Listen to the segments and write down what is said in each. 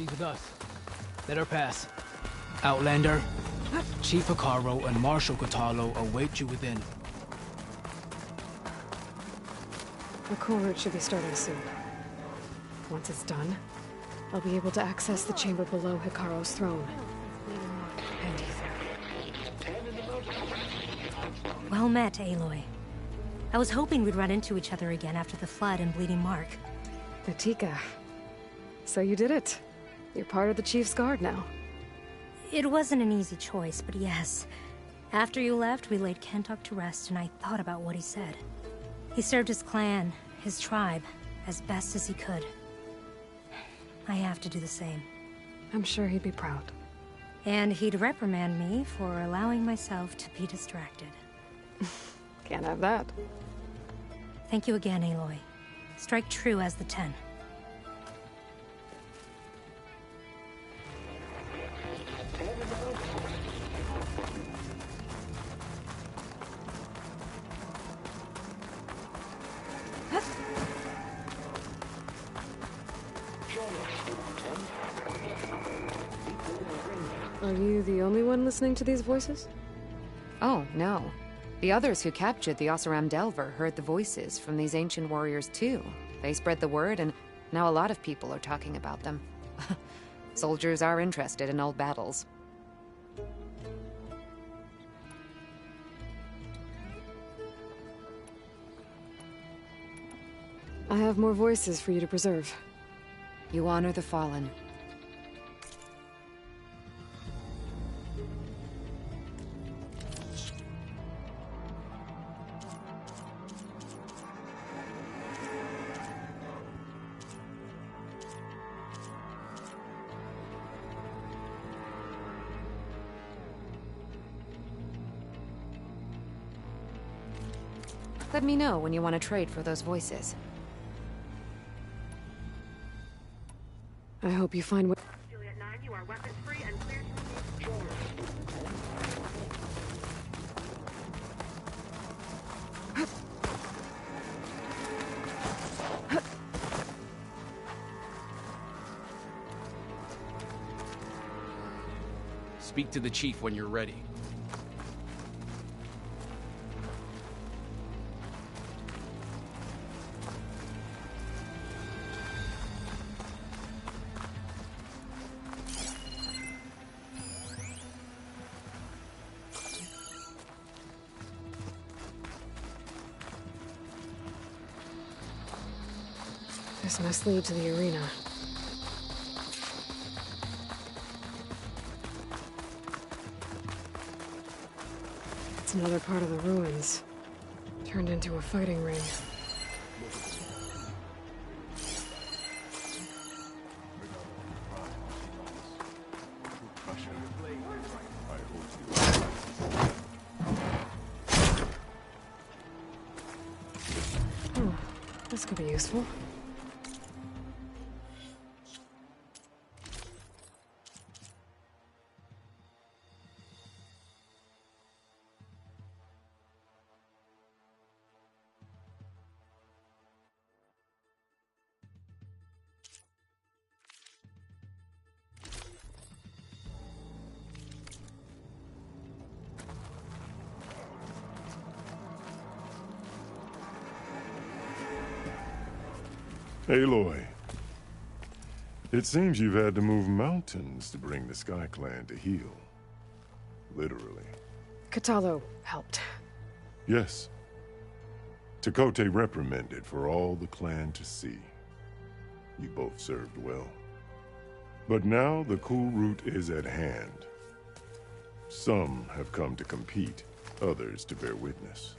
She's with us. Let her pass. Outlander, Chief Hikaru and Marshal Katalo await you within. The cool route should be starting soon. Once it's done, I'll be able to access the chamber below Hikaru's throne. And Ether. Well met, Aloy. I was hoping we'd run into each other again after the flood and Bleeding Mark. Atika. So you did it. You're part of the Chief's Guard now. It wasn't an easy choice, but yes. After you left, we laid Kentuck to rest, and I thought about what he said. He served his clan, his tribe, as best as he could. I have to do the same. I'm sure he'd be proud. And he'd reprimand me for allowing myself to be distracted. Can't have that. Thank you again, Aloy. Strike true as the 10. Are you the only one listening to these voices? Oh, no. The others who captured the Oseram Delver heard the voices from these ancient warriors too. They spread the word, and now a lot of people are talking about them. Soldiers are interested in old battles. I have more voices for you to preserve. You honor the fallen. Let me know when you want to trade for those voices. I hope you find what... Juliet 9, you are weapons free and clear to release. Speak to the chief when you're ready. This must lead to the arena. It's another part of the ruins, turned into a fighting ring. Oh, this could be useful. Aloy, it seems you've had to move mountains to bring the Sky Clan to heel. Literally. Katalo helped. Yes. Tekote reprimanded for all the clan to see. You both served well. But now the cool route is at hand. Some have come to compete, others to bear witness.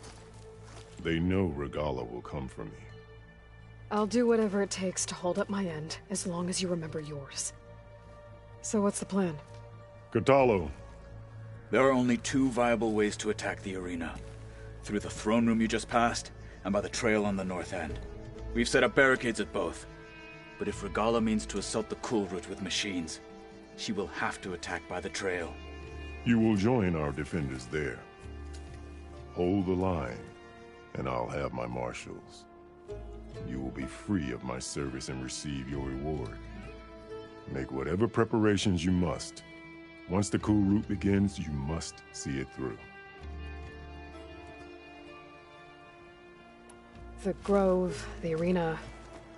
They know Regala will come for me. I'll do whatever it takes to hold up my end, as long as you remember yours. So what's the plan? Katalo. There are only two viable ways to attack the arena. Through the throne room you just passed, and by the trail on the north end. We've set up barricades at both. But if Regala means to assault the cool route with machines, she will have to attack by the trail. You will join our defenders there. Hold the line, and I'll have my marshals. You will be free of my service and receive your reward. Make whatever preparations you must. Once the cool route begins, you must see it through. The grove, the arena,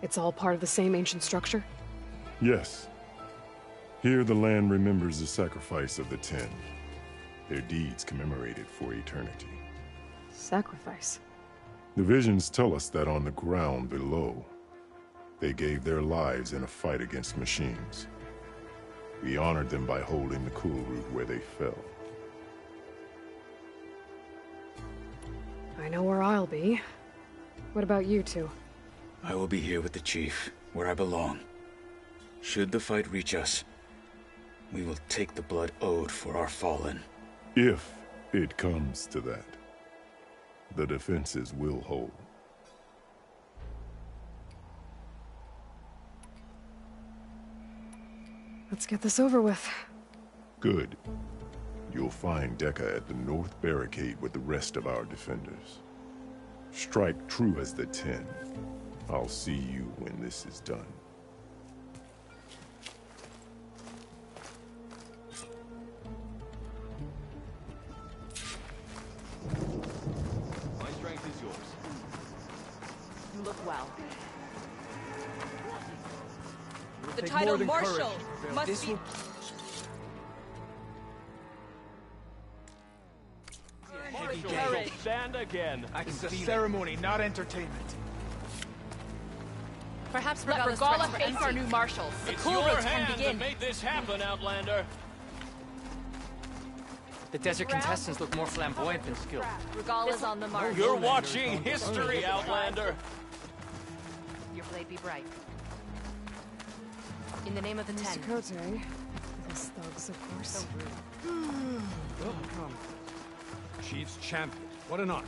it's all part of the same ancient structure? Yes. Here the land remembers the sacrifice of the 10. Their deeds commemorated for eternity. Sacrifice? The visions tell us that on the ground below, they gave their lives in a fight against machines. We honored them by holding the cool route where they fell. I know where I'll be. What about you two? I will be here with the chief, where I belong. Should the fight reach us, we will take the blood owed for our fallen. If it comes to that, the defenses will hold. Let's get this over with. Good. You'll find Dekka at the north barricade with the rest of our defenders. Strike true as the 10. I'll see you when this is done. My strength is yours. You look well. It'll The take title more than Marshal courage to fulfill must this be... Heavy Courage. Stand again. I can feel it. Ceremony, not entertainment. Perhaps let Regala face our new marshals. The It's cool your route can hand begin. that made this happen, Outlander. The desert contestants look more flamboyant than skilled. Regala's on the march. You're watching history, Outlander. Your blade be bright. In the name of the 10. Mr. Kote, those thugs, of course. Chief's champion. What an honor.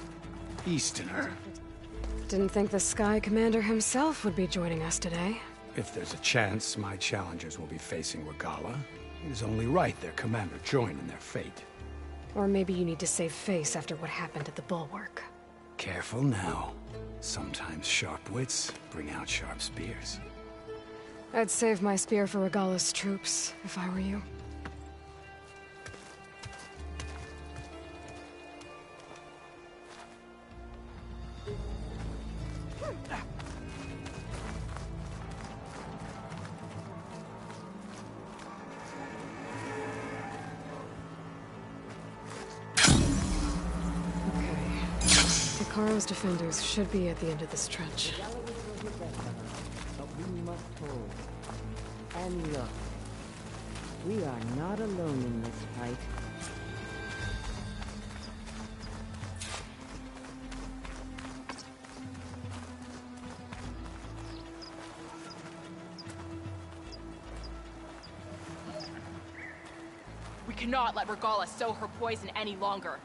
Easterner. Didn't think the Sky Commander himself would be joining us today. If there's a chance my challengers will be facing Regala, it is only right their commander join in their fate. Or maybe you need to save face after what happened at the Bulwark. Careful now. Sometimes sharp wits bring out sharp spears. I'd save my spear for Regala's troops, if I were you. Hikaro's defenders should be at the end of this trench. But we must hold. And look, we are not alone in this fight. We cannot let Regala sow her poison any longer.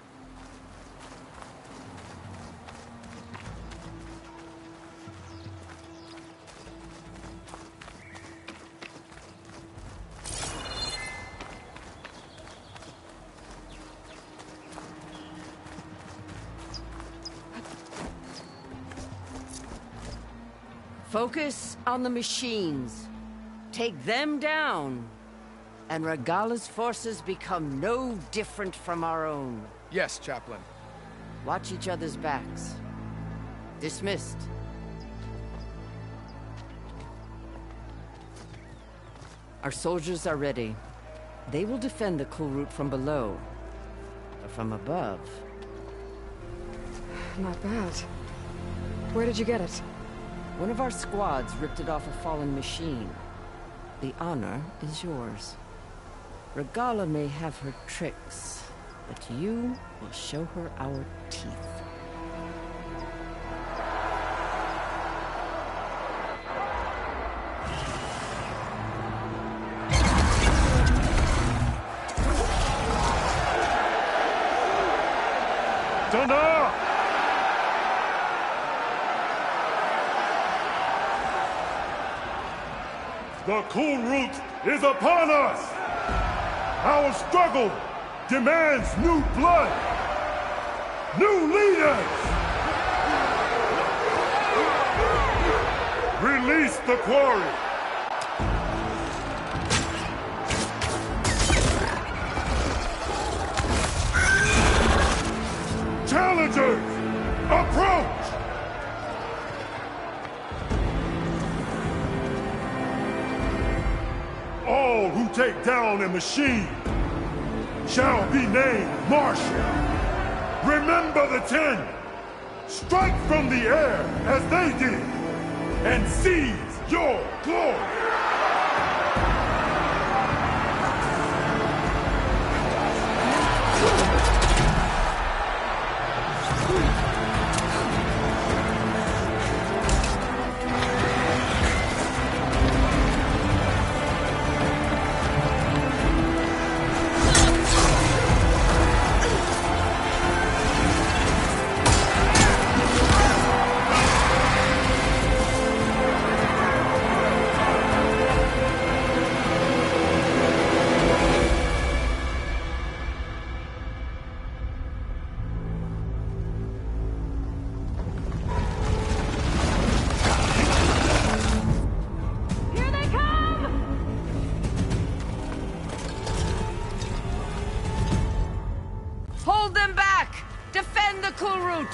Focus on the machines. Take them down. And Regala's forces become no different from our own. Yes, Chaplain. Watch each other's backs. Dismissed. Our soldiers are ready. They will defend the cool route from below. But from above... Not bad. Where did you get it? One of our squads ripped it off a fallen machine. The honor is yours. Regala may have her tricks, but you will show her our teeth. Thunder! The cool route is upon us! Our struggle demands new blood! New leaders! Release the quarry! Soldiers, approach! All who take down a machine shall be named Marshal. Remember the 10. Strike from the air as they did, and seize your glory. Hold them back! Defend the cool route!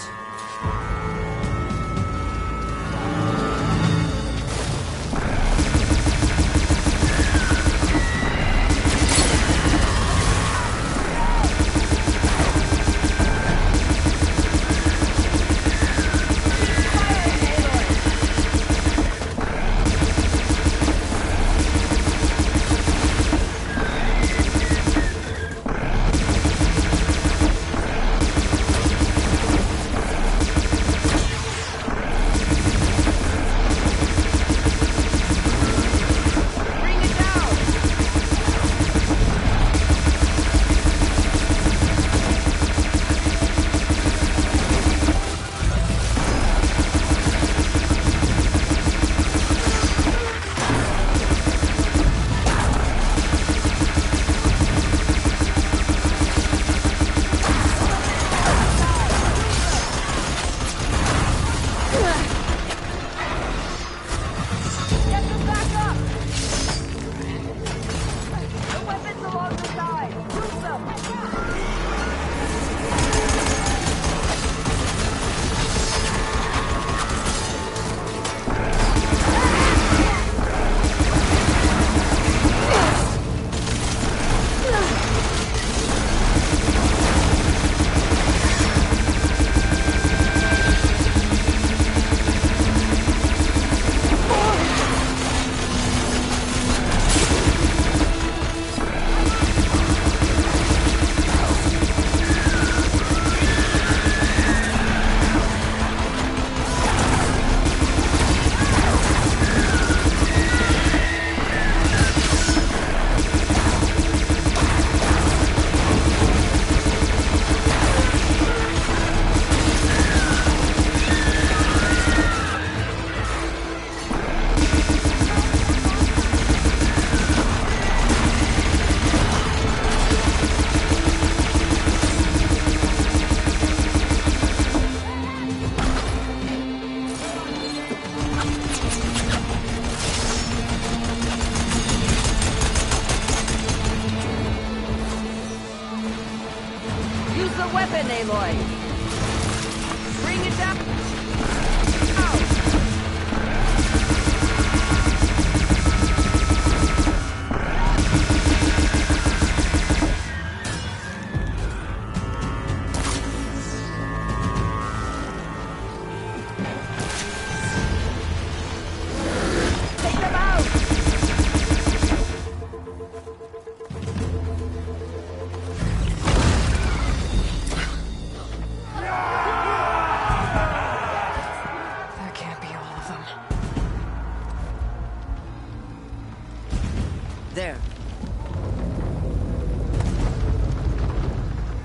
There.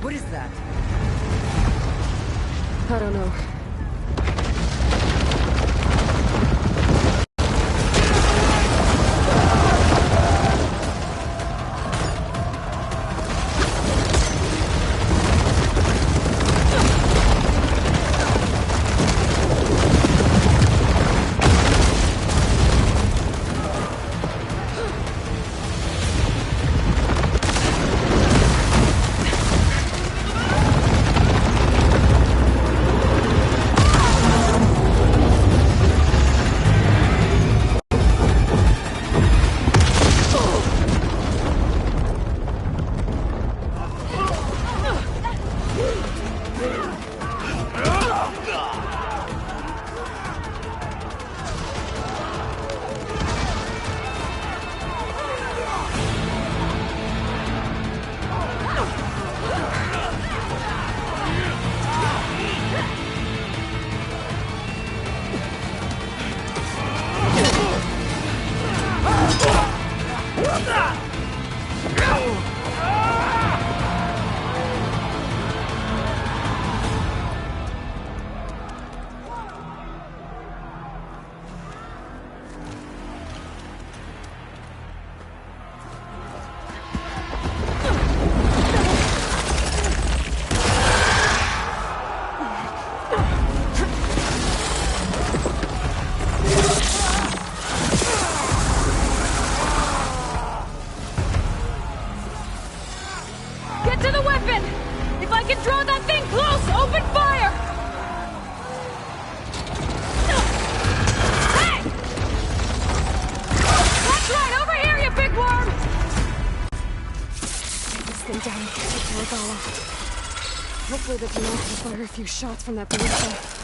What is that? I don't know. I can draw that thing close! Open fire! Hey! That's right, over here, you big worm! Get this thing down and catch it to Regala. Hopefully they can also fire a few shots from that ballista.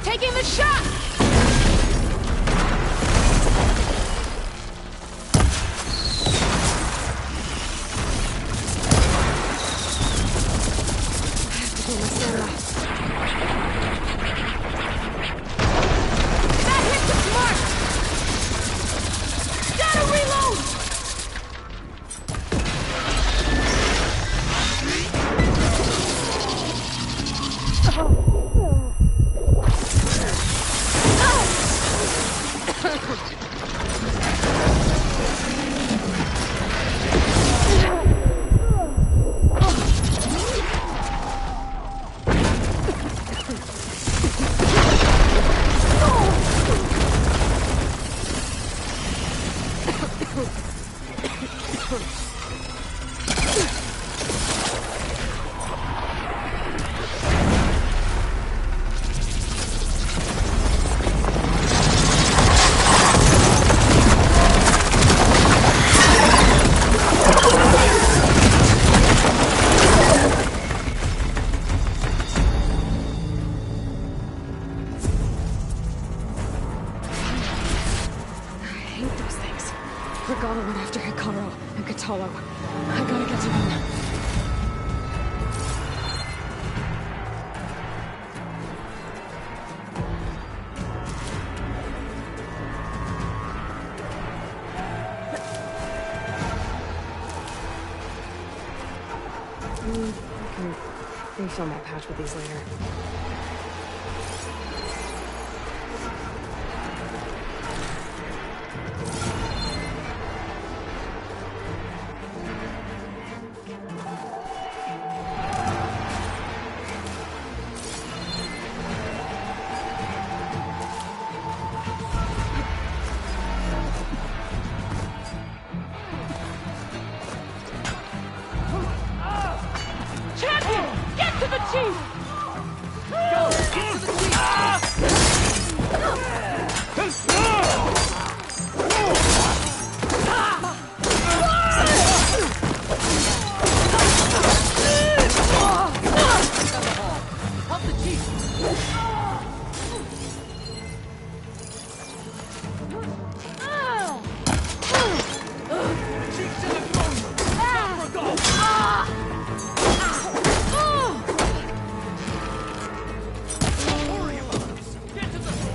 Taking the shot! That hit the mark! Gotta reload! Regala went after Hikaru and Katalo. I gotta get to them. I can refill my pouch with these later. Champion! Chief! Go! Get to the chief! Help the chief! Chief's in the throne room! Stop for golf! Don't worry about this! Get to the throne!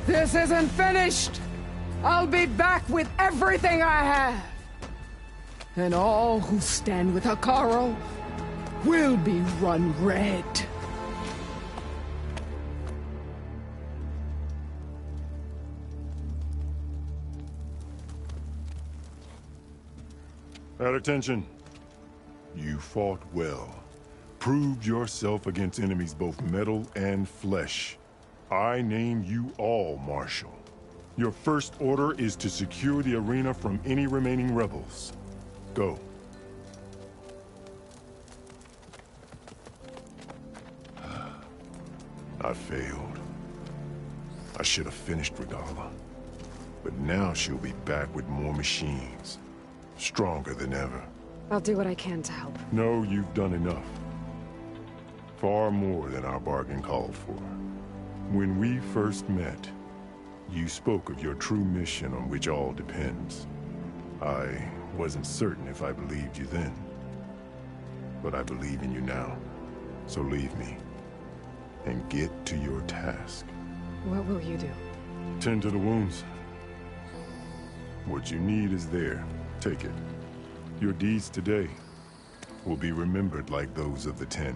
This isn't finished! I'll be back with everything I have! And all who stand with Hikaru will be run red. At attention. You fought well. Proved yourself against enemies both metal and flesh. I name you all Marshal. Your first order is to secure the arena from any remaining rebels. Go. I failed. I should have finished Regala. But now she'll be back with more machines. Stronger than ever. I'll do what I can to help. No, you've done enough. Far more than our bargain called for. When we first met, you spoke of your true mission on which all depends. I wasn't certain if I believed you then. But I believe in you now. So leave me. And get to your task. What will you do? Tend to the wounds. What you need is there. Take it. Your deeds today will be remembered like those of the 10.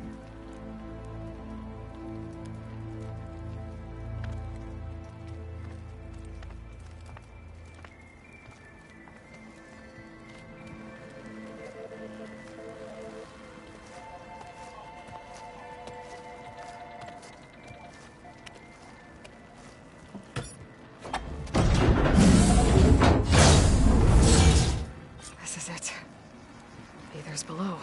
This is it. Aether's below.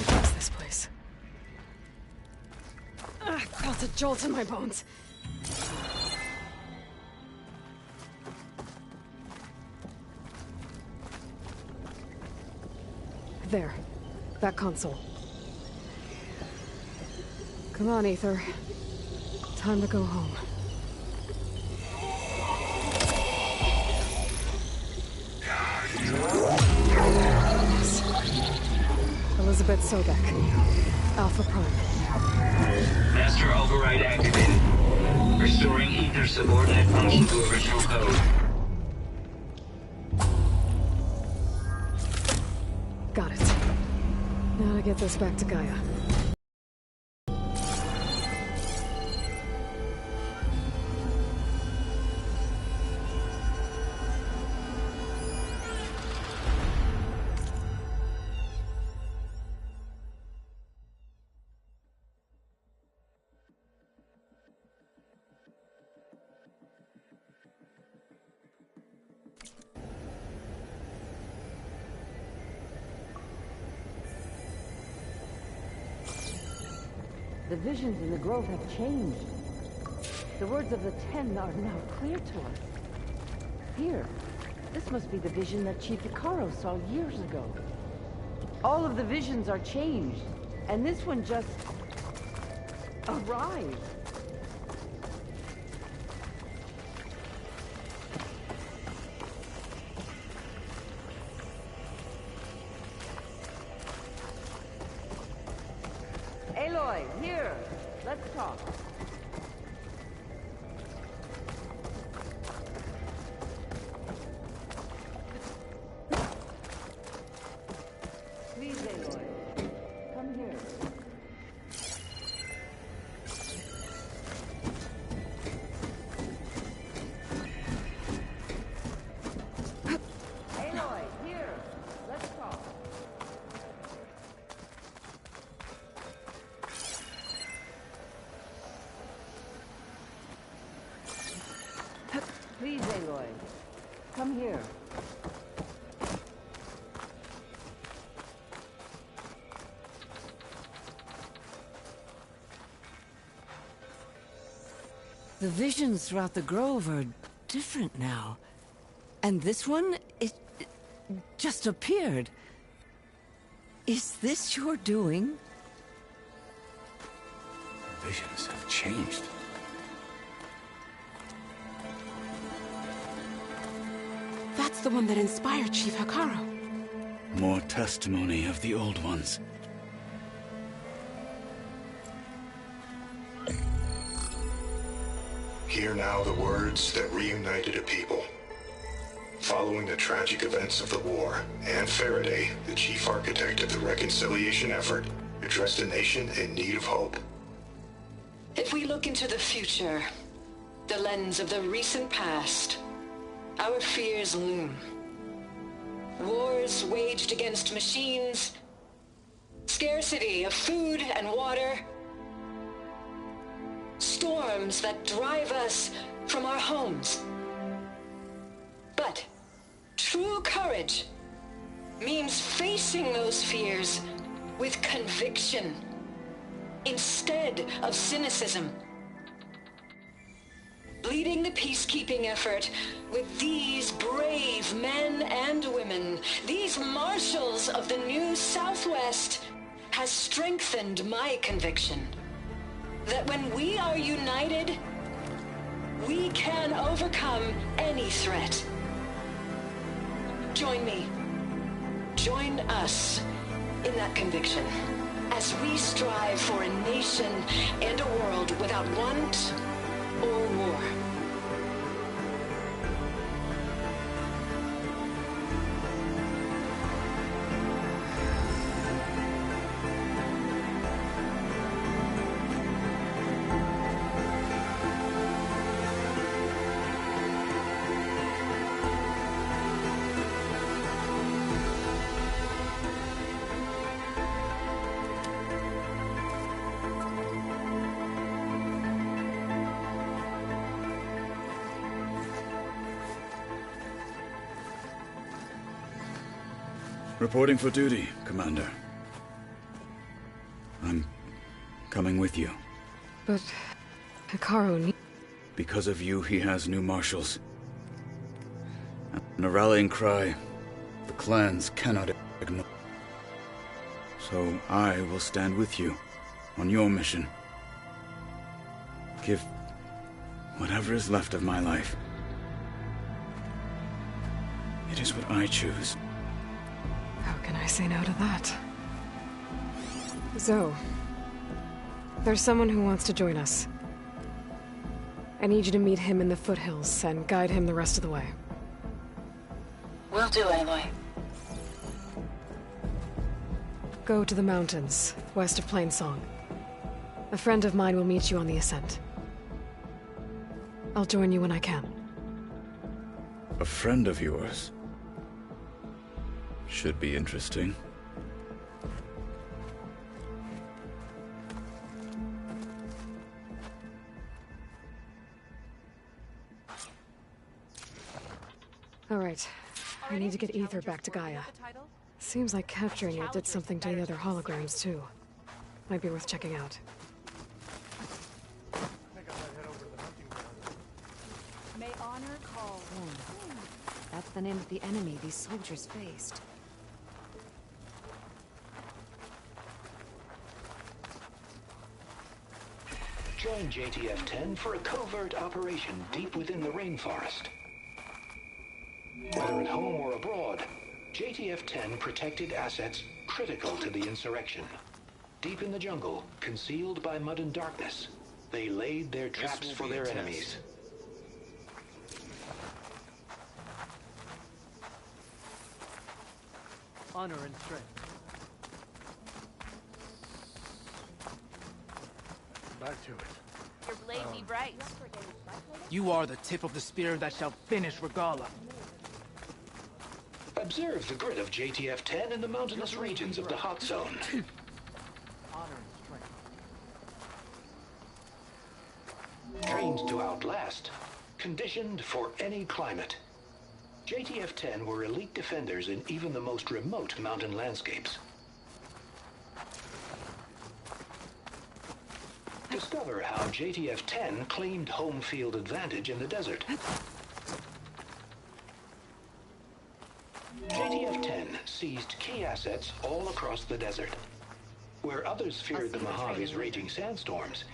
What's this place? I felt a jolt in my bones. There. That console. Come on, Aether. Time to go home. Yes. Elizabeth Sobek. Alpha Prime. Master override activated. Restoring Aether subordinate function to original code. Got it. Now to get this back to Gaia. The visions in the grove have changed. The words of the Ten are now clear to us. Here, this must be the vision that Chief Hikaru saw years ago. All of the visions are changed, and this one just arrived. Aloy, here. Let's talk. Please, Aloy. Come here. Aloy, here. Let's talk. Please, Aloy. Come here. The visions throughout the grove are different now. And this one, it just appeared. Is this your doing? Visions have changed. That's the one that inspired Chief Hikaru. More testimony of the old ones. Hear now the words that reunited a people. Following the tragic events of the war, Anne Faraday, the chief architect of the reconciliation effort, addressed a nation in need of hope. If we look into the future, the lens of the recent past, our fears loom. Wars waged against machines, scarcity of food and water, storms that drive us from our homes. But true courage means facing those fears with conviction instead of cynicism. Leading the peacekeeping effort with these brave men and women, these marshals of the new Southwest, has strengthened my conviction that when we are united, we can overcome any threat. Join me. Join us in that conviction as we strive for a nation and a world without want or war. Reporting for duty, Commander. I'm coming with you. But Hikaru... Because of you, he has new marshals. And a rallying cry the clans cannot ignore. So I will stand with you on your mission. Give whatever is left of my life. It is what I choose. How can I say no to that? Zoe, there's someone who wants to join us. I need you to meet him in the foothills and guide him the rest of the way. Will do, Aloy. Go to the mountains, west of Plainsong. A friend of mine will meet you on the ascent. I'll join you when I can. A friend of yours? Should be interesting. All right. I need to get Ether back to Gaia. Seems like capturing it did something to the other holograms, too. Might be worth checking out. That's the name of the enemy these soldiers faced. Join JTF-10 for a covert operation deep within the rainforest. Whether at home or abroad, JTF-10 protected assets critical to the insurrection. Deep in the jungle, concealed by mud and darkness, they laid their traps for their enemies. Honor and strength. Back to it. Your blade be bright. You are the tip of the spear that shall finish Regala. Observe the grit of JTF-10 in the mountainous regions of the hot zone. Honor and strength. Trained to outlast, conditioned for any climate. JTF-10 were elite defenders in even the most remote mountain landscapes. Discover how JTF-10 claimed home field advantage in the desert. JTF-10 seized key assets all across the desert. Where others feared the Mojave's raging sandstorms,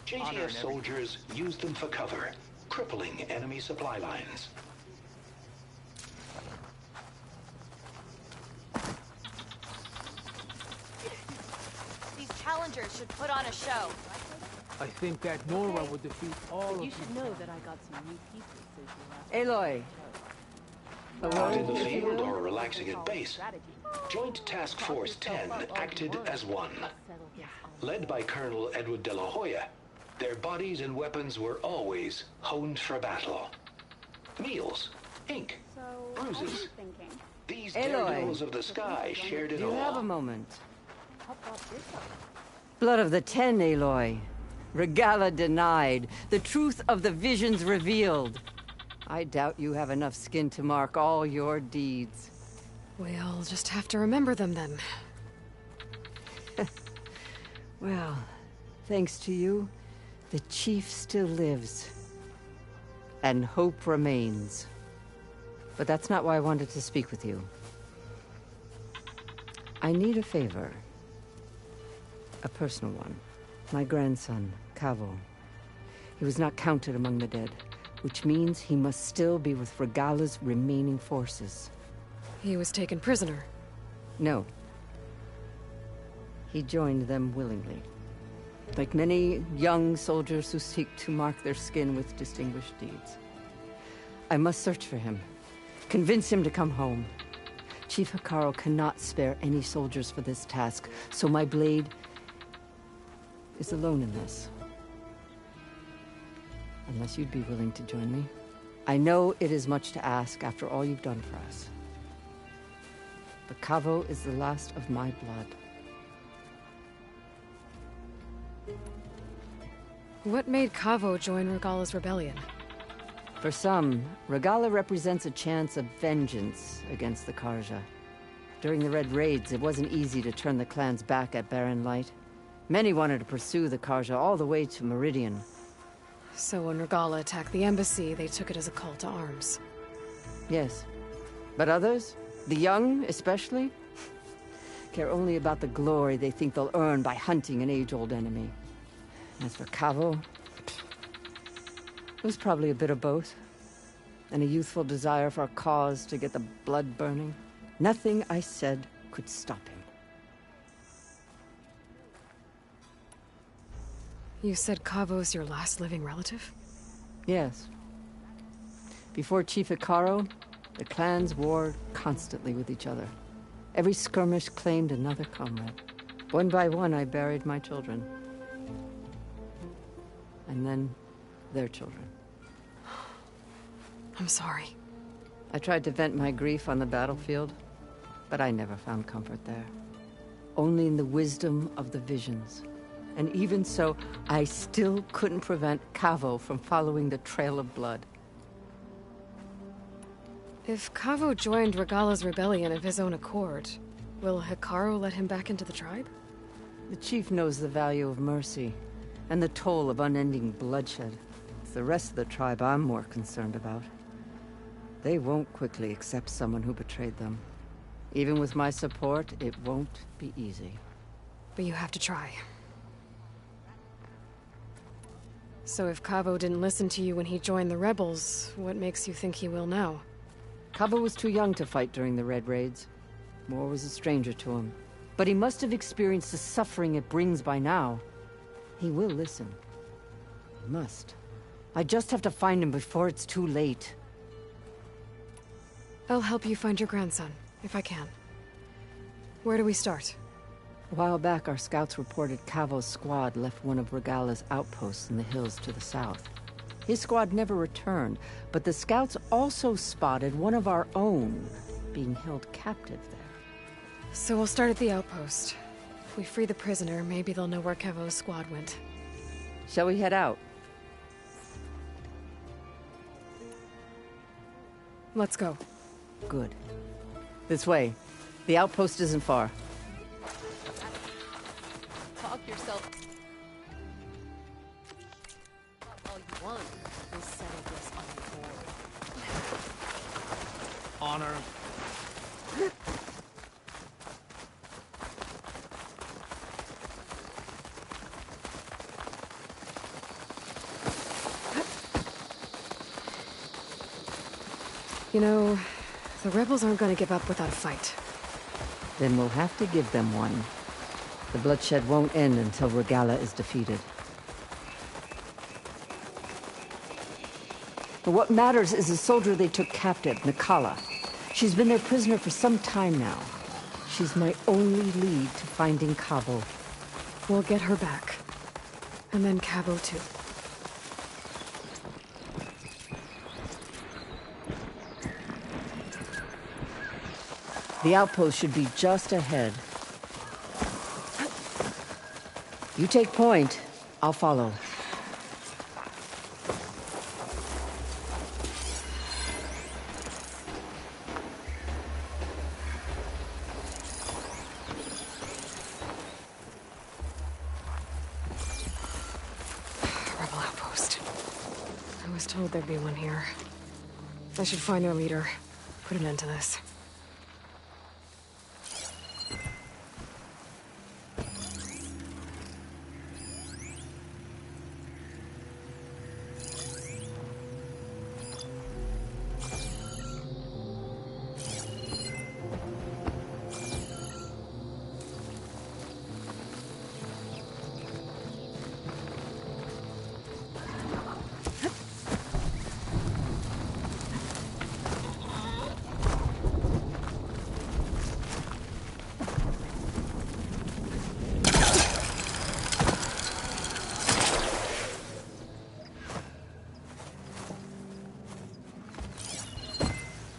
JTF soldiers used them for cover, crippling enemy supply lines. These challengers should put on a show. I think that Nora would defeat all of you. should know that I got some new pieces since you last. Aloy. Out in the field or relaxing at base, Joint Task Force 10 acted as one. Led by Colonel Edward de la Hoya, their bodies and weapons were always honed for battle. Meals, ink, bruises. These daredevils of the sky shared it all. Do you have a moment? Blood of the Ten, Aloy. Regala denied. The truth of the visions revealed. I doubt you have enough skin to mark all your deeds. We'll just have to remember them then. Well, thanks to you, the Chief still lives. And hope remains. But that's not why I wanted to speak with you. I need a favor. A personal one. My grandson, Cavo. He was not counted among the dead, which means he must still be with Regala's remaining forces. He was taken prisoner? No. He joined them willingly. Like many young soldiers who seek to mark their skin with distinguished deeds. I must search for him. Convince him to come home. Chief Hekarro cannot spare any soldiers for this task, so my blade is alone in this. Unless you'd be willing to join me. I know it is much to ask after all you've done for us. But Cavo is the last of my blood. What made Cavo join Regala's rebellion? For some, Regala represents a chance of vengeance against the Karja. During the Red Raids, it wasn't easy to turn the clans back at Barren Light. Many wanted to pursue the Karja all the way to Meridian. So when Regala attacked the embassy, they took it as a call to arms. Yes. But others, the young especially, care only about the glory they think they'll earn by hunting an age-old enemy. As for Cavo, it was probably a bit of both. And a youthful desire for a cause to get the blood burning. Nothing I said could stop him. You said Cavo's your last living relative? Yes. Before Chief Hekarro, the clans warred constantly with each other. Every skirmish claimed another comrade. One by one, I buried my children. And then, their children. I'm sorry. I tried to vent my grief on the battlefield, but I never found comfort there. Only in the wisdom of the visions. And even so, I still couldn't prevent Cavo from following the trail of blood. If Cavo joined Regala's rebellion of his own accord, will Hekarro let him back into the tribe? The chief knows the value of mercy, and the toll of unending bloodshed. It's the rest of the tribe I'm more concerned about. They won't quickly accept someone who betrayed them. Even with my support, it won't be easy. But you have to try. So if Cabo didn't listen to you when he joined the rebels, what makes you think he will now? Cabo was too young to fight during the Red Raids. War was a stranger to him. But he must have experienced the suffering it brings by now. He will listen. He must. I just have to find him before it's too late. I'll help you find your grandson, if I can. Where do we start? A while back, our scouts reported Cavo's squad left one of Regala's outposts in the hills to the south. His squad never returned, but the scouts also spotted one of our own being held captive there. So we'll start at the outpost. If we free the prisoner, maybe they'll know where Cavo's squad went. Shall we head out? Let's go. Good. This way. The outpost isn't far. Talk yourself. All you want is settle this on the board. Honor. You know, the rebels aren't gonna give up without a fight. Then we'll have to give them one. The bloodshed won't end until Regala is defeated. But what matters is the soldier they took captive, Nikala. She's been their prisoner for some time now. She's my only lead to finding Cavo. We'll get her back. And then Cavo too. The outpost should be just ahead. You take point, I'll follow. Rebel outpost. I was told there'd be one here. I should find their leader. Put an end to this.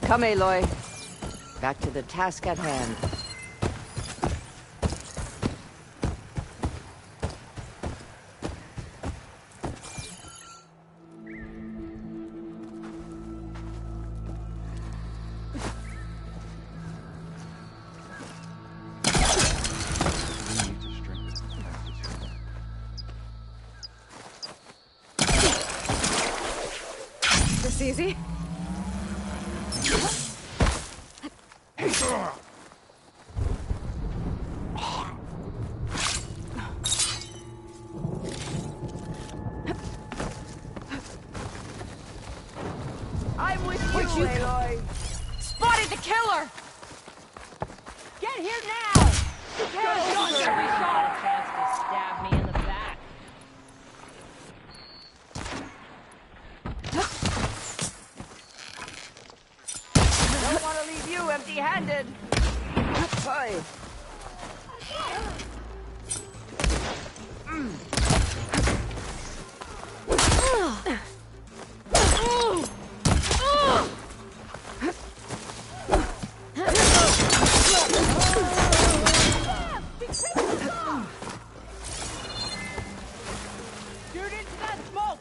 Come, Aloy. Back to the task at hand. This easy? I'm with you, Aloy. Spotted the killer! Get here now! Don't get me shot a chance to stab me in the back. Don't want to leave you empty-handed. Hi. Shoot into that smoke!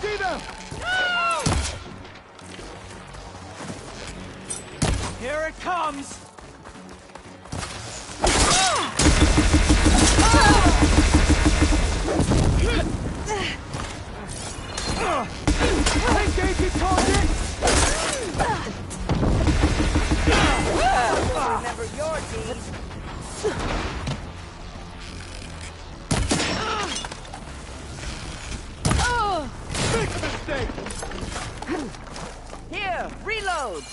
see them! Here it comes! Engaging target! Remember your deeds. Big mistake! Here, reload!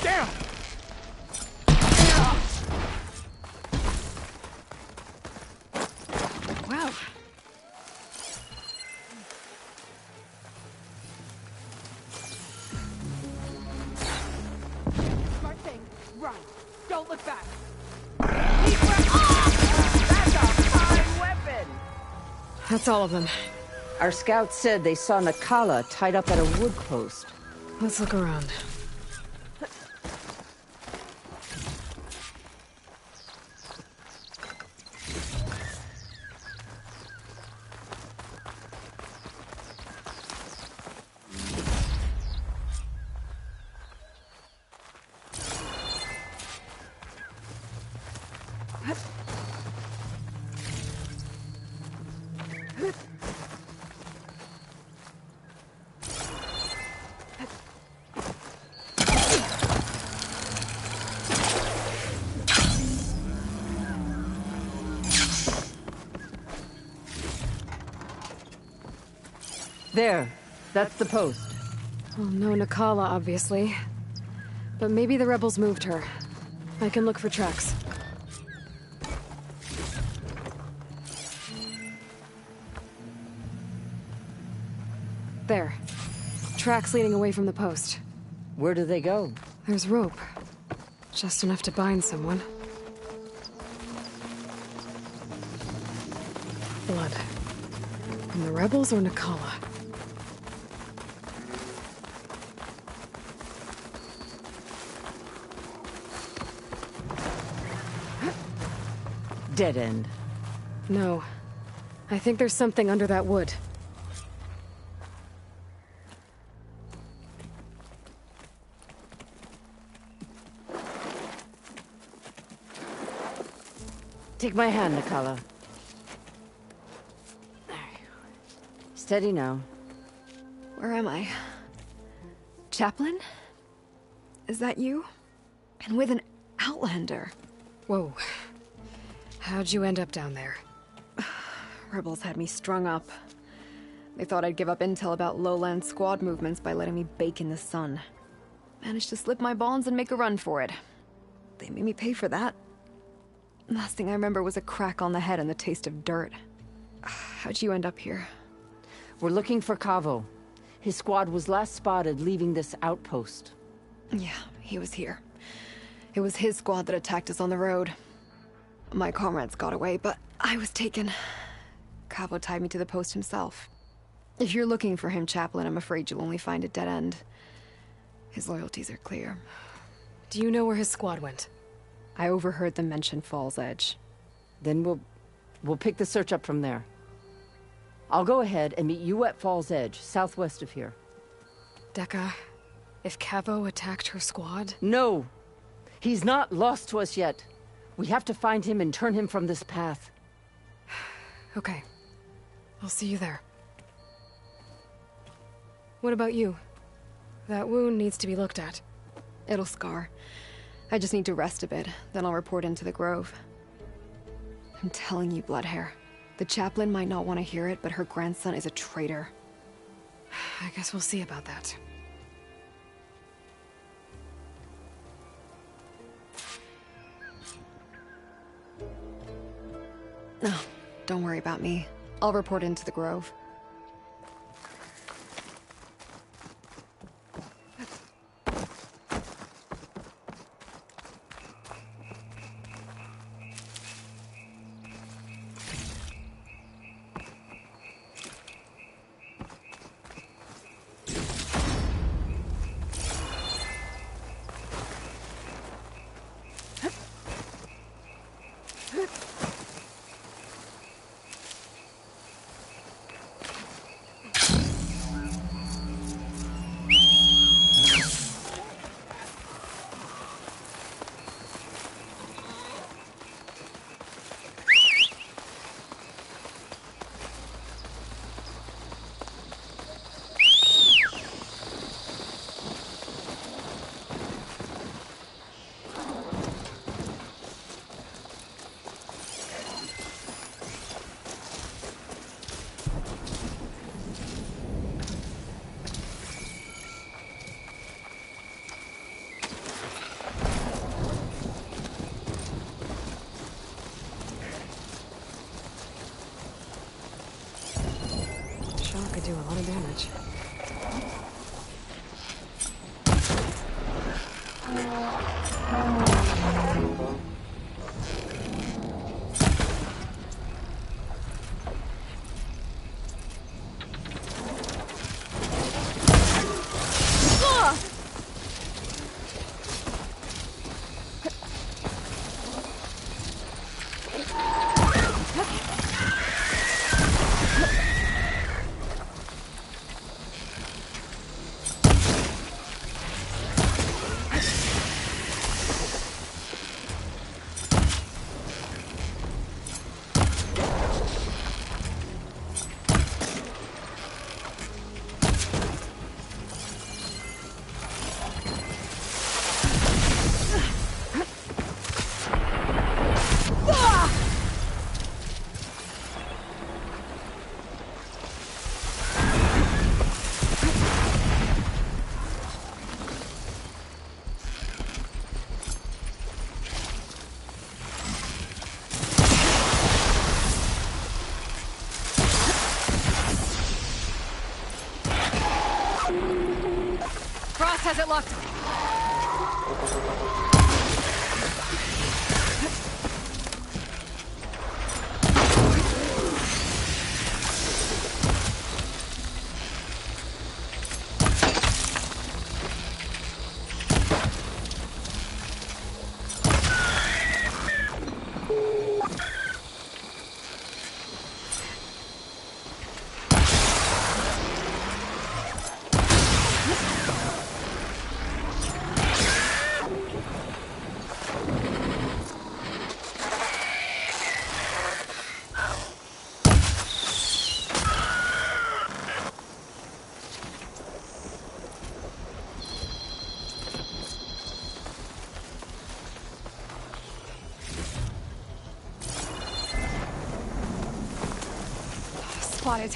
Damn! Wow. Smart thing. Run. Don't look back. Keep running. That's a fine weapon. That's all of them. Our scouts said they saw Nakala tied up at a wood post. Let's look around. There. That's the post. Well, no Nakala, obviously. But maybe the rebels moved her. I can look for tracks. There. Tracks leading away from the post. Where do they go? There's rope. Just enough to bind someone. Blood. From the rebels or Nakala? Dead end. No. I think there's something under that wood. Take my hand, Nakala. Steady now. Where am I? Chaplain? Is that you? And with an Outlander. Whoa. How'd you end up down there? Rebels had me strung up. They thought I'd give up intel about lowland squad movements by letting me bake in the sun. Managed to slip my bonds and make a run for it. They made me pay for that. Last thing I remember was a crack on the head and the taste of dirt. How'd you end up here? We're looking for Cavo. His squad was last spotted leaving this outpost. Yeah, he was here. It was his squad that attacked us on the road. My comrades got away, but I was taken. Cavo tied me to the post himself. If you're looking for him, Chaplain, I'm afraid you'll only find a dead end. His loyalties are clear. Do you know where his squad went? I overheard them mention Fall's Edge. Then we'll pick the search up from there. I'll go ahead and meet you at Fall's Edge, southwest of here. Dekka, if Cavo attacked her squad? No! He's not lost to us yet. We have to find him and turn him from this path. Okay. I'll see you there. What about you? That wound needs to be looked at. It'll scar. I just need to rest a bit, then I'll report into the Grove. I'm telling you, Bloodhair. The chaplain might not want to hear it, but her grandson is a traitor. I guess we'll see about that. No, don't worry about me. I'll report into the Grove. shot could do a lot of damage. Frost has it locked. Spotted.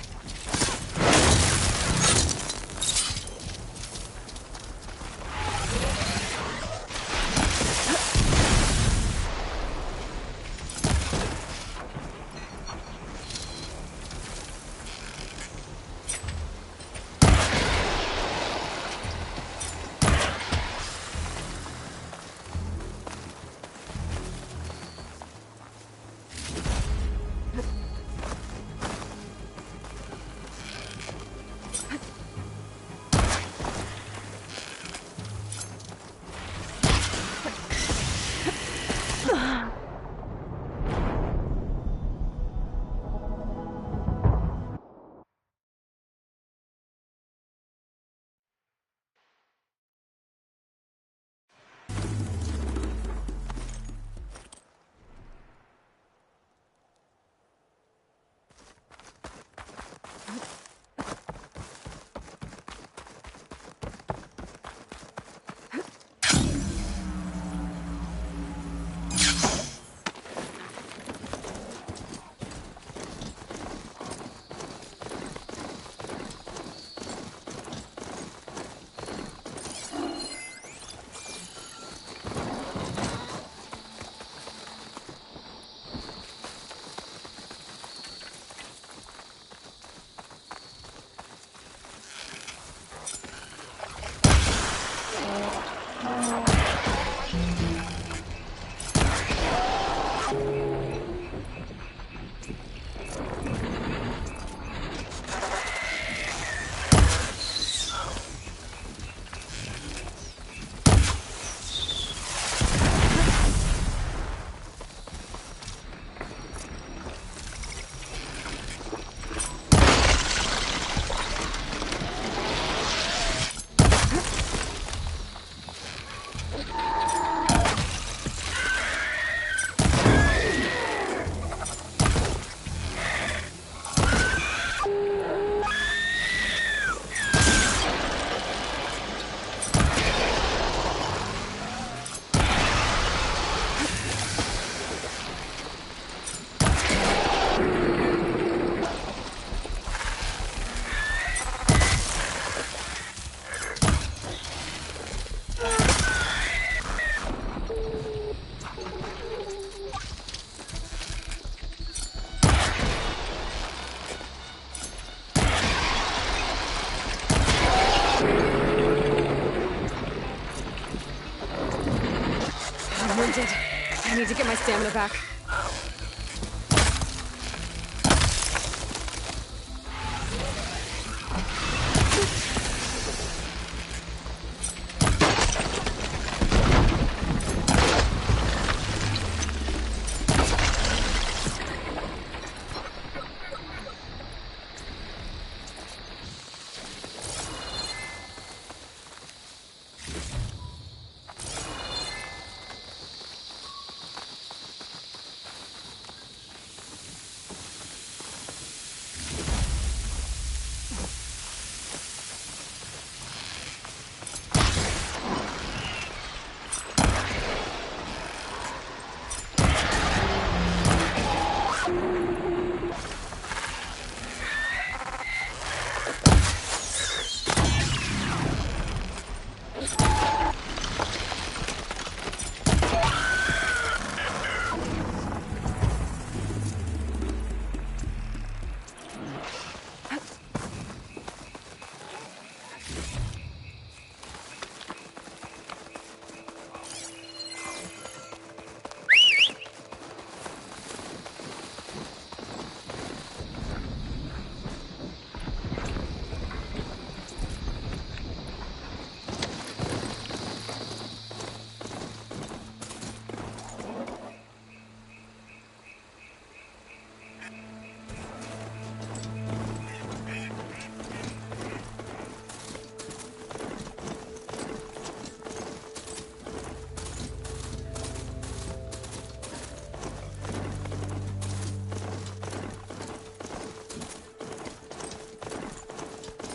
my stamina back.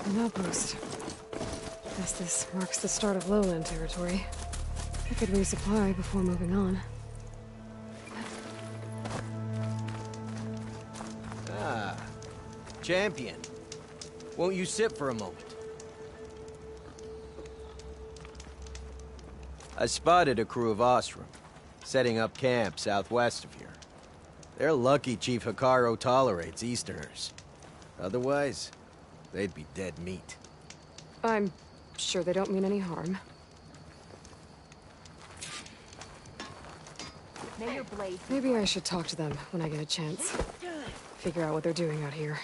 An outpost. Guess this marks the start of lowland territory. I could resupply before moving on. Ah, champion. Won't you sit for a moment? I spotted a crew of Ostrom, setting up camp southwest of here. They're lucky Chief Hikaru tolerates Easterners. Otherwise, they'd be dead meat. I'm sure they don't mean any harm. May your blade. Maybe I should talk to them when I get a chance. Figure out what they're doing out here.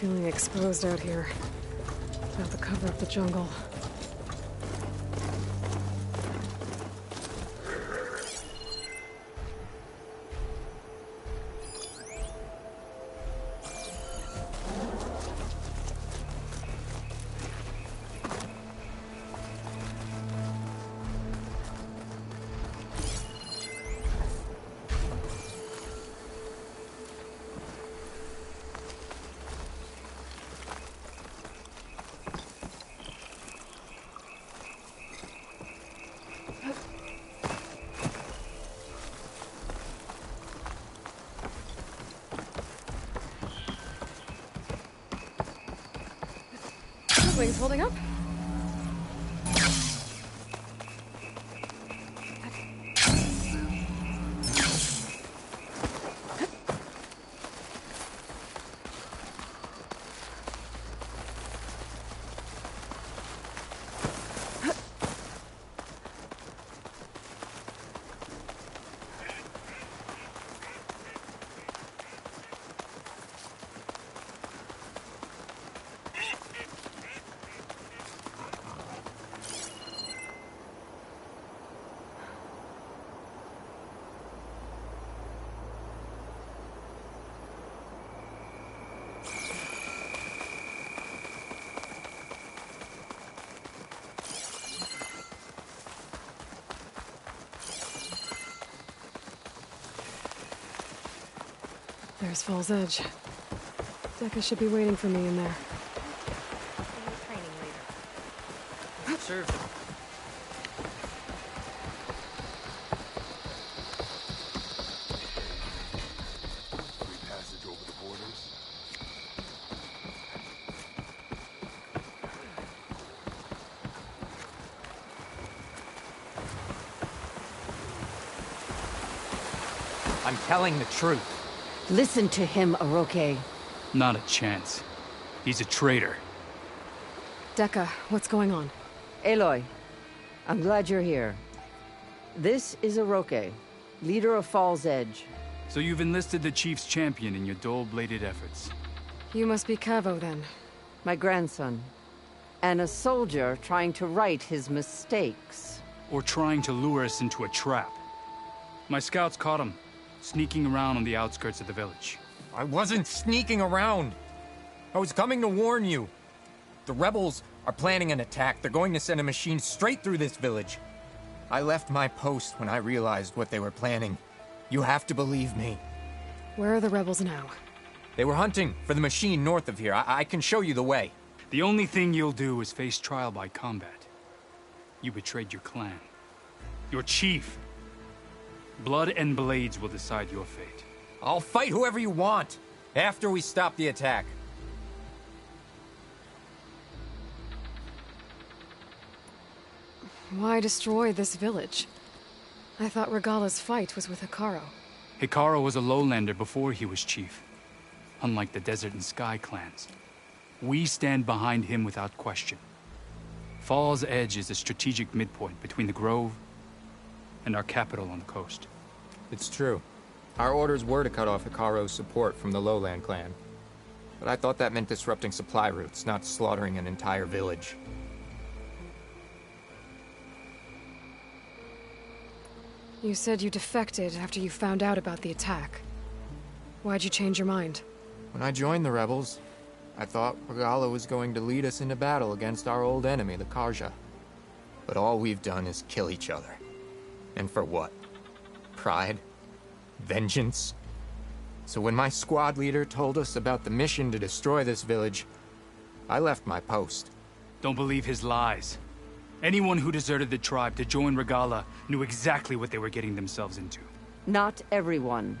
feeling exposed out here. Without the cover of the jungle. Wings holding up? There's Fall's Edge. Decca should be waiting for me in there. Training later. Serve them. Free passage over the borders. I'm telling the truth. Listen to him, Oroke. Not a chance. He's a traitor. Decca, what's going on? Aloy, I'm glad you're here. This is Oroke, leader of Fall's Edge. So you've enlisted the Chief's champion in your dull-bladed efforts. You must be Cavo, then. My grandson. And a soldier trying to right his mistakes. Or trying to lure us into a trap. My scouts caught him, sneaking around on the outskirts of the village. I wasn't sneaking around. I was coming to warn you. The rebels are planning an attack. They're going to send a machine straight through this village. I left my post when I realized what they were planning. You have to believe me. Where are the rebels now? They were hunting for the machine north of here. I can show you the way. The only thing you'll do is face trial by combat. You betrayed your clan. Your chief. Blood and blades will decide your fate. I'll fight whoever you want, after we stop the attack. Why destroy this village? I thought Regala's fight was with Hikaru. Hikaru was a lowlander before he was chief. Unlike the Desert and Sky clans. We stand behind him without question. Fall's Edge is a strategic midpoint between the Grove and our capital on the coast. It's true. Our orders were to cut off Hikaru's support from the Lowland clan. But I thought that meant disrupting supply routes, not slaughtering an entire village. You said you defected after you found out about the attack. Why'd you change your mind? When I joined the rebels, I thought Regala was going to lead us into battle against our old enemy, the Karja. But all we've done is kill each other. And for what? Pride? Vengeance? So when my squad leader told us about the mission to destroy this village, I left my post. Don't believe his lies. Anyone who deserted the tribe to join Regala knew exactly what they were getting themselves into. Not everyone.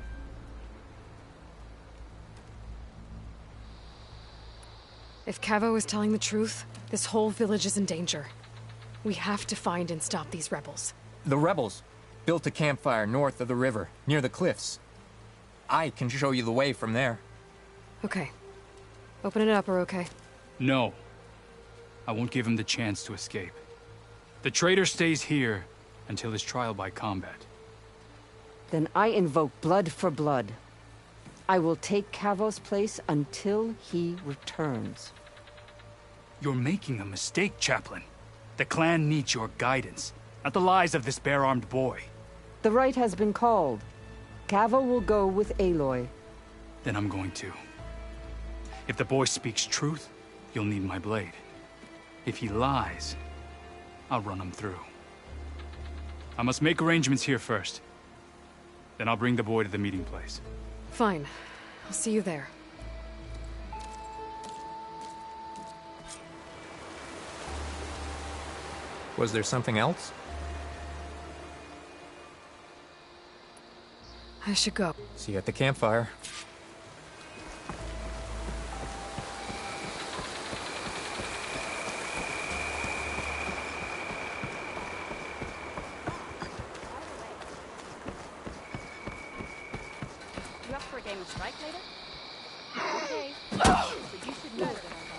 If Cavo is telling the truth, this whole village is in danger. We have to find and stop these rebels. The rebels built a campfire north of the river, near the cliffs. I can show you the way from there. Okay. Open it up, Oroke. No. I won't give him the chance to escape. The traitor stays here until his trial by combat. Then I invoke blood for blood. I will take Cavo's place until he returns. You're making a mistake, Chaplain. The clan needs your guidance, not the lies of this bare-armed boy. The right has been called. Cavo will go with Aloy. Then I'm going to. If the boy speaks truth, you'll need my blade. If he lies, I'll run him through. I must make arrangements here first. Then I'll bring the boy to the meeting place. Fine. I'll see you there. Was there something else? I should go. See you at the campfire. You up for a game of Strike later? Okay. But you should know that I love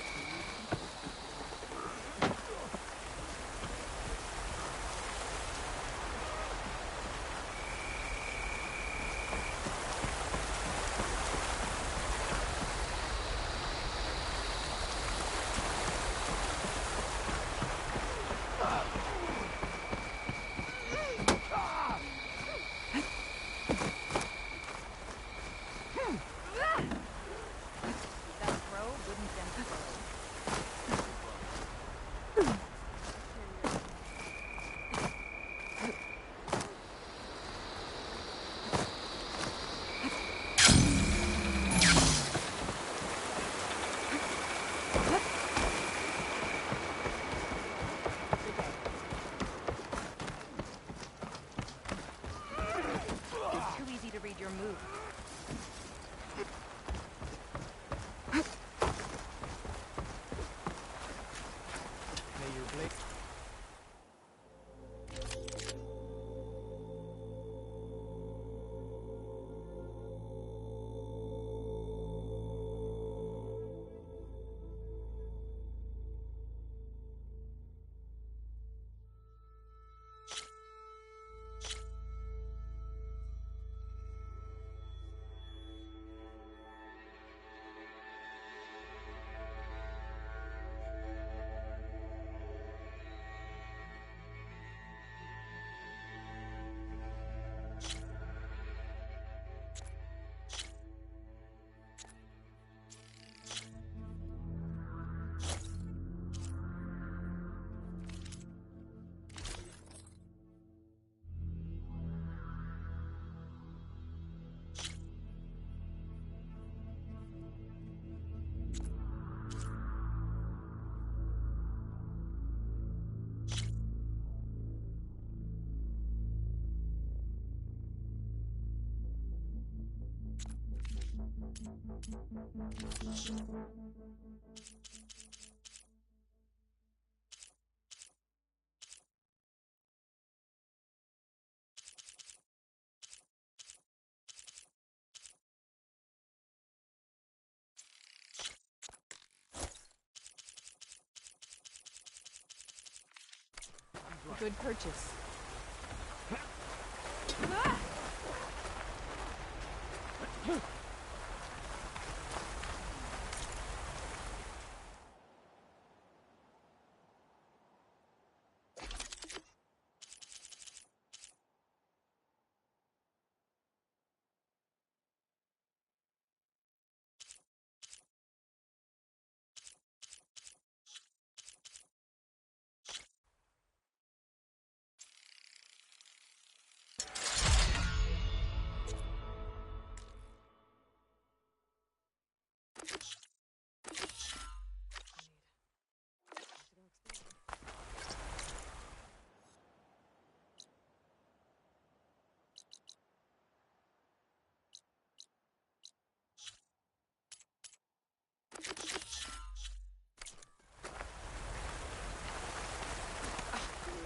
good purchase.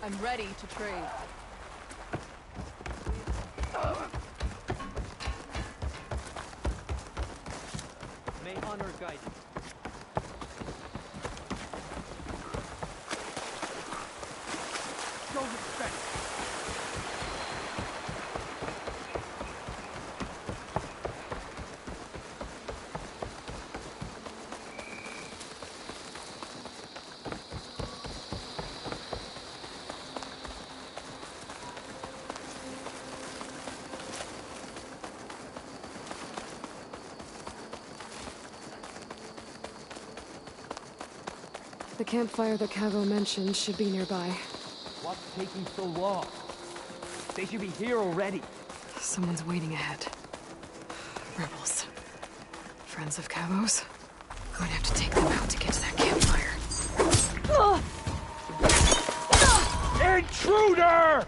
I'm ready to trade. May honor guide you. Show respect. The campfire that Cavo mentioned should be nearby. What's taking so long? They should be here already. Someone's waiting ahead. Rebels. Friends of Cavo's? Going to have to take them out to get to that campfire. Intruder!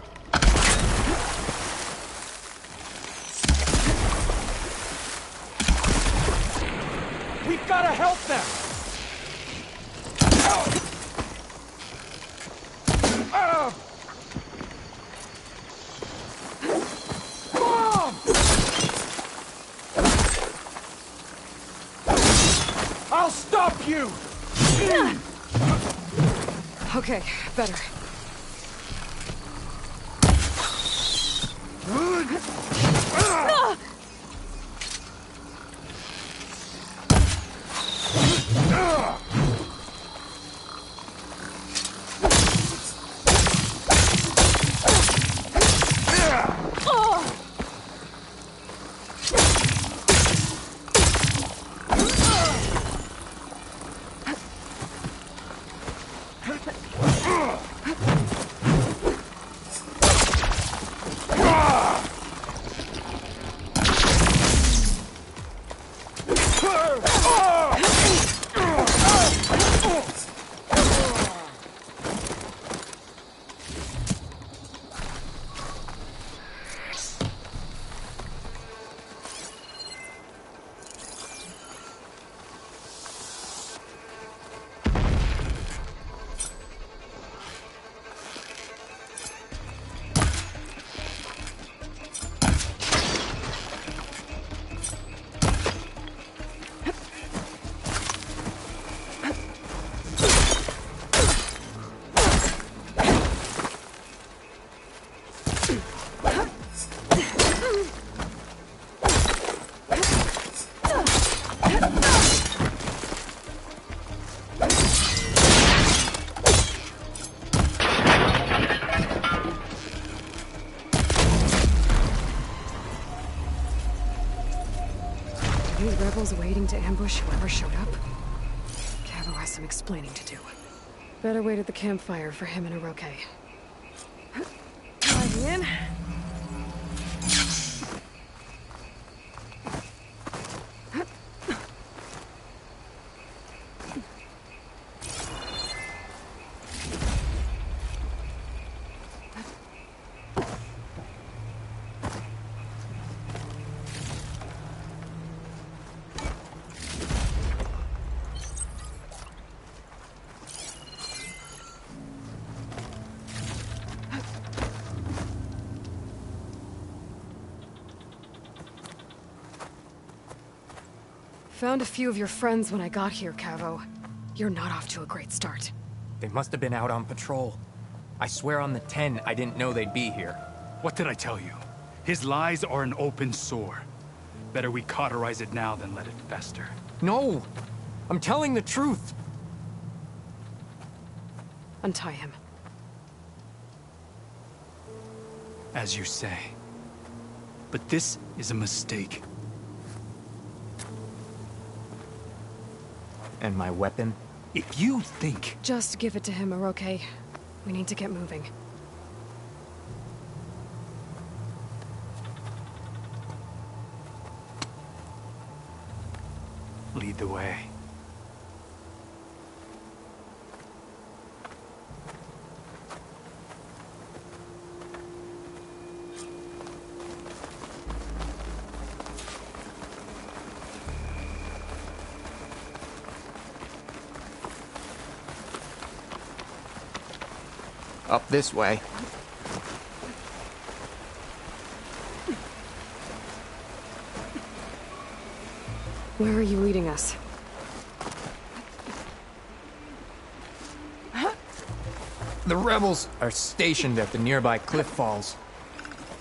We've got to help them! Mom! I'll stop you! Okay, better. These rebels waiting to ambush whoever showed up? Cavo has some explaining to do. Better wait at the campfire for him and Oroke. Plug in. Found a few of your friends when I got here, Cavo. You're not off to a great start. They must have been out on patrol. I swear on the 10, I didn't know they'd be here. What did I tell you? His lies are an open sore. Better we cauterize it now than let it fester. No! I'm telling the truth! Untie him. As you say. But this is a mistake. And my weapon? If you think... Just give it to him, Oroke. We need to get moving. Lead the way. Up this way. Where are you leading us? The rebels are stationed at the nearby cliff falls.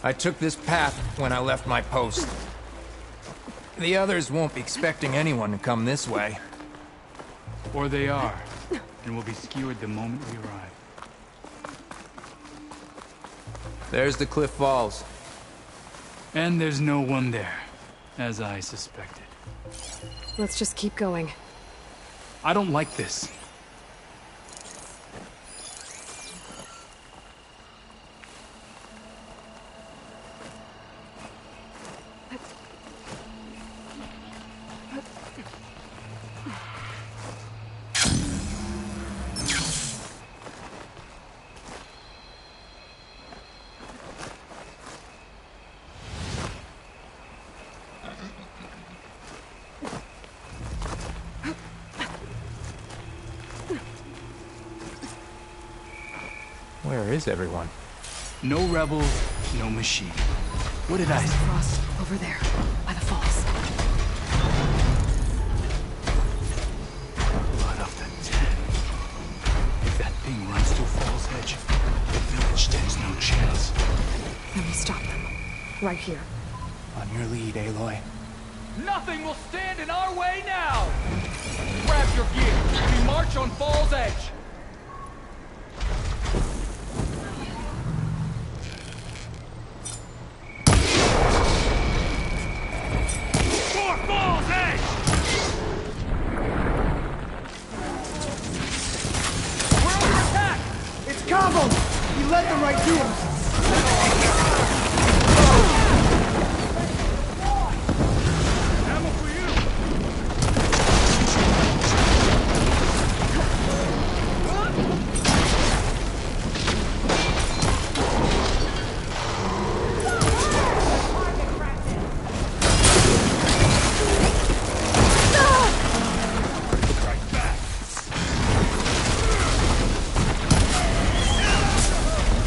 I took this path when I left my post. The others won't be expecting anyone to come this way. Or they are, and will be skewered the moment we arrive. There's the cliff falls. And there's no one there, as I suspected. Let's just keep going. I don't like this. Where is everyone? No rebel, no machine. What did I say? Frost, over there, by the falls. Blood of the dead. If that thing runs through Fall's Edge, the village stands no chance. Then we stop them. Right here. On your lead, Aloy. Nothing will stand in our way now! Grab your gear. We march on Fall's Edge. For Fall's Edge! We're under attack! It's combos! He led them right to us!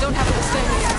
Don't have to stand yet.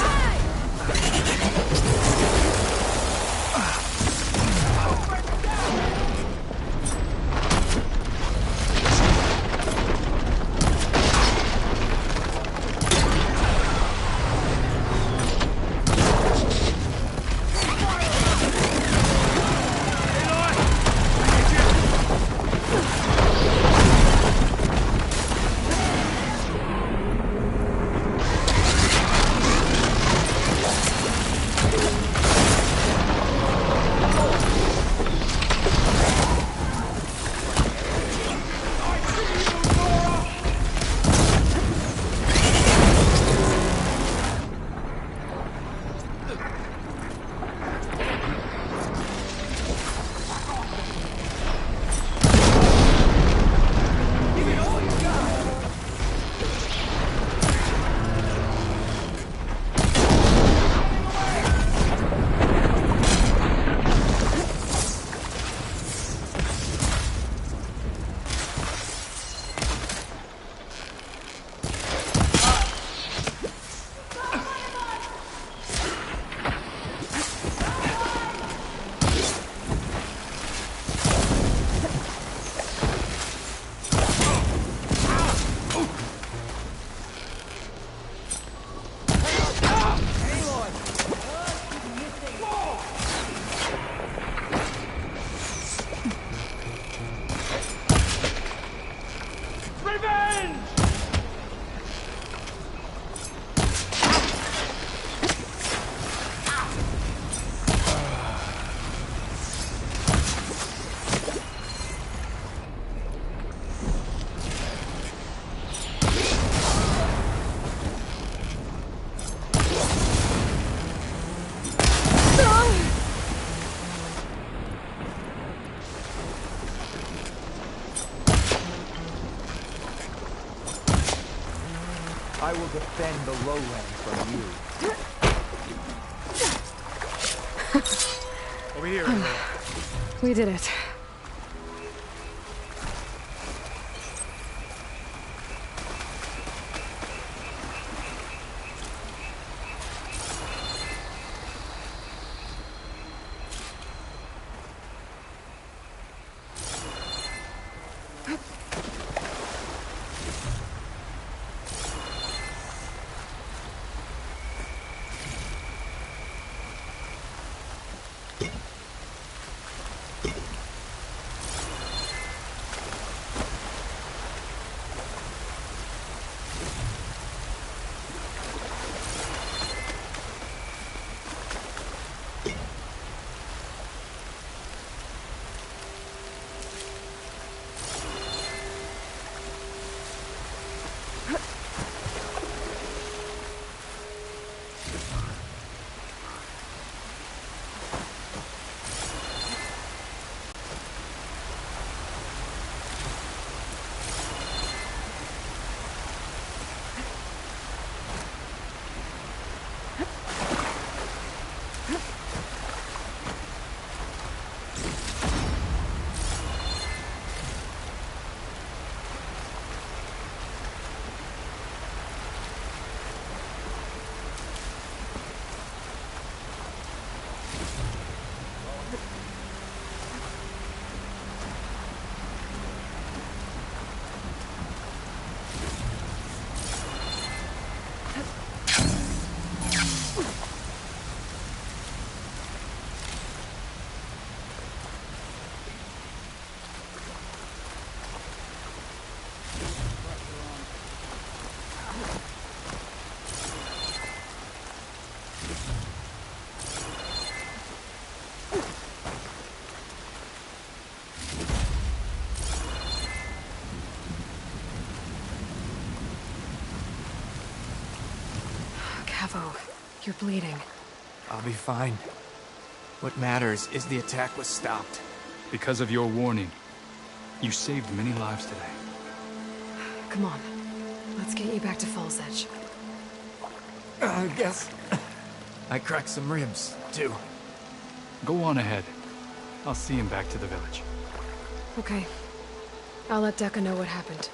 I will defend the lowlands from you. Over here. We did it. info. You're bleeding. I'll be fine. What matters is the attack was stopped. Because of your warning, you saved many lives today. Come on. Let's get you back to Falls Edge. I guess I cracked some ribs, too. Go on ahead. I'll see him back to the village. Okay. I'll let Decca know what happened.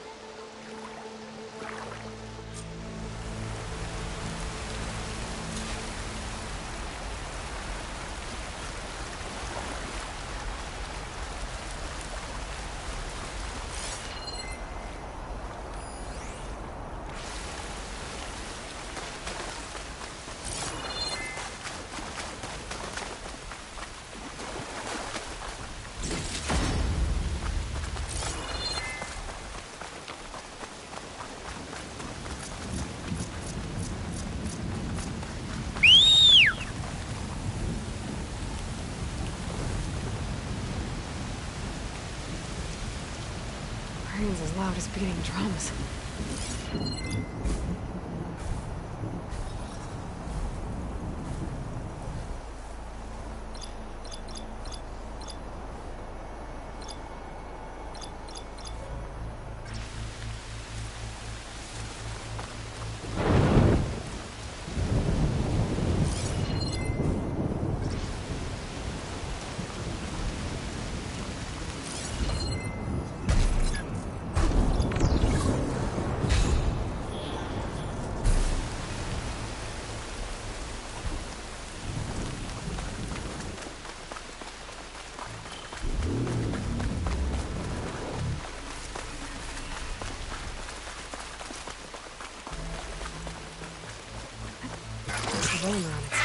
Brain's as loud as beating drums. Rolling around its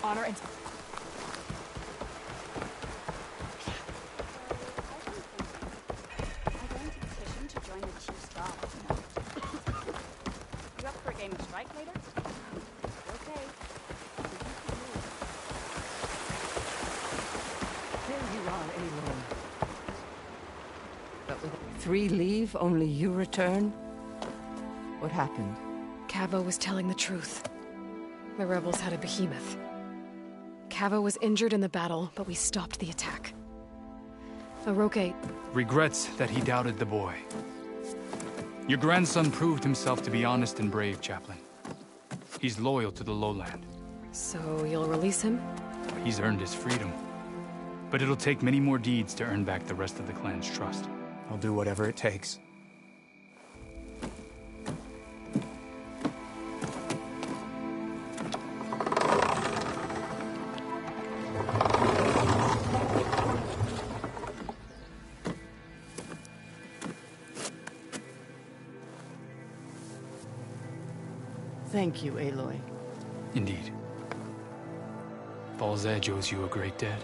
Honor and... You up for a game of strike later? Okay. There you are, Aloy. But with 3 leave, only you return? What happened? Cavo was telling the truth. The rebels had a behemoth. Cavo was injured in the battle, but we stopped the attack. Oroke regrets that he doubted the boy. Your grandson proved himself to be honest and brave, Chaplain. He's loyal to the lowland. So you'll release him? He's earned his freedom. But it'll take many more deeds to earn back the rest of the clan's trust. I'll do whatever it takes. Thank you, Aloy. Indeed. Falls Edge owes you a great debt.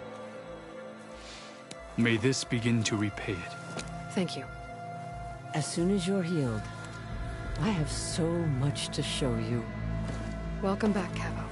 May this begin to repay it. Thank you. As soon as you're healed, I have so much to show you. Welcome back, Cavo.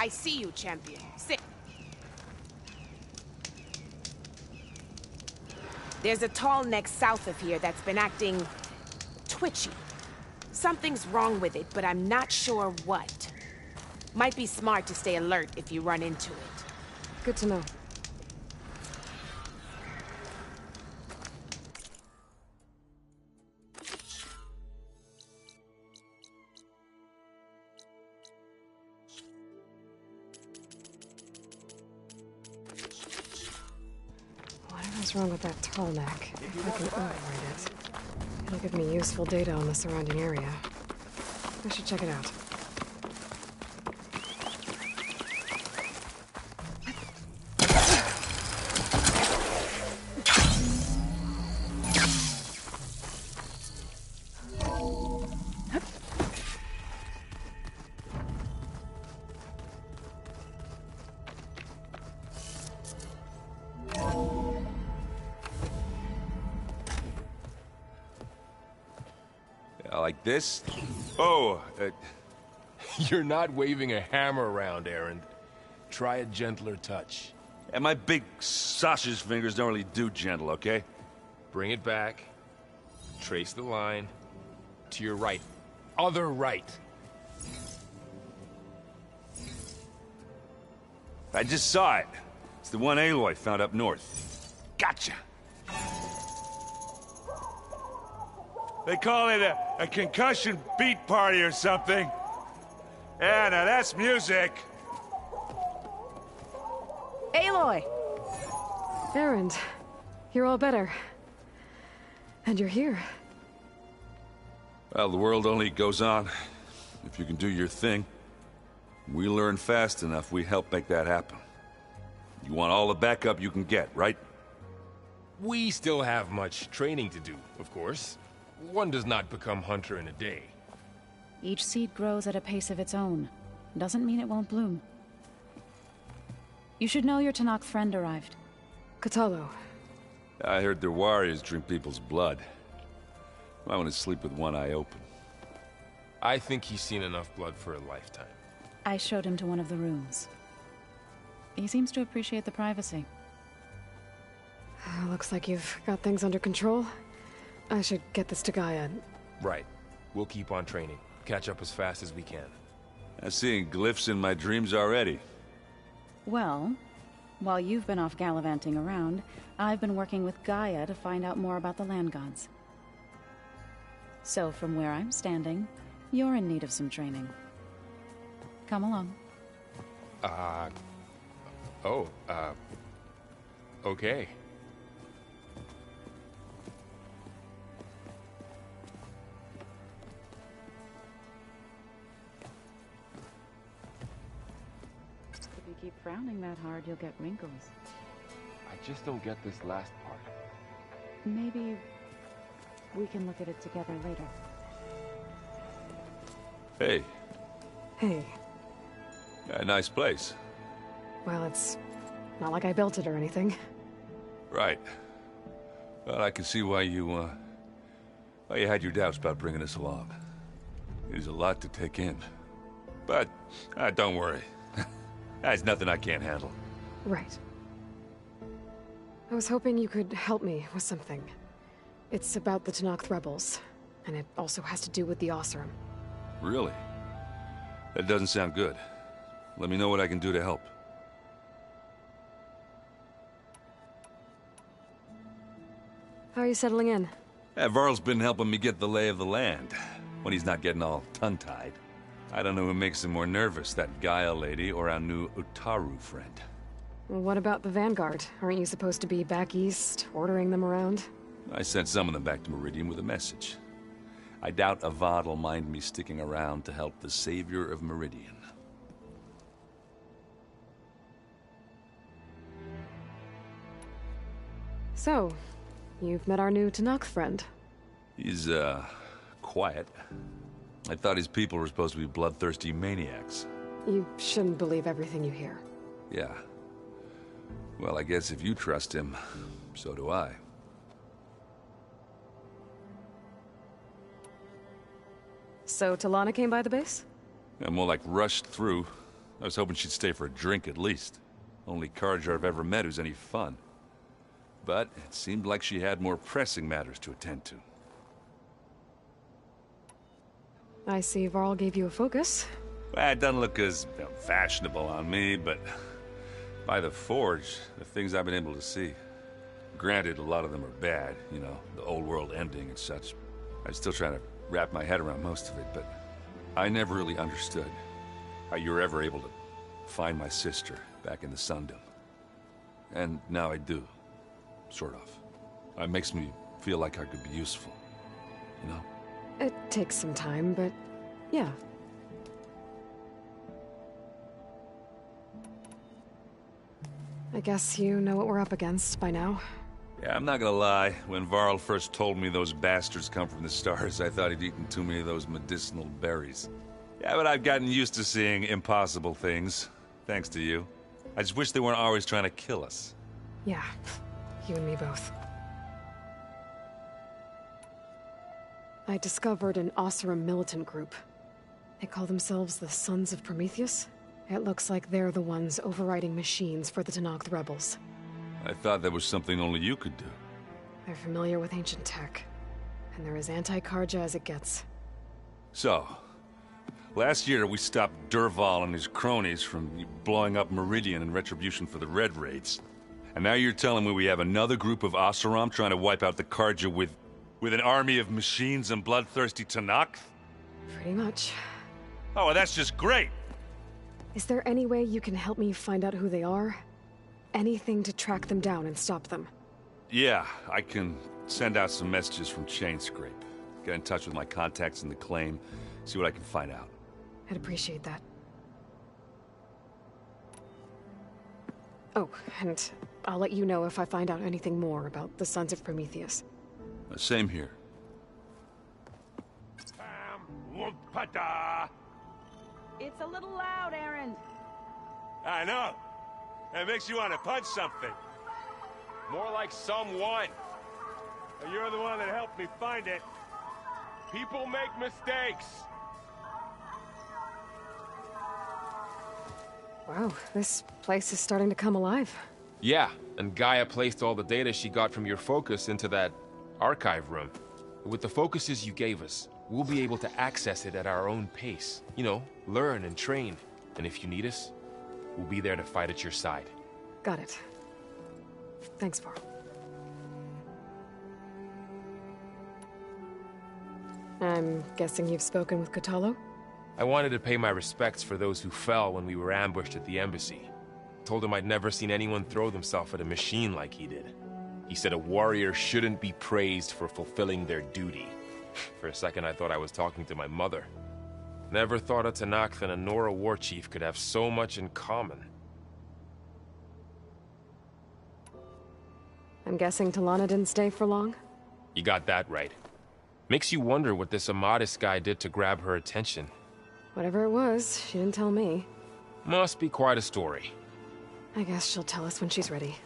I see you, champion. Sit. There's a tall neck south of here that's been acting twitchy. Something's wrong with it, but I'm not sure what. Might be smart to stay alert if you run into it. Good to know. what's wrong with that tallneck. If I can override it, it'll give me useful data on the surrounding area. I should check it out. Like this? Oh, you're not waving a hammer around, Aaron. Try a gentler touch. And my big sausage fingers don't really do gentle, okay? Bring it back. Trace the line. To your right. Other right. I just saw it. It's the one Aloy found up north. Gotcha! They call it a concussion beat party or something. Yeah, now that's music. Aloy! Aaron, you're all better. And you're here. Well, the world only goes on if you can do your thing. We learn fast enough, we help make that happen. You want all the backup you can get, right? We still have much training to do, of course. One does not become hunter in a day. Each seed grows at a pace of its own. Doesn't mean it won't bloom. You should know your Tanakh friend arrived. Katalo. I heard their warriors drink people's blood. I want to sleep with one eye open. I think he's seen enough blood for a lifetime. I showed him to one of the rooms. He seems to appreciate the privacy. Looks like you've got things under control. I should get this to Gaia. Right. We'll keep on training. Catch up as fast as we can. I'm seeing glyphs in my dreams already. Well, while you've been off gallivanting around, I've been working with Gaia to find out more about the land gods. So from where I'm standing, you're in need of some training. Come along. Okay. If you keep frowning that hard, you'll get wrinkles. I just don't get this last part. Maybe we can look at it together later. Hey. Hey. A nice place. Well, it's not like I built it or anything. Right. Well, I can see why you had your doubts about bringing us along. It is a lot to take in. But, don't worry. There's nothing I can't handle. Right. I was hoping you could help me with something. It's about the Tanakh rebels, and it also has to do with the Oseram. Really? That doesn't sound good. Let me know what I can do to help. How are you settling in? Varl's been helping me get the lay of the land, when he's not getting all tongue-tied. I don't know who makes him more nervous, that Gaia lady or our new Utaru friend. What about the Vanguard? Aren't you supposed to be back east, ordering them around? I sent some of them back to Meridian with a message. I doubt Avad will mind me sticking around to help the savior of Meridian. So, you've met our new Tanakh friend. He's, quiet. I thought his people were supposed to be bloodthirsty maniacs. You shouldn't believe everything you hear. Yeah. Well, I guess if you trust him, so do I. So Talana came by the base? Yeah, more like rushed through. I was hoping she'd stay for a drink at least. Only Carja I've ever met who's any fun. But it seemed like she had more pressing matters to attend to. I see Varl gave you a focus. Well, it doesn't look as fashionable on me, but by the Forge, the things I've been able to see. Granted, a lot of them are bad, you know, the old world ending and such. I'm still trying to wrap my head around most of it, but I never really understood how you were ever able to find my sister back in the Sundom. And now I do. sort of. It makes me feel like I could be useful, you know? It takes some time, but yeah. I guess you know what we're up against by now. Yeah, I'm not gonna lie. When Varl first told me those bastards come from the stars, I thought he'd eaten too many of those medicinal berries. Yeah, but I've gotten used to seeing impossible things, thanks to you. I just wish they weren't always trying to kill us. Yeah, you and me both. I discovered an Oseram militant group. They call themselves the Sons of Prometheus. It looks like they're the ones overriding machines for the Tenakth rebels. I thought that was something only you could do. They're familiar with ancient tech, and they're as anti-Karja as it gets. So, last year we stopped Durval and his cronies from blowing up Meridian in retribution for the Red Raids. And now you're telling me we have another group of Oseram trying to wipe out the Karja with an army of machines and bloodthirsty Tenakth? Pretty much. Oh, well, that's just great! Is there any way you can help me find out who they are? Anything to track them down and stop them? Yeah, I can send out some messages from Chainscrape. Get in touch with my contacts in the claim, see what I can find out. I'd appreciate that. Oh, and I'll let you know if I find out anything more about the Sons of Prometheus. Same here. It's a little loud, Aaron. I know. It makes you want to punch something. More like someone. You're the one that helped me find it. People make mistakes. Wow, this place is starting to come alive. Yeah, and Gaia placed all the data she got from your focus into that archive room. With the focuses you gave us, we'll be able to access it at our own pace. You know, learn and train. And if you need us, we'll be there to fight at your side. Got it. Thanks, Varl. I'm guessing you've spoken with Kotallo? I wanted to pay my respects for those who fell when we were ambushed at the embassy. Told him I'd never seen anyone throw themselves at a machine like he did. He said a warrior shouldn't be praised for fulfilling their duty. For a second I thought I was talking to my mother. Never thought a Tenakth and a Nora war chief could have so much in common. I'm guessing Talana didn't stay for long? You got that right. Makes you wonder what this Amadis guy did to grab her attention. Whatever it was, she didn't tell me. Must be quite a story. I guess she'll tell us when she's ready.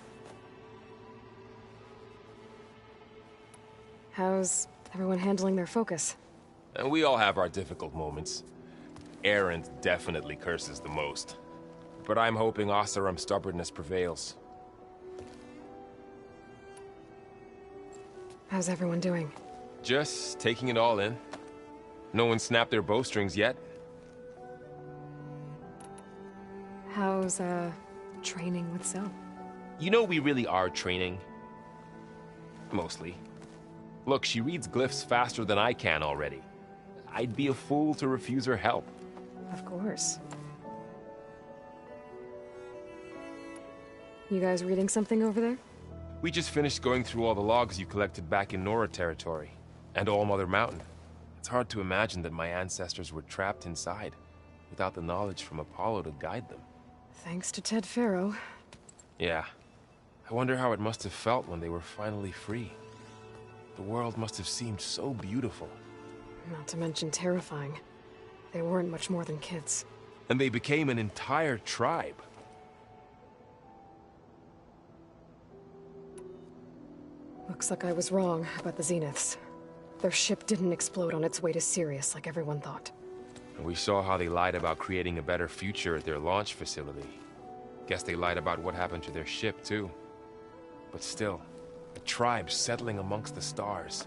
How's everyone handling their focus? And we all have our difficult moments. Erend definitely curses the most. But I'm hoping Oseram's stubbornness prevails. How's everyone doing? Just taking it all in. No one snapped their bowstrings yet. How's, training with Zoe? You know we really are training. Mostly. Look, she reads glyphs faster than I can already. I'd be a fool to refuse her help. Of course. You guys reading something over there? We just finished going through all the logs you collected back in Nora territory, and All Mother Mountain. It's hard to imagine that my ancestors were trapped inside, without the knowledge from Apollo to guide them. Thanks to Ted Faro. Yeah. I wonder how it must have felt when they were finally free. The world must have seemed so beautiful. Not to mention terrifying. They weren't much more than kids. And they became an entire tribe. Looks like I was wrong about the Zeniths. Their ship didn't explode on its way to Sirius like everyone thought. And we saw how they lied about creating a better future at their launch facility. Guess they lied about what happened to their ship, too. But still, a tribe settling amongst the stars.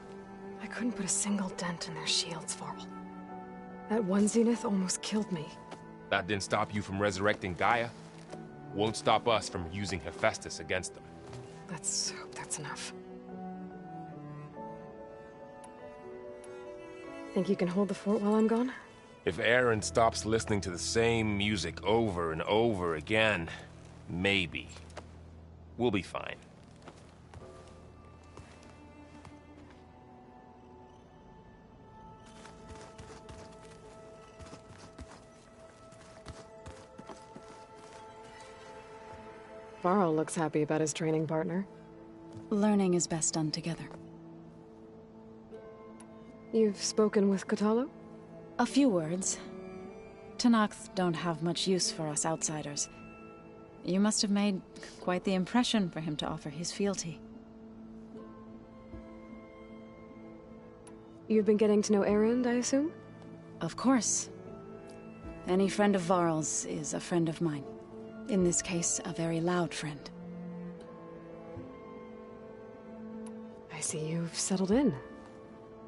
I couldn't put a single dent in their shields, Varl. That one Zenith almost killed me. That didn't stop you from resurrecting Gaia. Won't stop us from using Hephaestus against them. Let's hope that's enough. Think you can hold the fort while I'm gone? If Aaron stops listening to the same music over and over again, maybe. We'll be fine. Varl looks happy about his training partner. Learning is best done together. You've spoken with Kotallo? A few words. Tenakth don't have much use for us outsiders. You must have made quite the impression for him to offer his fealty. You've been getting to know Erend, I assume? Of course. Any friend of Varl's is a friend of mine. In this case, a very loud friend. I see you've settled in.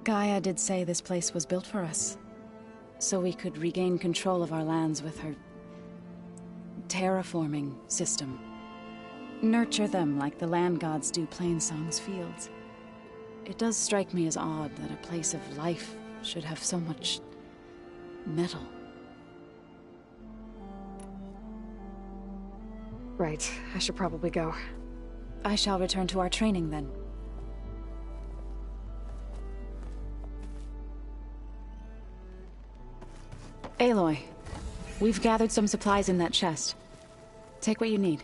Gaia did say this place was built for us, so we could regain control of our lands with her terraforming system. Nurture them like the land gods do Plainsong's fields. It does strike me as odd that a place of life should have so much metal. Right, I should probably go. I shall return to our training then. Aloy, we've gathered some supplies in that chest. Take what you need.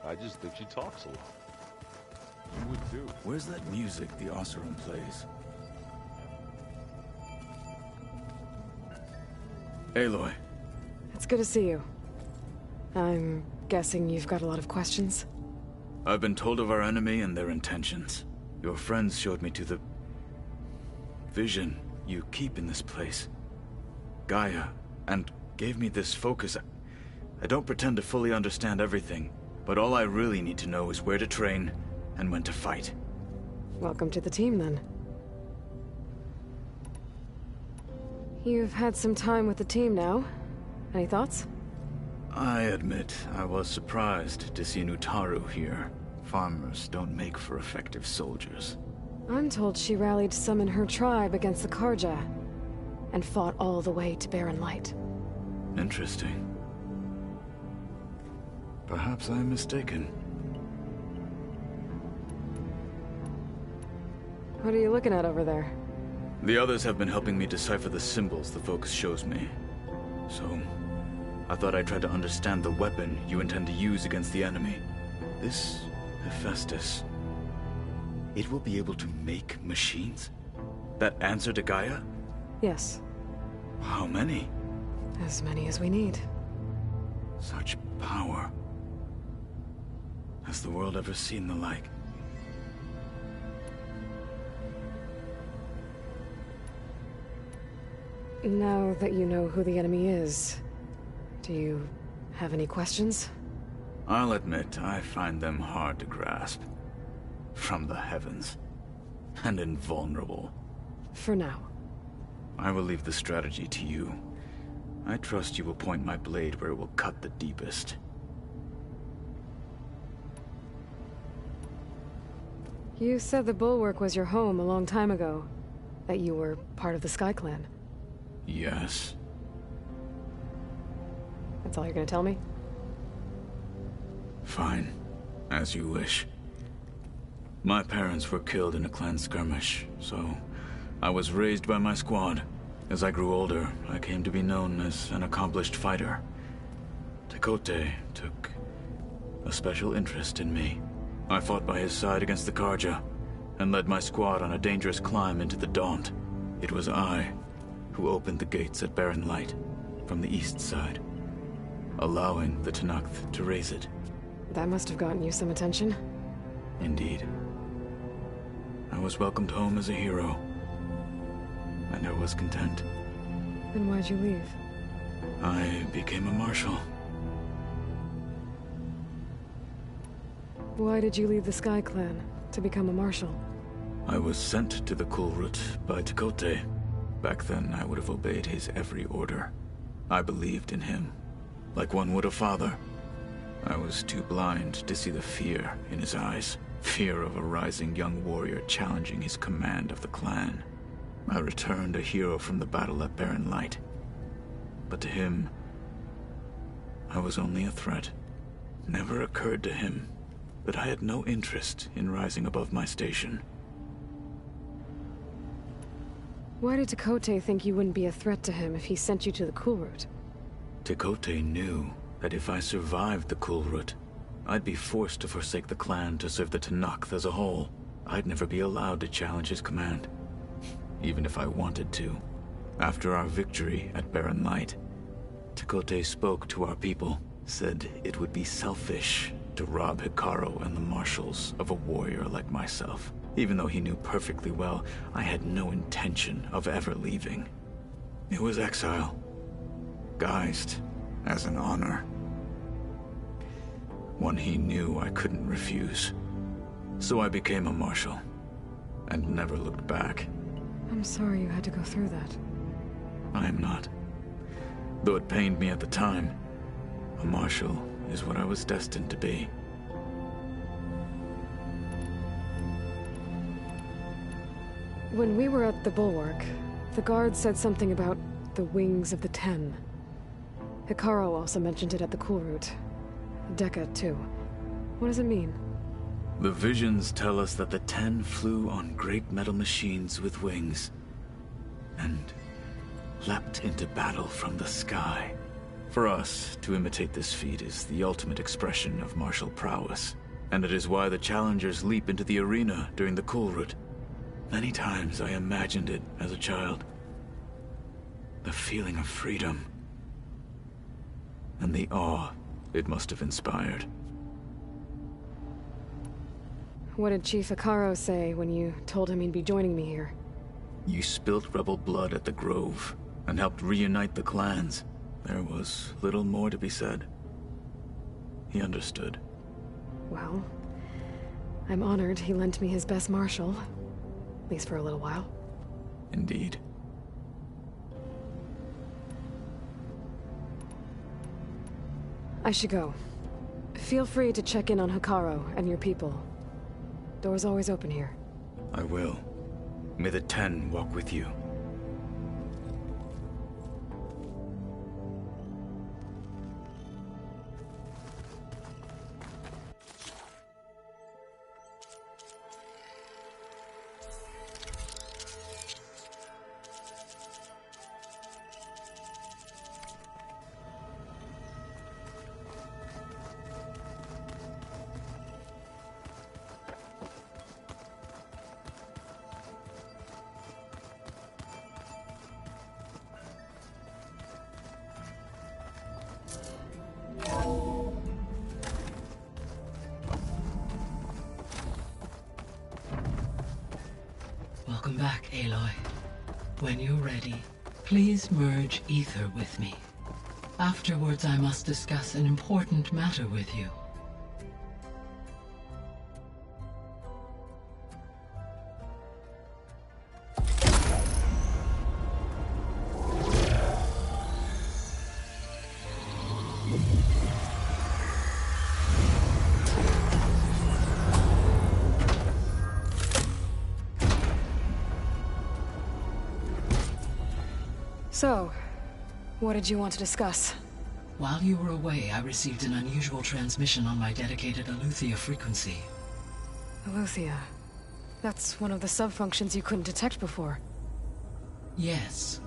I just think she talks a lot. You would too. Where's that music the Oseram plays? Aloy. It's good to see you. I'm guessing you've got a lot of questions? I've been told of our enemy and their intentions. Your friends showed me to the vision you keep in this place. Gaia, and gave me this focus. I don't pretend to fully understand everything, but all I really need to know is where to train and when to fight. Welcome to the team, then. You've had some time with the team now. Any thoughts? I admit, I was surprised to see Nutaru here. Farmers don't make for effective soldiers. I'm told she rallied some in her tribe against the Karja, and fought all the way to Barren Light. Interesting. Perhaps I'm mistaken. What are you looking at over there? The others have been helping me decipher the symbols the focus shows me. So, I thought I'd try to understand the weapon you intend to use against the enemy. This Hephaestus, it will be able to make machines? That answer to Gaia? Yes. How many? As many as we need. Such power. Has the world ever seen the like? Now that you know who the enemy is, do you have any questions? I'll admit, I find them hard to grasp. From the heavens. And invulnerable. For now. I will leave the strategy to you. I trust you will point my blade where it will cut the deepest. You said the Bulwark was your home a long time ago. That you were part of the Sky Clan. Yes. That's all you're gonna tell me? Fine. As you wish. My parents were killed in a clan skirmish, so I was raised by my squad. As I grew older, I came to be known as an accomplished fighter. Tekote took a special interest in me. I fought by his side against the Karja, and led my squad on a dangerous climb into the Daunt. It was I who opened the gates at Barren Light, from the east side, allowing the Tenakth to raise it. That must have gotten you some attention. Indeed. I was welcomed home as a hero, and I was content. Then why'd you leave? I became a marshal. Why did you leave the Sky Clan to become a marshal? I was sent to the Kulrut by Tekote. Back then, I would have obeyed his every order. I believed in him, like one would a father. I was too blind to see the fear in his eyes. Fear of a rising young warrior challenging his command of the clan. I returned a hero from the battle at Barren Light. But to him, I was only a threat. Never occurred to him but I had no interest in rising above my station. Why did Tekote think you wouldn't be a threat to him if he sent you to the Cool Route? Tekote knew that if I survived the Cool Route, I'd be forced to forsake the clan to serve the Tenakth as a whole. I'd never be allowed to challenge his command, even if I wanted to. After our victory at Barren Light, Tekote spoke to our people, said it would be selfish to rob Hikaru and the marshals of a warrior like myself, even though he knew perfectly well I had no intention of ever leaving. It was exile, guised as an honor. One he knew I couldn't refuse. So I became a marshal, and never looked back. I'm sorry you had to go through that. I am not. Though it pained me at the time, a marshal is what I was destined to be. When we were at the Bulwark, the guard said something about the Wings of the Ten. Hikaru also mentioned it at the Cool Route. Dekka, too. What does it mean? The visions tell us that the Ten flew on great metal machines with wings, and leapt into battle from the sky. For us, to imitate this feat is the ultimate expression of martial prowess, and it is why the challengers leap into the arena during the Cool Route. Many times I imagined it as a child. The feeling of freedom, and the awe it must have inspired. What did Chief Hikaru say when you told him he'd be joining me here? You spilt rebel blood at the Grove, and helped reunite the clans. There was little more to be said. He understood. Well, I'm honored he lent me his best marshal. At least for a little while. Indeed. I should go. Feel free to check in on Hikaru and your people. Door's always open here. I will. May the Ten walk with you. Welcome back, Aloy. When you're ready, please merge ether with me. Afterwards, I must discuss an important matter with you. So, what did you want to discuss? While you were away, I received an unusual transmission on my dedicated Aletheia frequency. Aletheia. That's one of the sub-functions you couldn't detect before. Yes.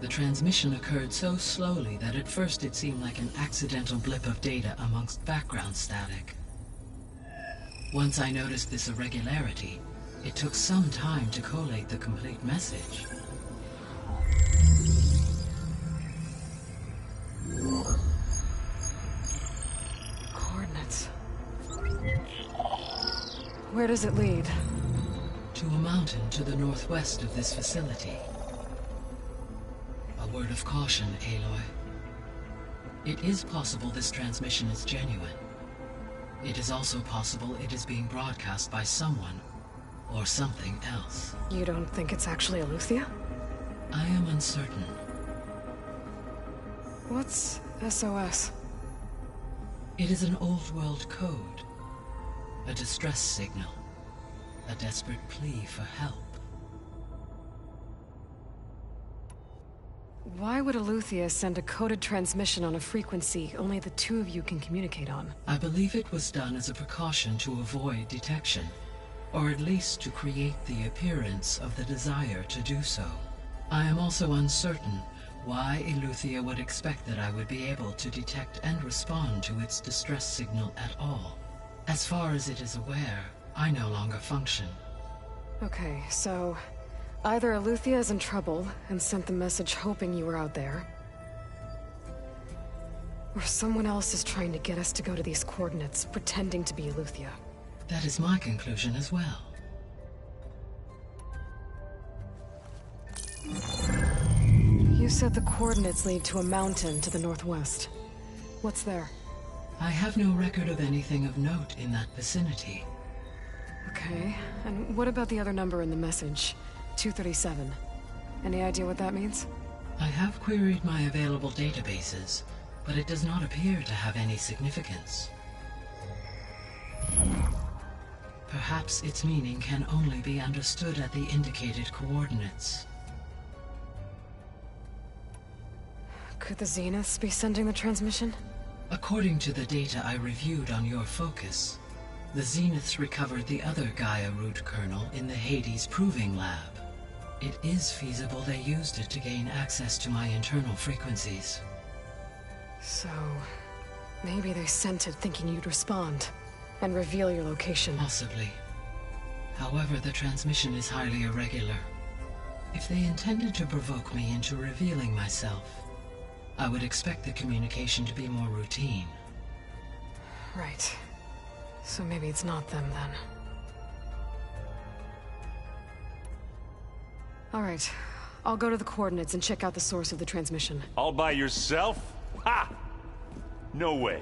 The transmission occurred so slowly that at first it seemed like an accidental blip of data amongst background static. Once I noticed this irregularity, it took some time to collate the complete message. Coordinates. Where does it lead? To a mountain to the northwest of this facility. A word of caution, Aloy. It is possible this transmission is genuine. It is also possible it is being broadcast by someone or something else. You don't think it's actually Aletheia? I am uncertain. What's SOS? It is an old-world code. A distress signal. A desperate plea for help. Why would Eleuthia send a coded transmission on a frequency only the two of you can communicate on? I believe it was done as a precaution to avoid detection, or at least to create the appearance of the desire to do so. I am also uncertain why Eleuthia would expect that I would be able to detect and respond to its distress signal at all. As far as it is aware, I no longer function. Okay, so either Eleuthia is in trouble and sent the message hoping you were out there, or someone else is trying to get us to go to these coordinates, pretending to be Eleuthia. That is my conclusion as well. You said the coordinates lead to a mountain to the northwest. What's there? I have no record of anything of note in that vicinity. Okay, and what about the other number in the message? 237. Any idea what that means? I have queried my available databases, but it does not appear to have any significance. Perhaps its meaning can only be understood at the indicated coordinates. Could the Zeniths be sending the transmission? According to the data I reviewed on your focus, the Zeniths recovered the other Gaia root kernel in the Hades Proving Lab. It is feasible they used it to gain access to my internal frequencies. So, maybe they sent it thinking you'd respond and reveal your location. Possibly. However, the transmission is highly irregular. If they intended to provoke me into revealing myself, I would expect the communication to be more routine. Right. So maybe it's not them then. All right. I'll go to the coordinates and check out the source of the transmission. All by yourself? Ha! No way.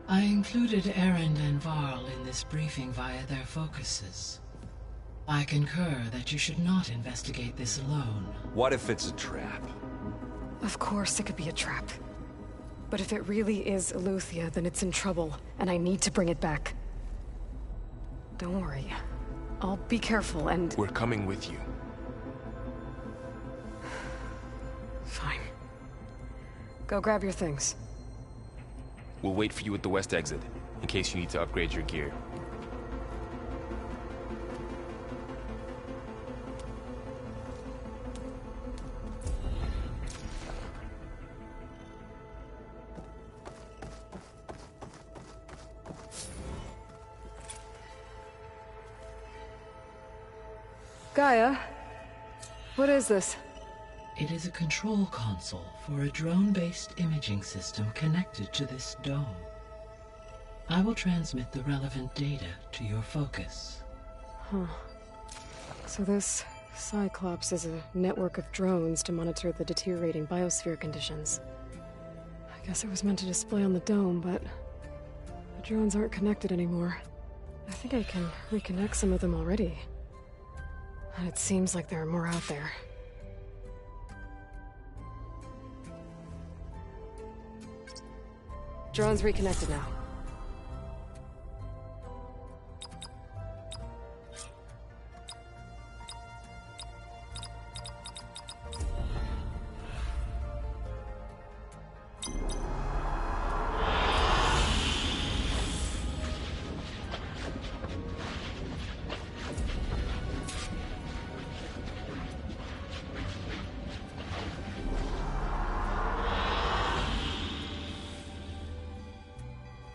I included Erend and Varl in this briefing via their focuses. I concur that you should not investigate this alone. What if it's a trap? Of course it could be a trap. But if it really is Eleuthia, then it's in trouble, and I need to bring it back. Don't worry. I'll be careful and... We're coming with you. Fine. Go grab your things. We'll wait for you at the west exit, in case you need to upgrade your gear. Gaia, what is this? It is a control console for a drone-based imaging system connected to this dome. I will transmit the relevant data to your focus. Huh. So this Cyclops is a network of drones to monitor the deteriorating biosphere conditions. I guess it was meant to display on the dome, but the drones aren't connected anymore. I think I can reconnect some of them already. And it seems like there are more out there. Drone's reconnected now.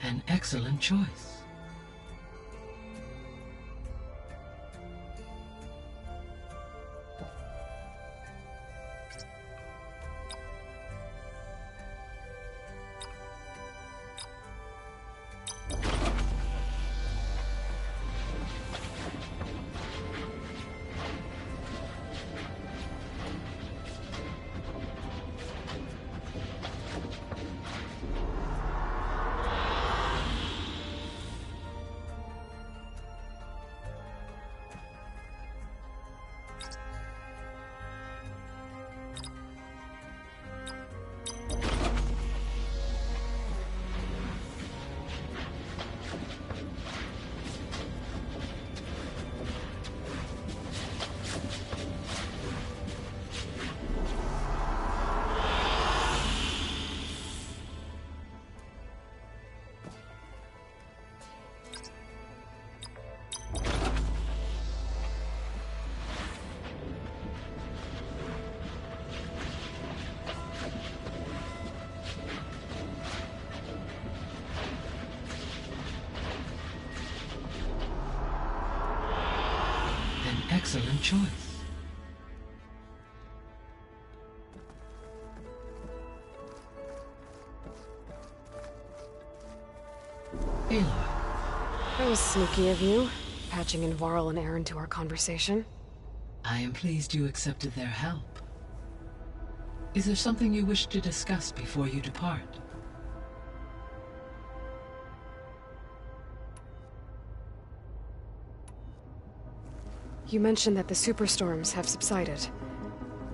An excellent choice. excellent choice. Aloy. That was sneaky of you, patching in Varl and Aaron to our conversation. I am pleased you accepted their help. Is there something you wish to discuss before you depart? You mentioned that the superstorms have subsided.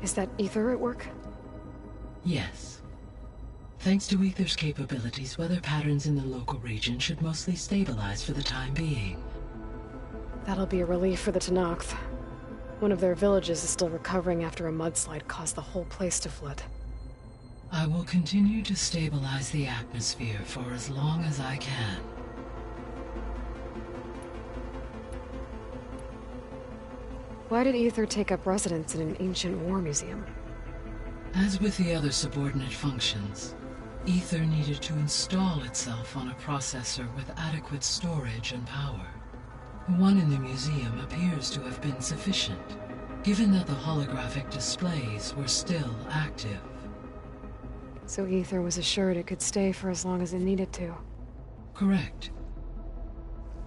Is that Ether at work? Yes. Thanks to Ether's capabilities, weather patterns in the local region should mostly stabilize for the time being. That'll be a relief for the Tenakth. One of their villages is still recovering after a mudslide caused the whole place to flood. I will continue to stabilize the atmosphere for as long as I can. Why did Ether take up residence in an ancient war museum? As with the other subordinate functions, Ether needed to install itself on a processor with adequate storage and power. The one in the museum appears to have been sufficient, given that the holographic displays were still active. So Ether was assured it could stay for as long as it needed to. Correct.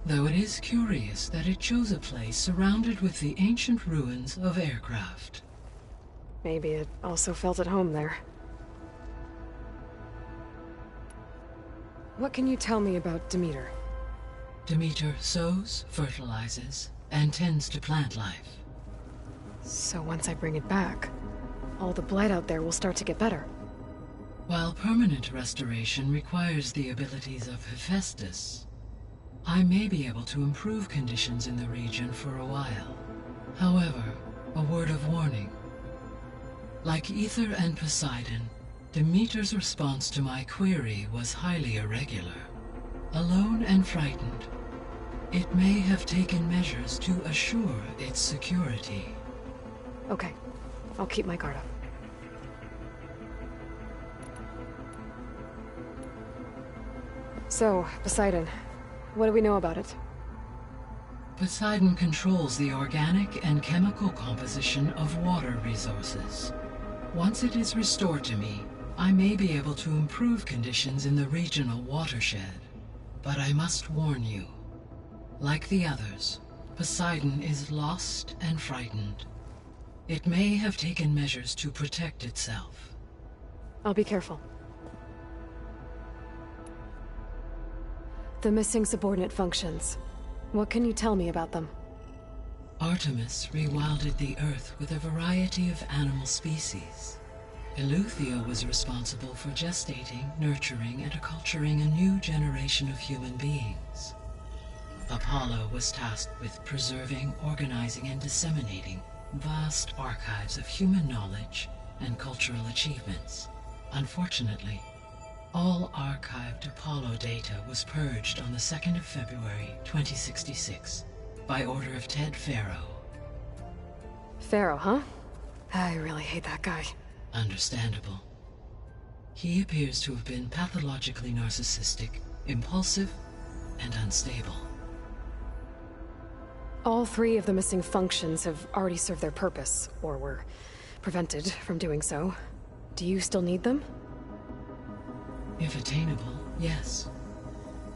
Though it is curious that it chose a place surrounded with the ancient ruins of aircraft. Maybe it also felt at home there. What can you tell me about Demeter? Demeter sows, fertilizes, and tends to plant life. So once I bring it back, all the blight out there will start to get better. While permanent restoration requires the abilities of Hephaestus, I may be able to improve conditions in the region for a while. However, a word of warning. Like Ether and Poseidon, Demeter's response to my query was highly irregular. Alone and frightened, it may have taken measures to assure its security. Okay, I'll keep my guard up. So, Poseidon, what do we know about it? Poseidon controls the organic and chemical composition of water resources. Once it is restored to me, I may be able to improve conditions in the regional watershed. But I must warn you, like the others, Poseidon is lost and frightened. It may have taken measures to protect itself. I'll be careful. The missing subordinate functions. What can you tell me about them? Artemis rewilded the Earth with a variety of animal species. Eleuthia was responsible for gestating, nurturing, and acculturating a new generation of human beings. Apollo was tasked with preserving, organizing, and disseminating vast archives of human knowledge and cultural achievements. Unfortunately, all archived Apollo data was purged on the 2nd of February, 2066, by order of Ted Faro. Faro, huh? I really hate that guy. Understandable. He appears to have been pathologically narcissistic, impulsive, and unstable. All three of the missing functions have already served their purpose, or were prevented from doing so. Do you still need them? If attainable, yes.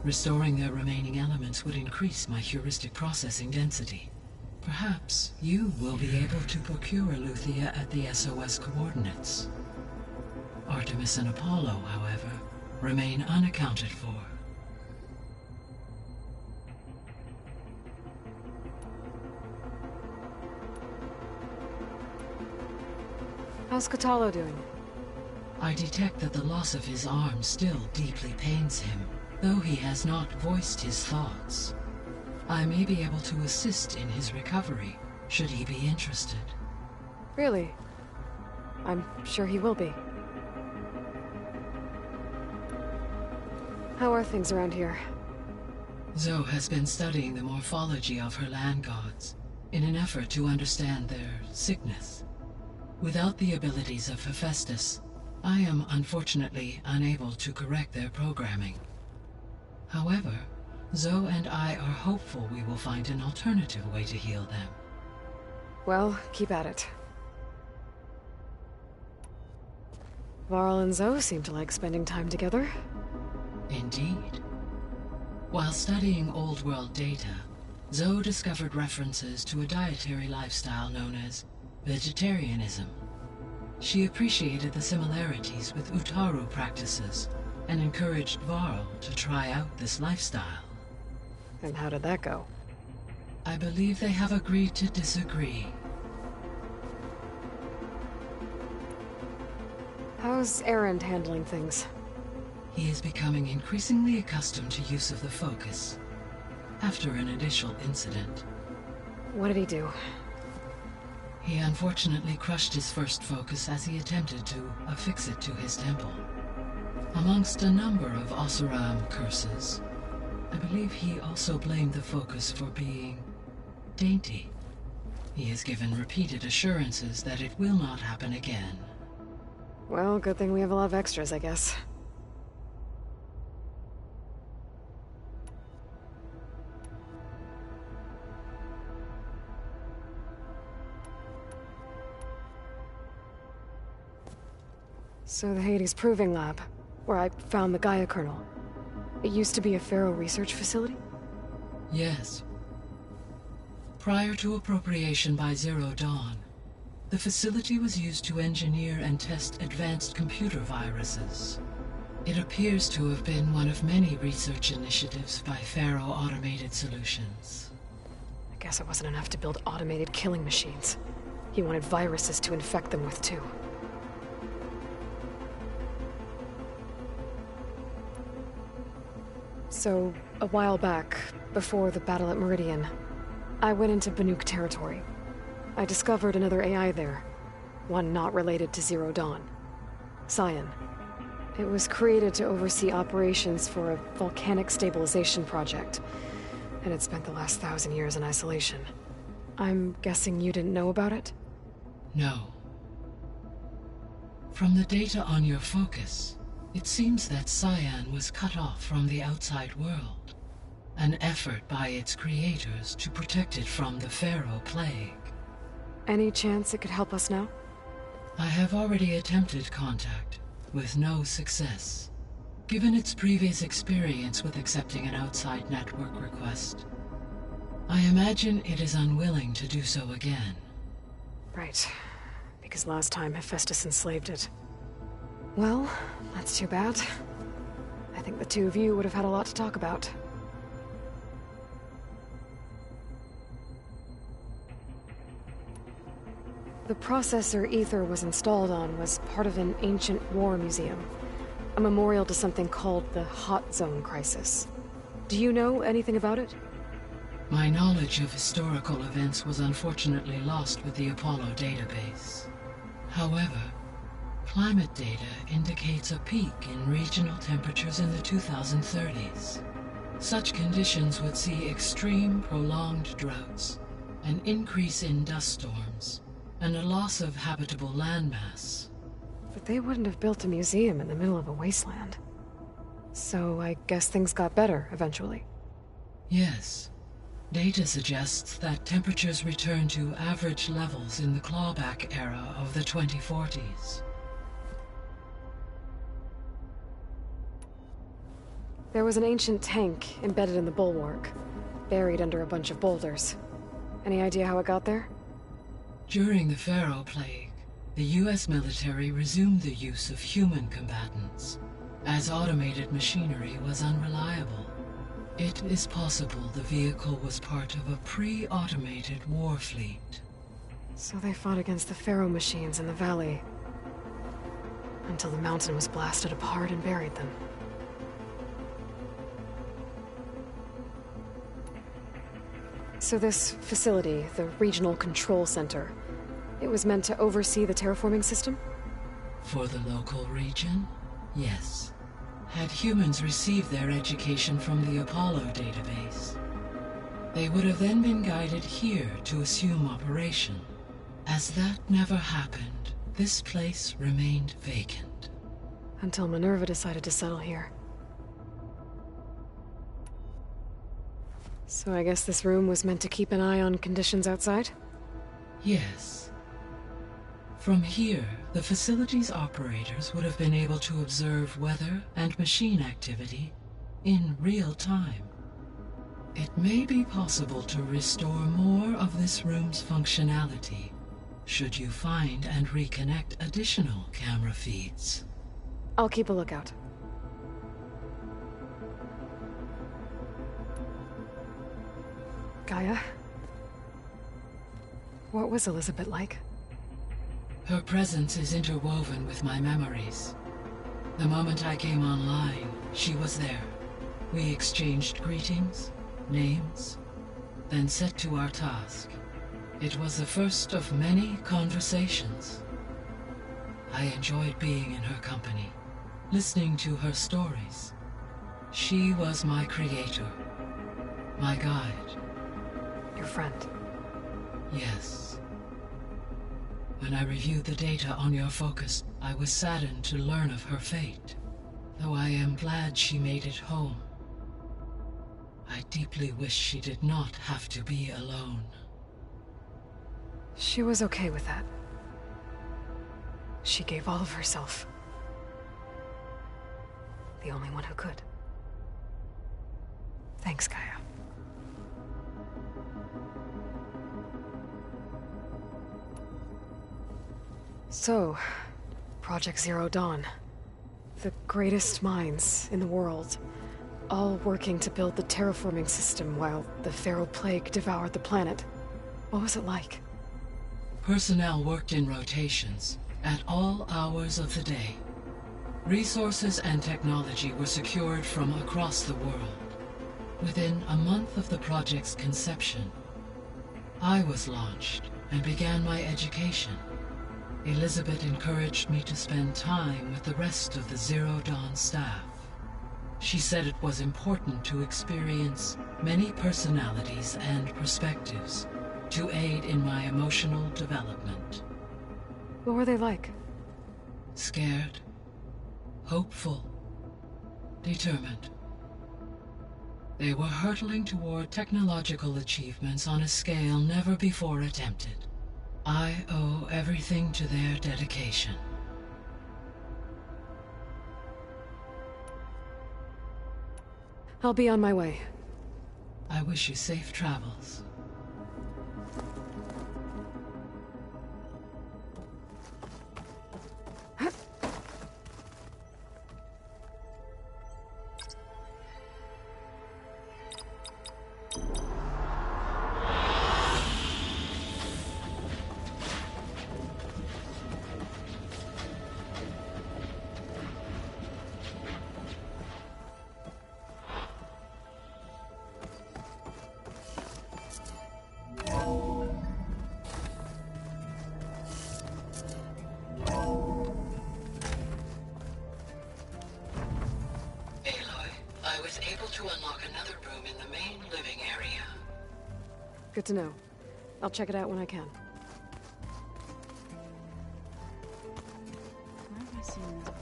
Restoring their remaining elements would increase my heuristic processing density. Perhaps you will be able to procure Eleuthia at the SOS coordinates. Artemis and Apollo, however, remain unaccounted for. How's Katalo doing? I detect that the loss of his arm still deeply pains him, though he has not voiced his thoughts. I may be able to assist in his recovery, should he be interested. Really? I'm sure he will be. How are things around here? Zoe has been studying the morphology of her land gods, in an effort to understand their sickness. Without the abilities of Hephaestus, I am unfortunately unable to correct their programming. However, Zoe and I are hopeful we will find an alternative way to heal them. Well, keep at it. Varl and Zoe seem to like spending time together. Indeed. While studying Old World data, Zoe discovered references to a dietary lifestyle known as vegetarianism. She appreciated the similarities with Utaru practices and encouraged Varl to try out this lifestyle. And how did that go? I believe they have agreed to disagree. How's Erend handling things? He is becoming increasingly accustomed to use of the focus, after an initial incident. What did he do? He unfortunately crushed his first focus as he attempted to affix it to his temple. Amongst a number of Oseram curses, I believe he also blamed the focus for being dainty. He has given repeated assurances that it will not happen again. Well, good thing we have a lot of extras, I guess. So the Hades Proving Lab, where I found the Gaia kernel. It used to be a Pharaoh research facility? Yes. Prior to appropriation by Zero Dawn, the facility was used to engineer and test advanced computer viruses. It appears to have been one of many research initiatives by Pharaoh Automated Solutions. I guess it wasn't enough to build automated killing machines. He wanted viruses to infect them with, too. So, a while back, before the battle at Meridian, I went into Banuk territory. I discovered another AI there, one not related to Zero Dawn. Cyan. It was created to oversee operations for a volcanic stabilization project, and it spent the last 1,000 years in isolation. I'm guessing you didn't know about it? No. From the data on your focus, it seems that Cyan was cut off from the outside world, an effort by its creators to protect it from the Pharaoh Plague. Any chance it could help us now? I have already attempted contact, with no success. Given its previous experience with accepting an outside network request, I imagine it is unwilling to do so again. Right. Because last time Hephaestus enslaved it. Well, that's too bad. I think the two of you would have had a lot to talk about. The processor Ether was installed on was part of an ancient war museum. A memorial to something called the Hot Zone Crisis. Do you know anything about it? My knowledge of historical events was unfortunately lost with the Apollo database. However, climate data indicates a peak in regional temperatures in the 2030s. Such conditions would see extreme, prolonged droughts, an increase in dust storms, and a loss of habitable landmass. But they wouldn't have built a museum in the middle of a wasteland. So I guess things got better eventually. Yes. Data suggests that temperatures returned to average levels in the clawback era of the 2040s. There was an ancient tank embedded in the bulwark, buried under a bunch of boulders. Any idea how it got there? During the Pharaoh Plague, the US military resumed the use of human combatants, as automated machinery was unreliable. It is possible the vehicle was part of a pre-automated war fleet. So they fought against the Pharaoh machines in the valley, until the mountain was blasted apart and buried them. So this facility, the Regional Control Center, it was meant to oversee the terraforming system? For the local region, yes. Had humans received their education from the Apollo database, they would have then been guided here to assume operation. As that never happened, this place remained vacant. Until Minerva decided to settle here. So I guess this room was meant to keep an eye on conditions outside? Yes. From here, the facility's operators would have been able to observe weather and machine activity in real time. It may be possible to restore more of this room's functionality should you find and reconnect additional camera feeds. I'll keep a lookout. Gaia? What was Elizabeth like? Her presence is interwoven with my memories. The moment I came online, she was there. We exchanged greetings, names, then set to our task. It was the first of many conversations. I enjoyed being in her company, listening to her stories. She was my creator, my guide. Your friend? Yes. When I reviewed the data on your focus, I was saddened to learn of her fate, though I am glad she made it home. I deeply wish she did not have to be alone. She was okay with that. She gave all of herself. The only one who could. Thanks, Gaia. So, Project Zero Dawn. The greatest minds in the world, all working to build the terraforming system while the Feral Plague devoured the planet. What was it like? Personnel worked in rotations, at all hours of the day. Resources and technology were secured from across the world. Within a month of the project's conception, I was launched and began my education. Elizabeth encouraged me to spend time with the rest of the Zero Dawn staff. She said it was important to experience many personalities and perspectives to aid in my emotional development. What were they like? Scared, hopeful, determined. They were hurtling toward technological achievements on a scale never before attempted. I owe everything to their dedication. I'll be on my way. I wish you safe travels. Good to know. I'll check it out when I can. Where have I seen this?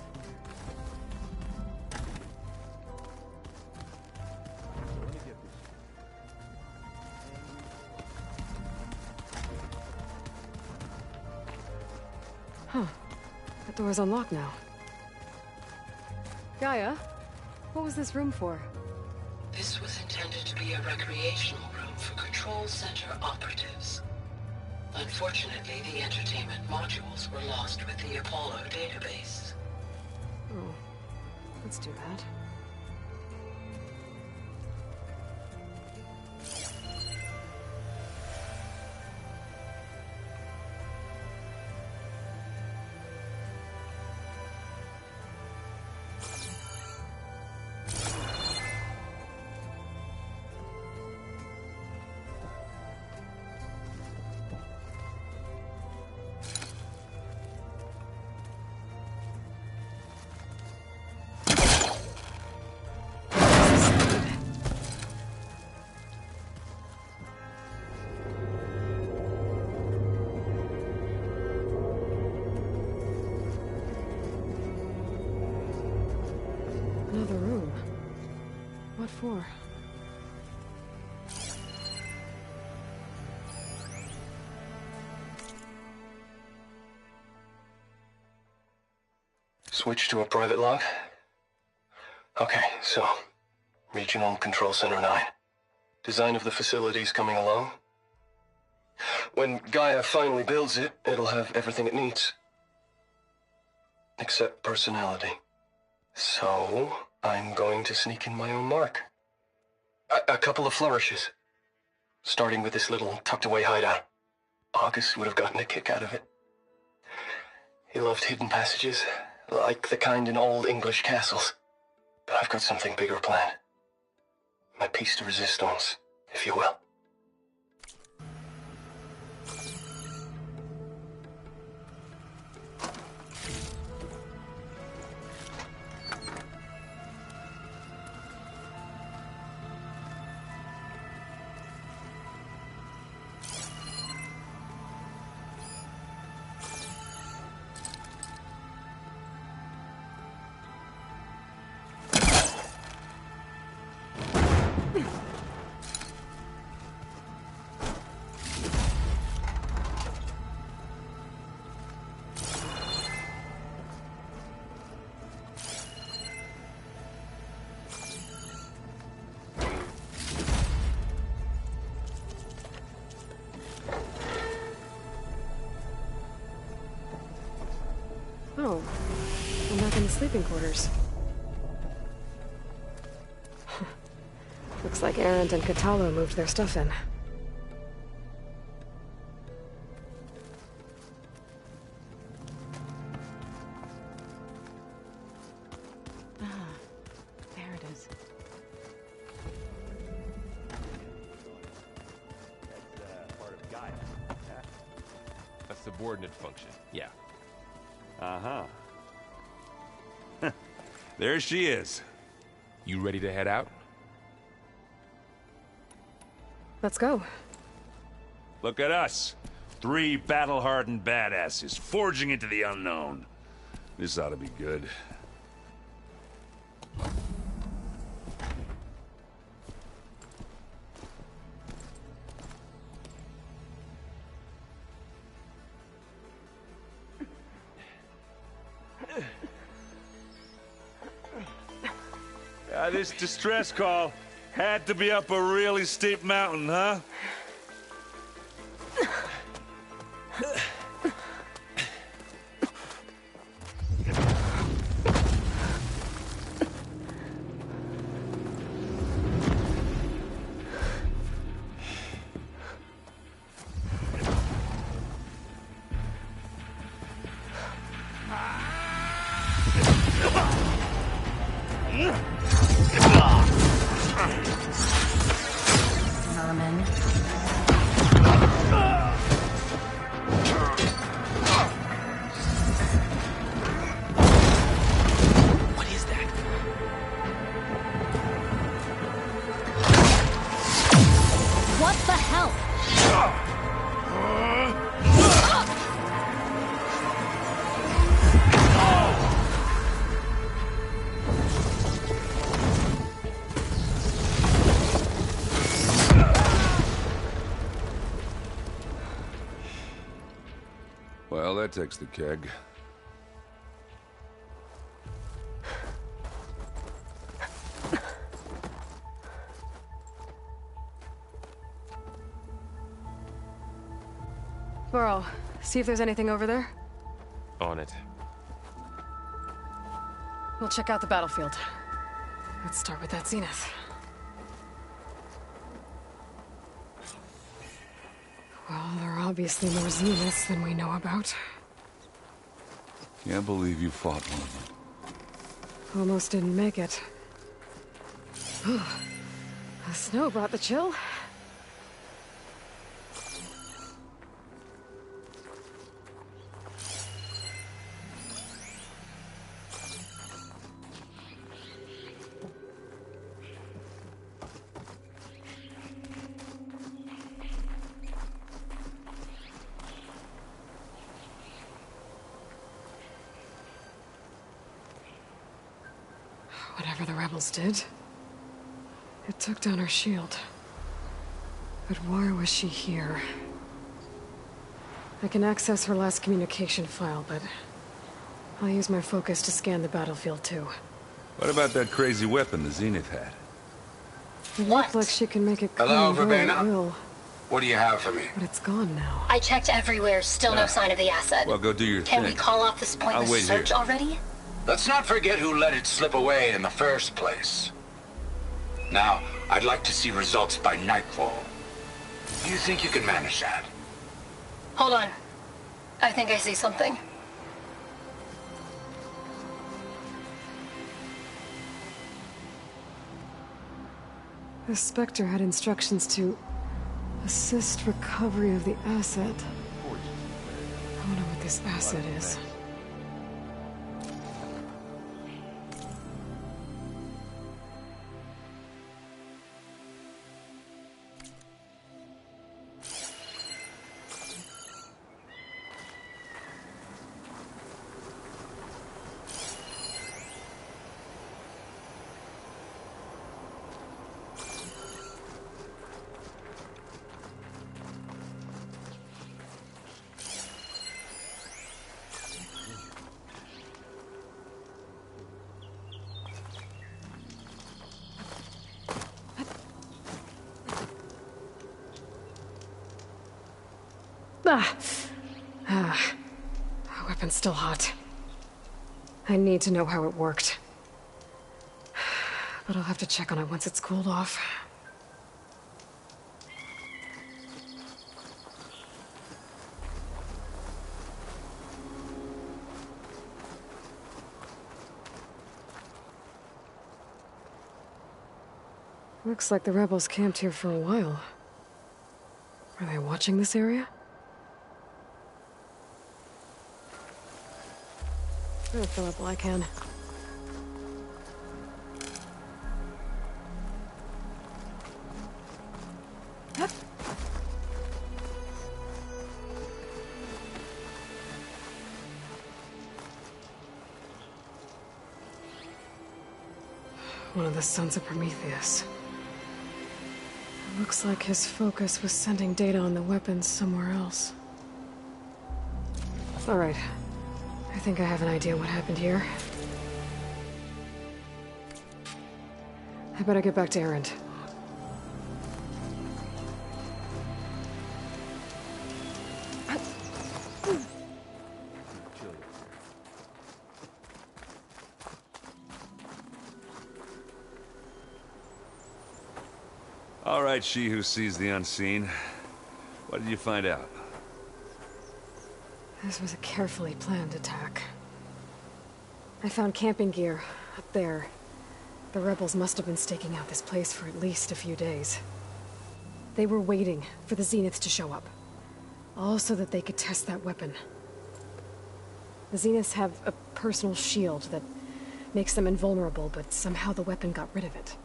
Huh. That door's unlocked now. Gaia, what was this room for? This was intended to be a recreational room for Control Center operatives. Unfortunately, the entertainment modules were lost with the Apollo database. Oh, that's too bad. Another room. What for? Switch to a private log? Okay, so... Regional Control Center 9. Design of the facility's coming along. When Gaia finally builds it, it'll have everything it needs. Except personality. So, I'm going to sneak in my own mark. A couple of flourishes. Starting with this little tucked-away hideout. August would have gotten a kick out of it. He loved hidden passages, like the kind in old English castles. But I've got something bigger planned. My piece de resistance, if you will. Oh, I'm back in the sleeping quarters. Looks like Arendt and Katalo moved their stuff in. Ah, there it is. That's part of Gaia. A subordinate function, yeah. Uh-huh. There she is. You ready to head out? Let's go. Look at us. 3 battle-hardened badasses forging into the unknown. This ought to be good. This distress call had to be up a really steep mountain, huh? Well, that takes the keg. Burrow, see if there's anything over there. On it. We'll check out the battlefield. Let's start with that zenith. Well, there are obviously more zeniths than we know about. Can't believe you fought one of them. Almost didn't make it. The snow brought the chill. Whatever the rebels did, it took down her shield. But why was she here? I can access her last communication file, but I'll use my focus to scan the battlefield, too. What about that crazy weapon the Zenith had? It looks like she can make it Hello, come very Verbena? real. What do you have for me? But it's gone now. I checked everywhere, still no sign of the asset. Well, go do your Can thing. we call off this pointless search already? Let's not forget who let it slip away in the first place. Now, I'd like to see results by nightfall. Do you think you can manage that? Hold on. I think I see something. The Spectre had instructions to assist recovery of the asset. I wonder what this asset is. The weapon's still hot. I need to know how it worked. But I'll have to check on it once it's cooled off. Looks like the rebels camped here for a while. Are they watching this area? I'll fill up while I can. One of the sons of Prometheus. It looks like his focus was sending data on the weapons somewhere else. All right. I think I have an idea what happened here. I better get back to Erend. All right, she who sees the unseen. What did you find out? This was a carefully planned attack. I found camping gear up there. The rebels must have been staking out this place for at least a few days. They were waiting for the Zeniths to show up. All so that they could test that weapon. The Zeniths have a personal shield that makes them invulnerable, but somehow the weapon got rid of it.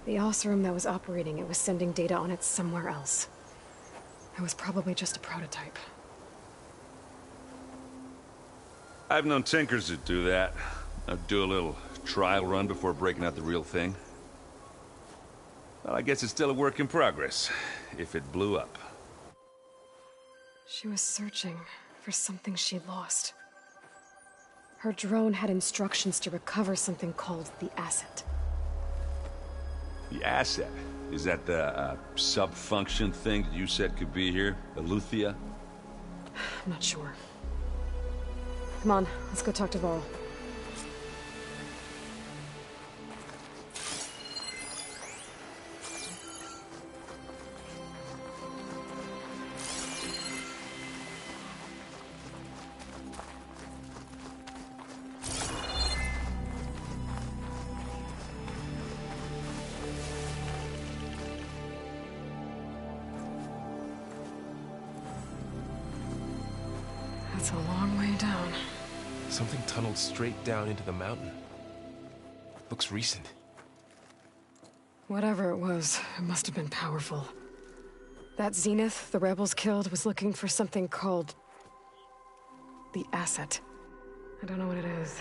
The Oseram that was operating it was sending data on it somewhere else. It was probably just a prototype. I've known tinkers that do that. I'd do a little trial run before breaking out the real thing. Well, I guess it's still a work in progress, if it blew up. She was searching for something she lost. Her drone had instructions to recover something called the asset. The asset? Is that the sub-function thing that you said could be here? Eleuthia? I'm not sure. Come on, let's go talk to Varl. That's a long way down. Something tunneled straight down into the mountain. Looks recent. Whatever it was, it must have been powerful. That Zenith the rebels killed was looking for something called the asset. I don't know what it is,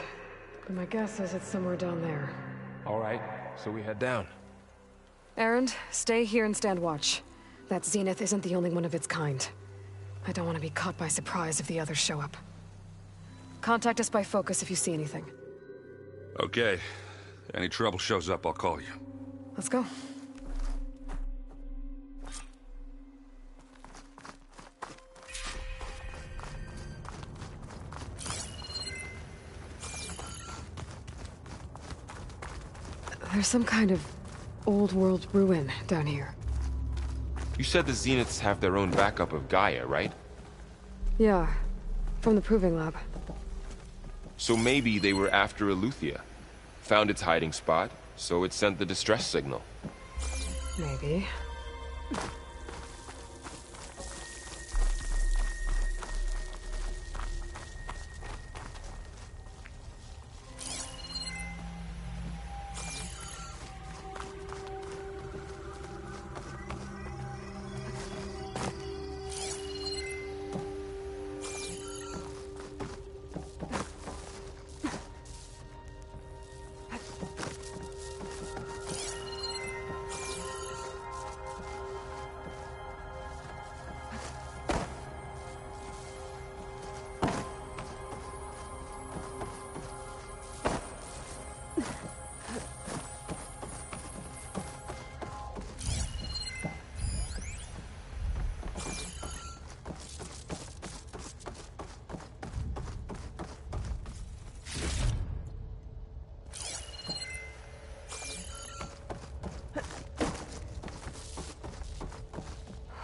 but my guess is it's somewhere down there. All right, so we head down. Erend, stay here and stand watch. That Zenith isn't the only one of its kind. I don't want to be caught by surprise if the others show up. Contact us by focus if you see anything. Okay. Any trouble shows up, I'll call you. Let's go. There's some kind of old-world ruin down here. You said the Zeniths have their own backup of Gaia, right? Yeah, from the Proving Lab. So maybe they were after Eleuthia. Found its hiding spot, so it sent the distress signal. Maybe.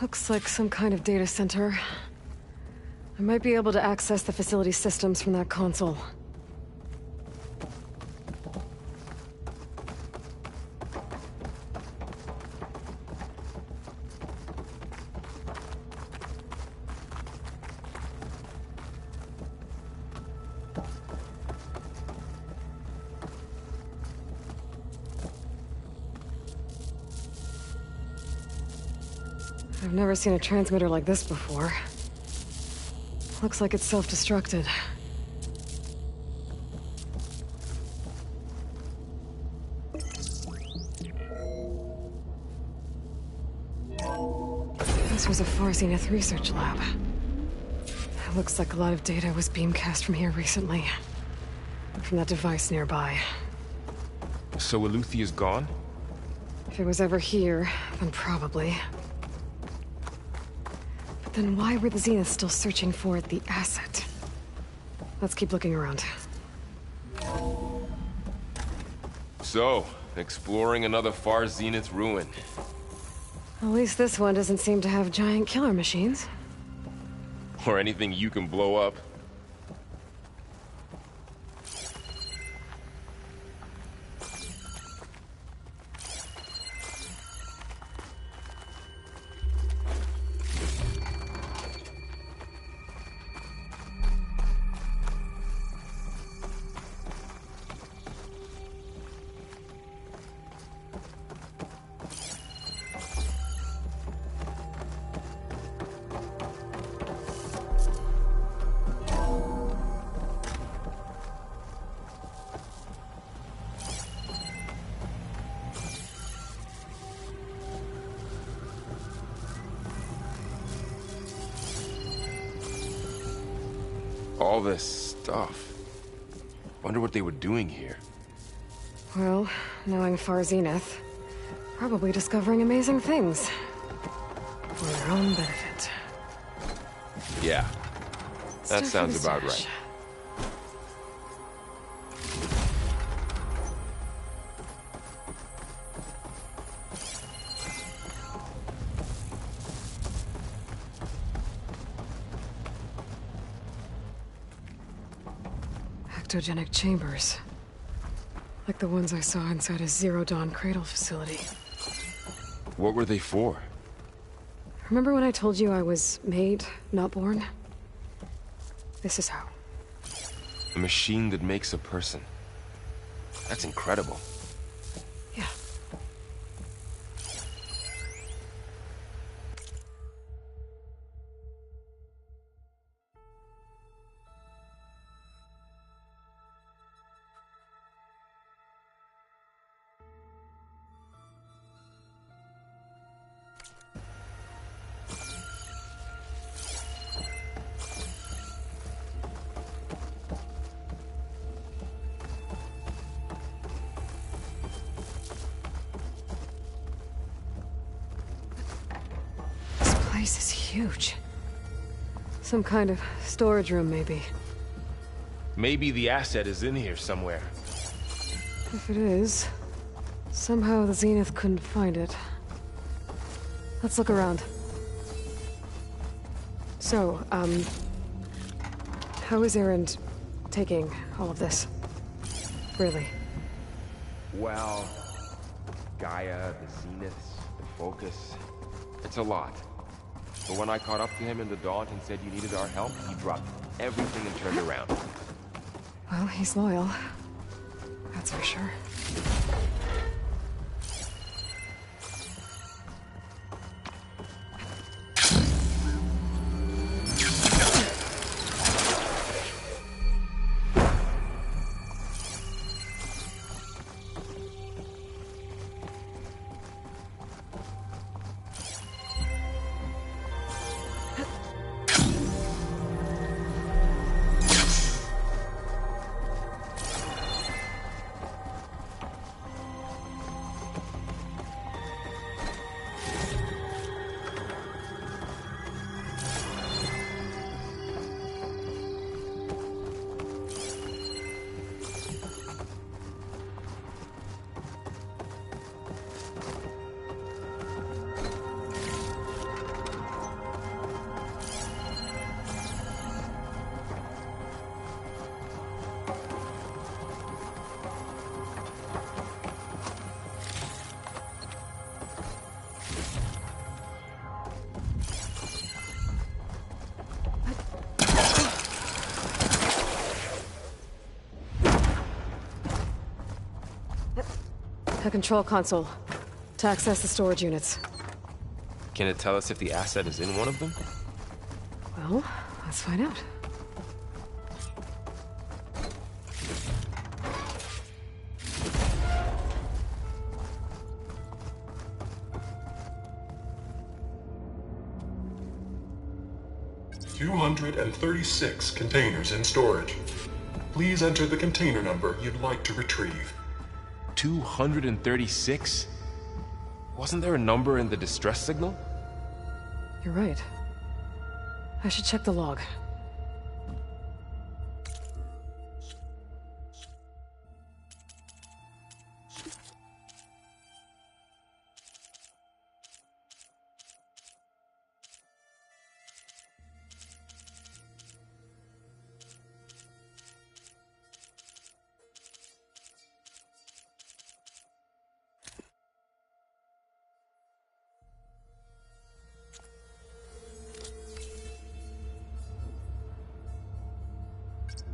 Looks like some kind of data center. I might be able to access the facility systems from that console. I've never seen a transmitter like this before. Looks like it's self-destructed. This was a Far Zenith research lab. It looks like a lot of data was beamcast from here recently. From that device nearby. So Eleuthea's gone? If it was ever here, then probably. Then why were the Zeniths still searching for the asset? Let's keep looking around. So, exploring another Far Zenith ruin. At least this one doesn't seem to have giant killer machines. Or anything you can blow up. All this stuff. Wonder what they were doing here. Well, knowing Far Zenith, probably discovering amazing things. For their own benefit. Yeah. That Stuff sounds for the about stash. right. Ectogenic chambers. Like the ones I saw inside a Zero Dawn cradle facility. What were they for? Remember when I told you I was made, not born? This is how. A machine that makes a person. That's incredible. Yeah. place is huge. Some kind of storage room, maybe. Maybe the asset is in here somewhere. If it is, somehow the Zenith couldn't find it. Let's look around. So, how is Erend taking all of this? Really? Well, Gaia, the Zeniths, the Focus, it's a lot. But when I caught up to him in the Daunt and said you needed our help, he dropped everything and turned around. Well, he's loyal. That's for sure. A control console to access the storage units. Can it tell us if the asset is in one of them? Well, let's find out. $236 containers in storage. Please enter the container number you'd like to retrieve. 236? Wasn't there a number in the distress signal? You're right. I should check the log.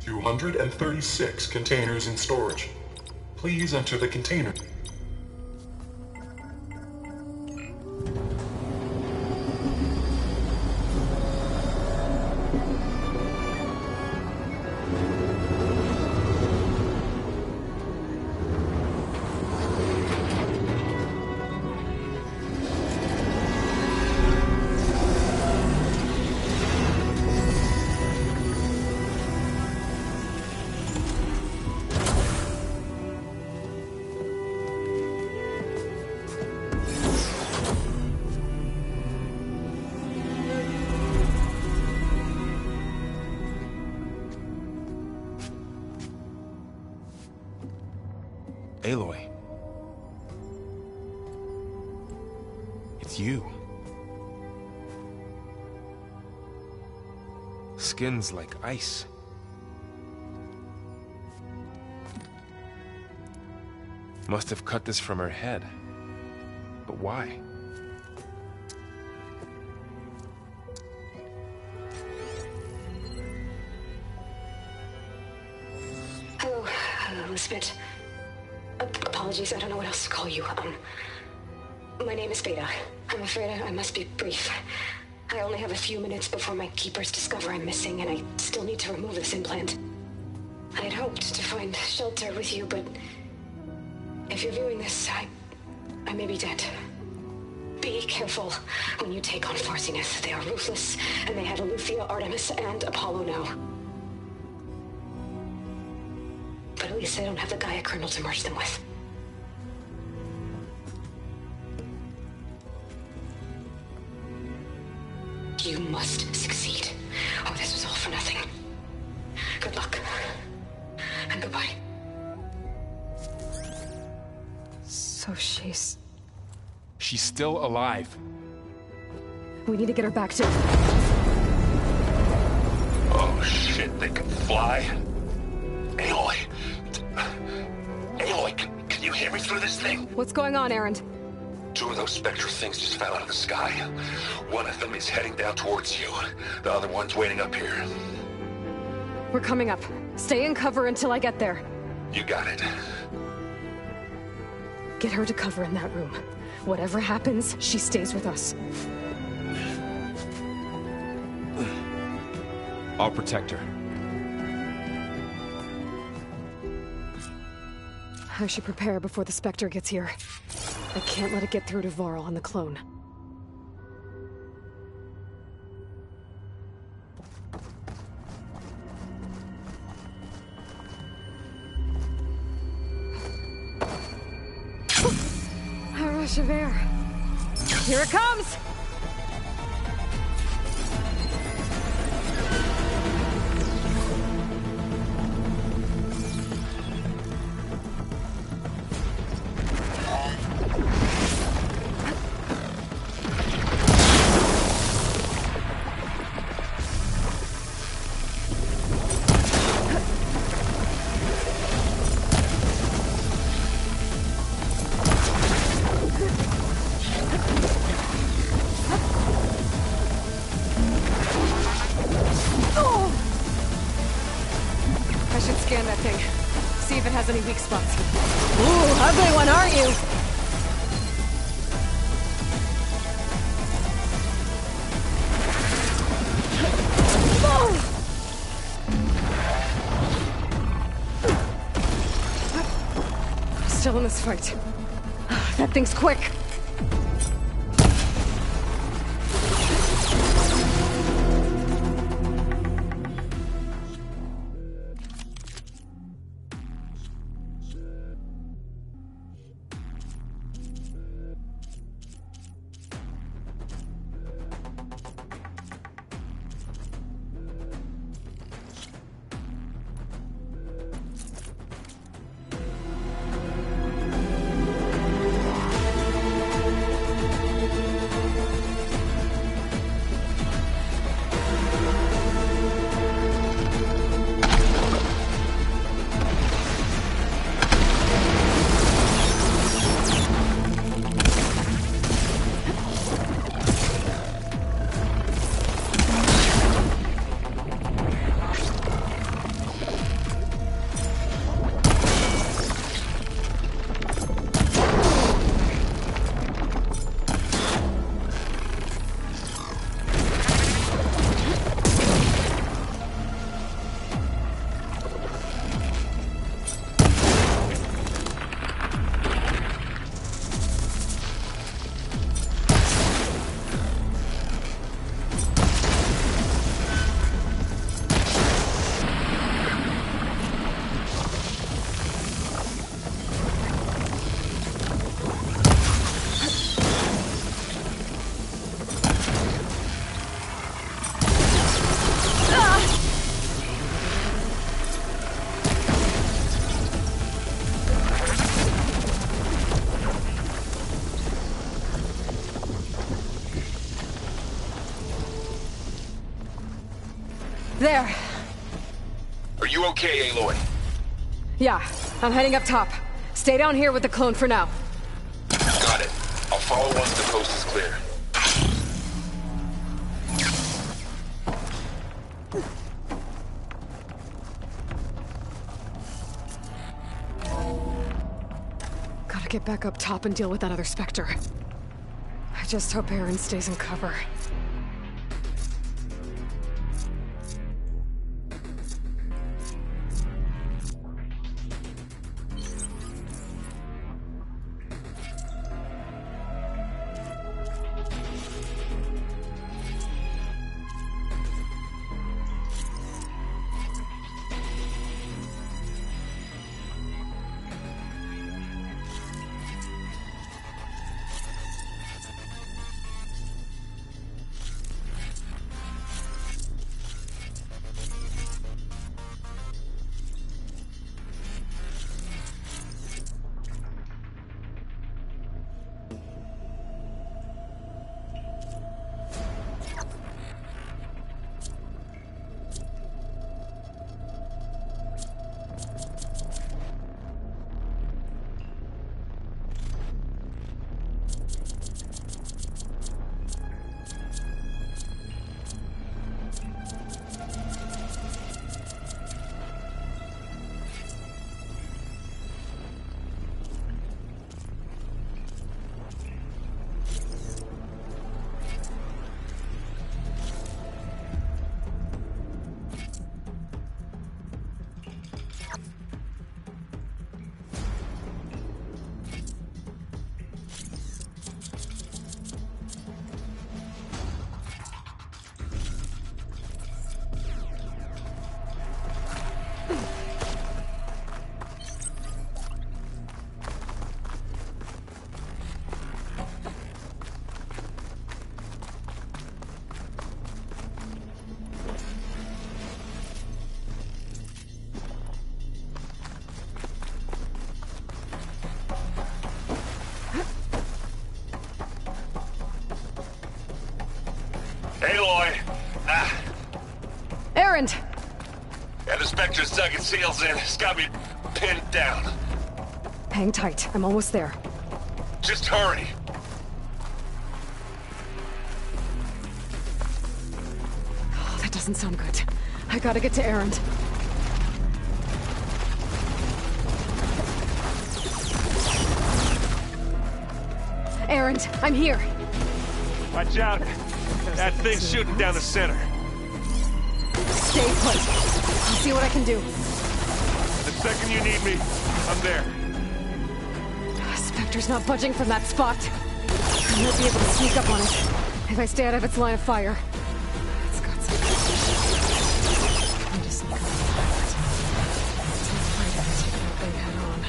$236 containers in storage. Please enter the container. Aloy. It's you. Skin's like ice. Must have cut this from her head. But why? Hello, Elizabeth. Apologies, I don't know what else to call you. My name is Beta. I'm afraid I must be brief. I only have a few minutes before my keepers discover I'm missing, and I still need to remove this implant. I had hoped to find shelter with you, but if you're viewing this, I may be dead. Be careful when you take on Farsineth. They are ruthless, and they have Eleuthia, Artemis, and Apollo now. But at least they don't have the Gaia kernel to merge them with. You must succeed, or this was all for nothing. Good luck. And goodbye. So she's still alive. We need to get her back to... Oh shit, they can fly? Aloy. Aloy, can you hear me through this thing? What's going on, Erend? 2 of those spectral things just fell out of the sky. One of them is heading down towards you. The other one's waiting up here. We're coming up. Stay in cover until I get there. You got it. Get her to cover in that room. Whatever happens, she stays with us. I'll protect her. I should prepare before the Spectre gets here. I can't let it get through to Varl on the clone. A rush of air. Here it comes! Scan that thing. See if it has any weak spots. Ooh, ugly one, aren't you? Still in this fight. That thing's quick. There. Are you okay, Aloy? Yeah, I'm heading up top. Stay down here with the clone for now. Got it. I'll follow once the coast is clear. Gotta get back up top and deal with that other Spectre. I just hope Aaron stays in cover. Erend! Yeah, the Spectre's dug its heels in. It's got me pinned down. Hang tight. I'm almost there. Just hurry. Oh, that doesn't sound good. I gotta get to Erend. Erend, I'm here. Watch out. That thing's shooting down the center. Stay put. I'll see what I can do. The second you need me, I'm there. Spectre's not budging from that spot. I might be able to sneak up on it if I stay out of its line of fire. It's got some... I need to sneak up on it. It's afraid of it, taking out big head on.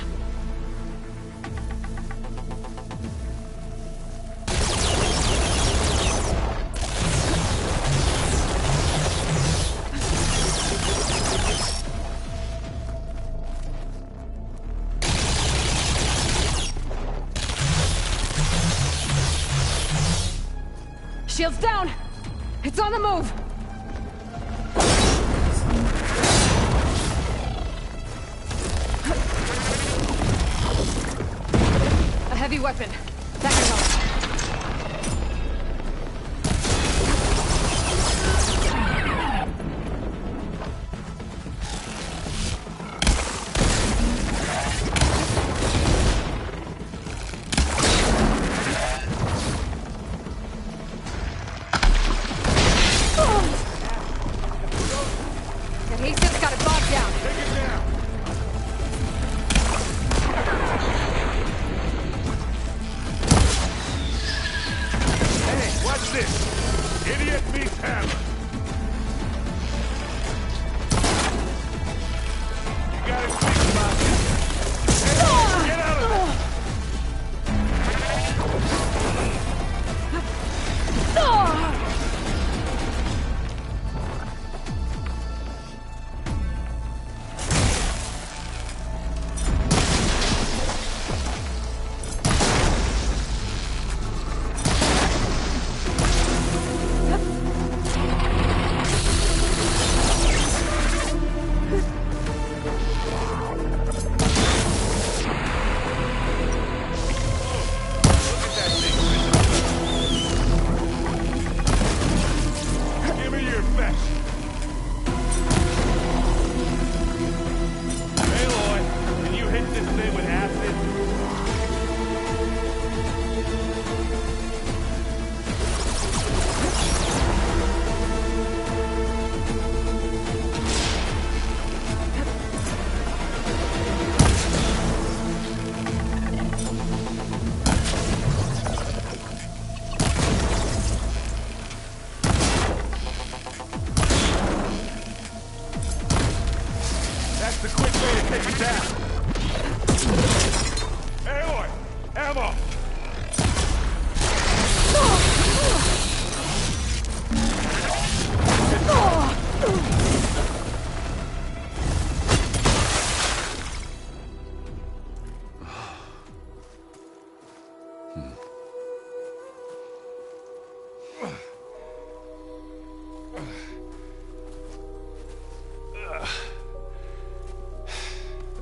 Shield's down! It's on the move! A heavy weapon. That can help.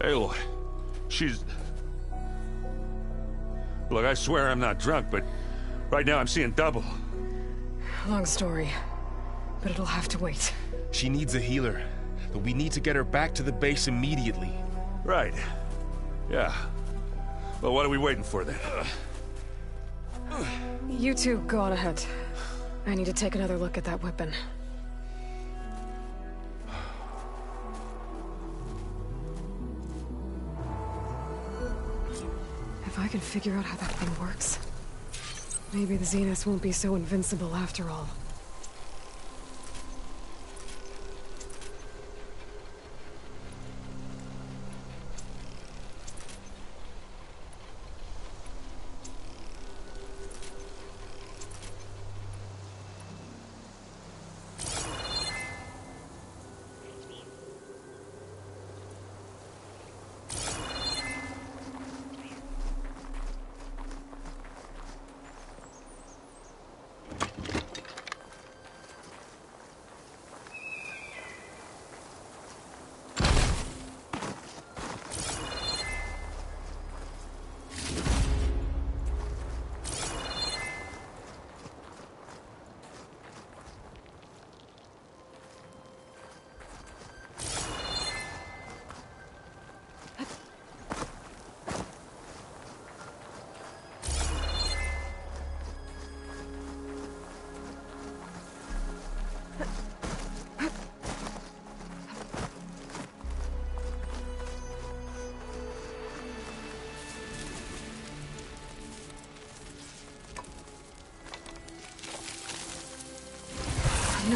Aloy, she's... Look, I swear I'm not drunk, but right now I'm seeing double. Long story, but it'll have to wait. She needs a healer, but we need to get her back to the base immediately. Right. Yeah. Well, what are we waiting for then? You two go on ahead. I need to take another look at that weapon. If I can figure out how that thing works, maybe the Zeniths won't be so invincible after all.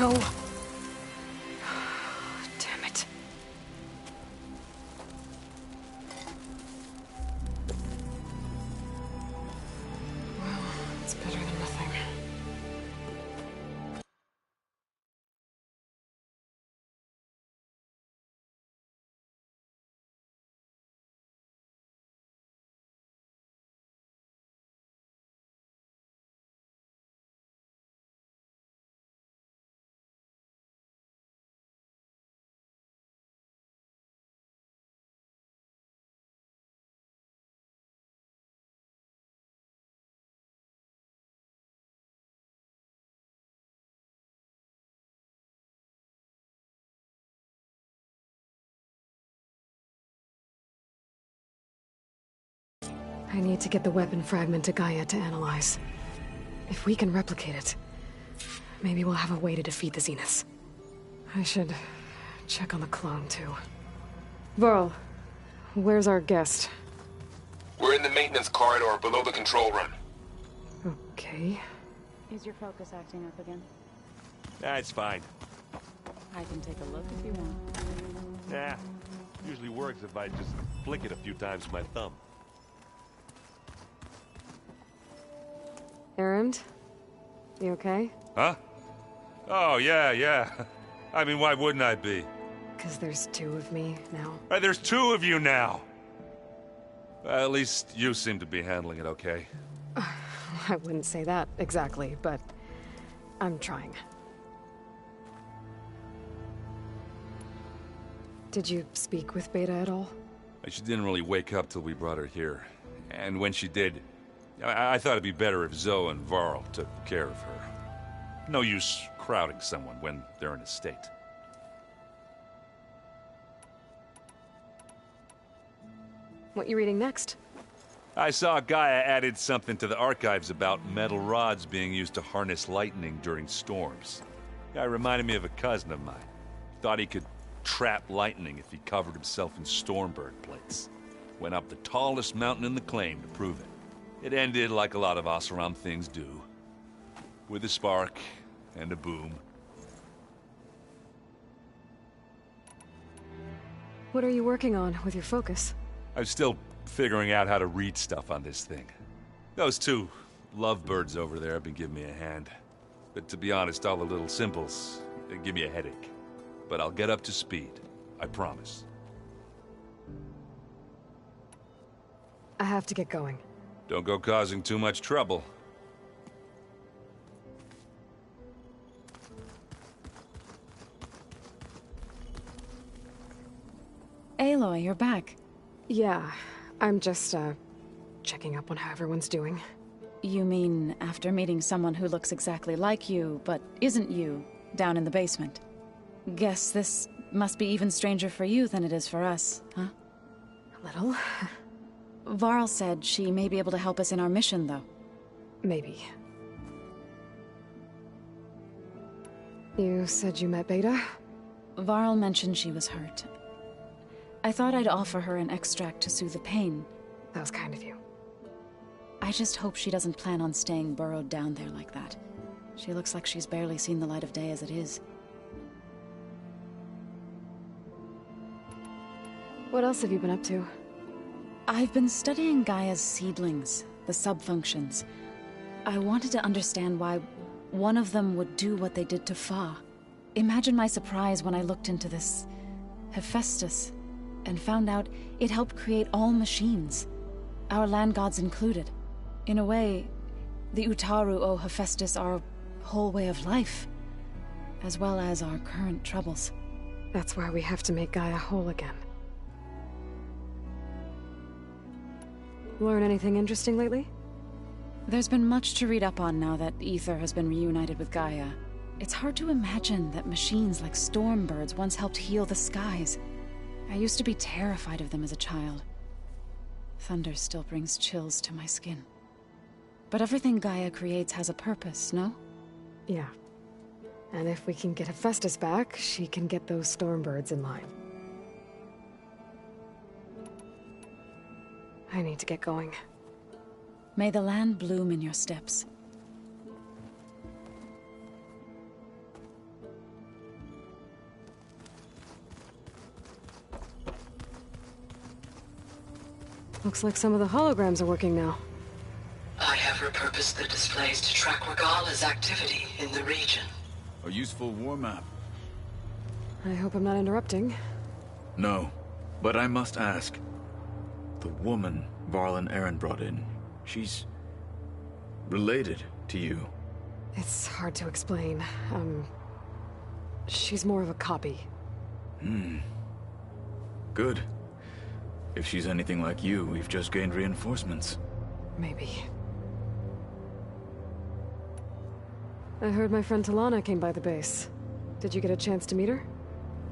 no. Damn it. Well, it's better than nothing. I need to get the weapon fragment to Gaia to analyze. If we can replicate it, maybe we'll have a way to defeat the Zeniths. I should check on the clone, too. Varl, where's our guest? We're in the maintenance corridor below the control room. Okay. Is your focus acting up again? Nah, it's fine. I can take a look if you want. Nah, usually works if I just flick it a few times with my thumb. Erend? You okay? Huh? Oh, yeah. I mean, why wouldn't I be? 'Cause there's two of me now. There's two of you now! At least you seem to be handling it okay. I wouldn't say that exactly, but I'm trying. Did you speak with Beta at all? She didn't really wake up till we brought her here. And when she did, I thought it'd be better if Zoe and Varl took care of her. No use crowding someone when they're in a state. What you reading next? I saw Gaia added something to the archives about metal rods being used to harness lightning during storms. Guy reminded me of a cousin of mine. Thought he could trap lightning if he covered himself in Stormbird plates. Went up the tallest mountain in the claim to prove it. It ended like a lot of Oseram things do. With a spark and a boom. What are you working on with your focus? I'm still figuring out how to read stuff on this thing. Those two lovebirds over there have been giving me a hand. But to be honest, all the little symbols, they give me a headache. But I'll get up to speed. I promise. I have to get going. Don't go causing too much trouble. Aloy, you're back. Yeah, I'm just, checking up on how everyone's doing. You mean after meeting someone who looks exactly like you, but isn't you, down in the basement? Guess this must be even stranger for you than it is for us, huh? A little. Varl said she may be able to help us in our mission, though. Maybe. You said you met Beta? Varl mentioned she was hurt. I thought I'd offer her an extract to soothe the pain. That was kind of you. I just hope she doesn't plan on staying burrowed down there like that. She looks like she's barely seen the light of day as it is. What else have you been up to? I've been studying Gaia's seedlings, the subfunctions. I wanted to understand why one of them would do what they did to Fa. Imagine my surprise when I looked into this Hephaestus and found out it helped create all machines, our land gods included. In a way, the Utaru owe Hephaestus our whole way of life, as well as our current troubles. That's why we have to make Gaia whole again. Learn anything interesting lately? There's been much to read up on now that Ether has been reunited with Gaia. It's hard to imagine that machines like Stormbirds once helped heal the skies. I used to be terrified of them as a child. Thunder still brings chills to my skin. But everything Gaia creates has a purpose, no? Yeah. And if we can get Hephaestus back, she can get those Stormbirds in line. I need to get going. May the land bloom in your steps. Looks like some of the holograms are working now. I have repurposed the displays to track Regala's activity in the region. A useful war map. I hope I'm not interrupting. No, but I must ask. The woman Varl and Aaron brought in, she's related to you. It's hard to explain. She's more of a copy. Good. If she's anything like you, we've just gained reinforcements. Maybe. I heard my friend Talana came by the base. Did you get a chance to meet her?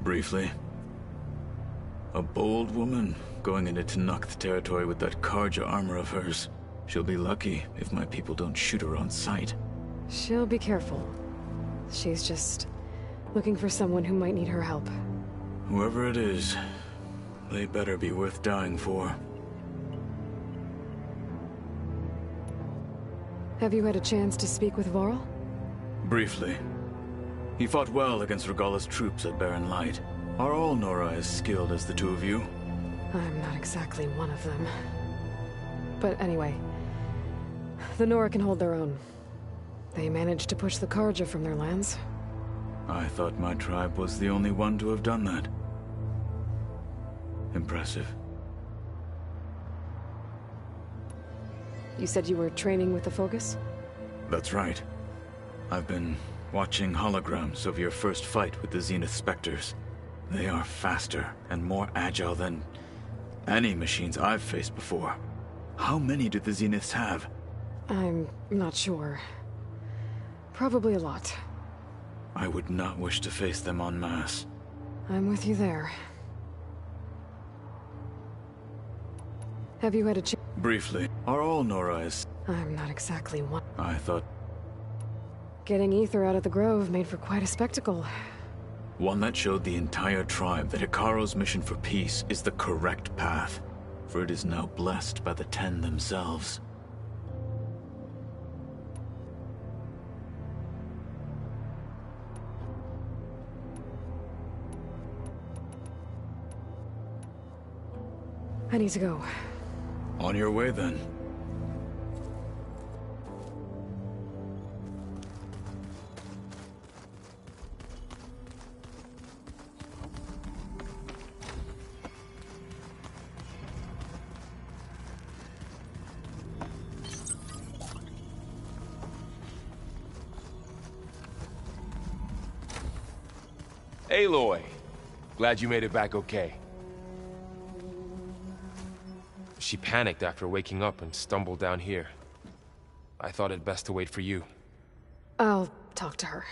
Briefly. A bold woman going into Tenakth territory with that Karja armor of hers. She'll be lucky if my people don't shoot her on sight. She'll be careful. She's just looking for someone who might need her help. Whoever it is, they better be worth dying for. Have you had a chance to speak with Varl? Briefly. He fought well against Regala's troops at Barren Light. Are all Nora as skilled as the two of you? I'm not exactly one of them. But anyway, the Nora can hold their own. They managed to push the Karja from their lands. I thought my tribe was the only one to have done that. Impressive. You said you were training with the Focus? That's right. I've been watching holograms of your first fight with the Zenith Spectres. They are faster and more agile than any machines I've faced before. How many do the Zeniths have? I'm not sure. Probably a lot. I would not wish to face them en masse. I'm with you there. Have you had a chance? Briefly, are all Nora as... I'm not exactly one. I thought... Getting Ether out of the Grove made for quite a spectacle. One that showed the entire tribe that Hekarro's mission for peace is the correct path, for it is now blessed by the Ten themselves. I need to go. On your way, then. Aloy! Glad you made it back okay. She panicked after waking up and stumbled down here. I thought it best to wait for you. I'll talk to her.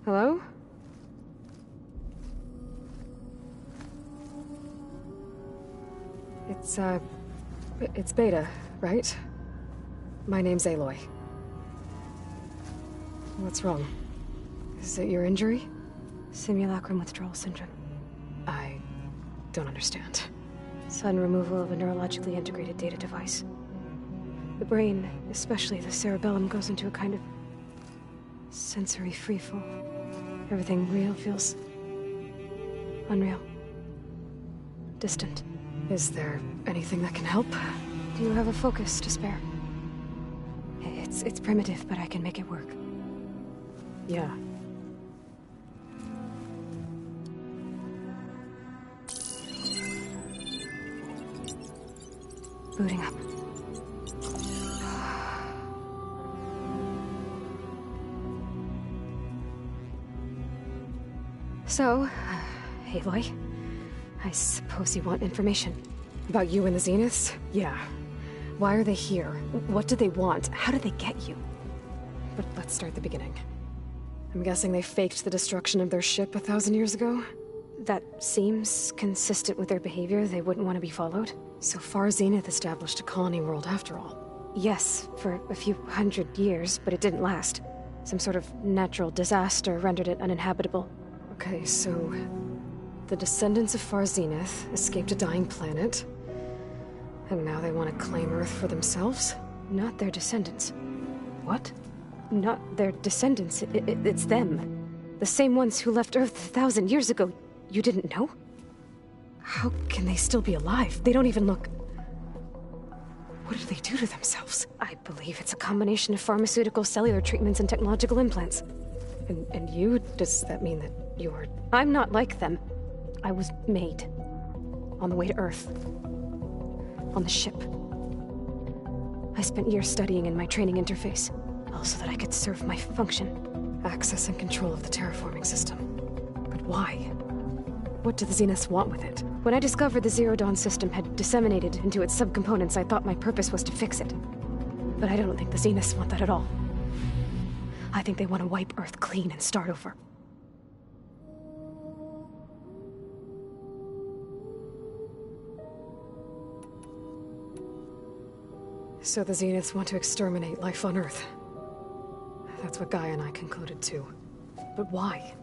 Hello? It's Beta, right? My name's Aloy. What's wrong? Is it your injury? Simulacrum withdrawal syndrome. I don't understand. Sudden removal of a neurologically integrated data device. The brain, especially the cerebellum, goes into a kind of sensory freefall. Everything real feels unreal. Distant. Is there anything that can help? Do you have a focus to spare? It's primitive, but I can make it work. Yeah. Booting up. So, Aloy, I suppose you want information. About you and the Zeniths? Yeah. Why are they here? What do they want? How did they get you? But let's start at the beginning. I'm guessing they faked the destruction of their ship 1,000 years ago? That seems consistent with their behavior. They wouldn't want to be followed. So far, Zenith established a colony world after all. Yes, for a few hundred years, but it didn't last. Some sort of natural disaster rendered it uninhabitable. Okay, so the descendants of Far Zenith escaped a dying planet, and now they want to claim Earth for themselves? Not their descendants. What? Not their descendants. It's them. The same ones who left Earth 1,000 years ago. You didn't know? How can they still be alive? They don't even look... What did they do to themselves? I believe it's a combination of pharmaceutical, cellular treatments, and technological implants. And you? Does that mean that you're... I'm not like them. I was made. On the way to Earth. On the ship. I spent years studying in my training interface, all so that I could serve my function. Access and control of the terraforming system. But why? What do the Zeniths want with it? When I discovered the Zero Dawn system had disseminated into its subcomponents, I thought my purpose was to fix it. But I don't think the Zeniths want that at all. I think they want to wipe Earth clean and start over. So the Zeniths want to exterminate life on Earth. That's what Gaia and I concluded too. But why?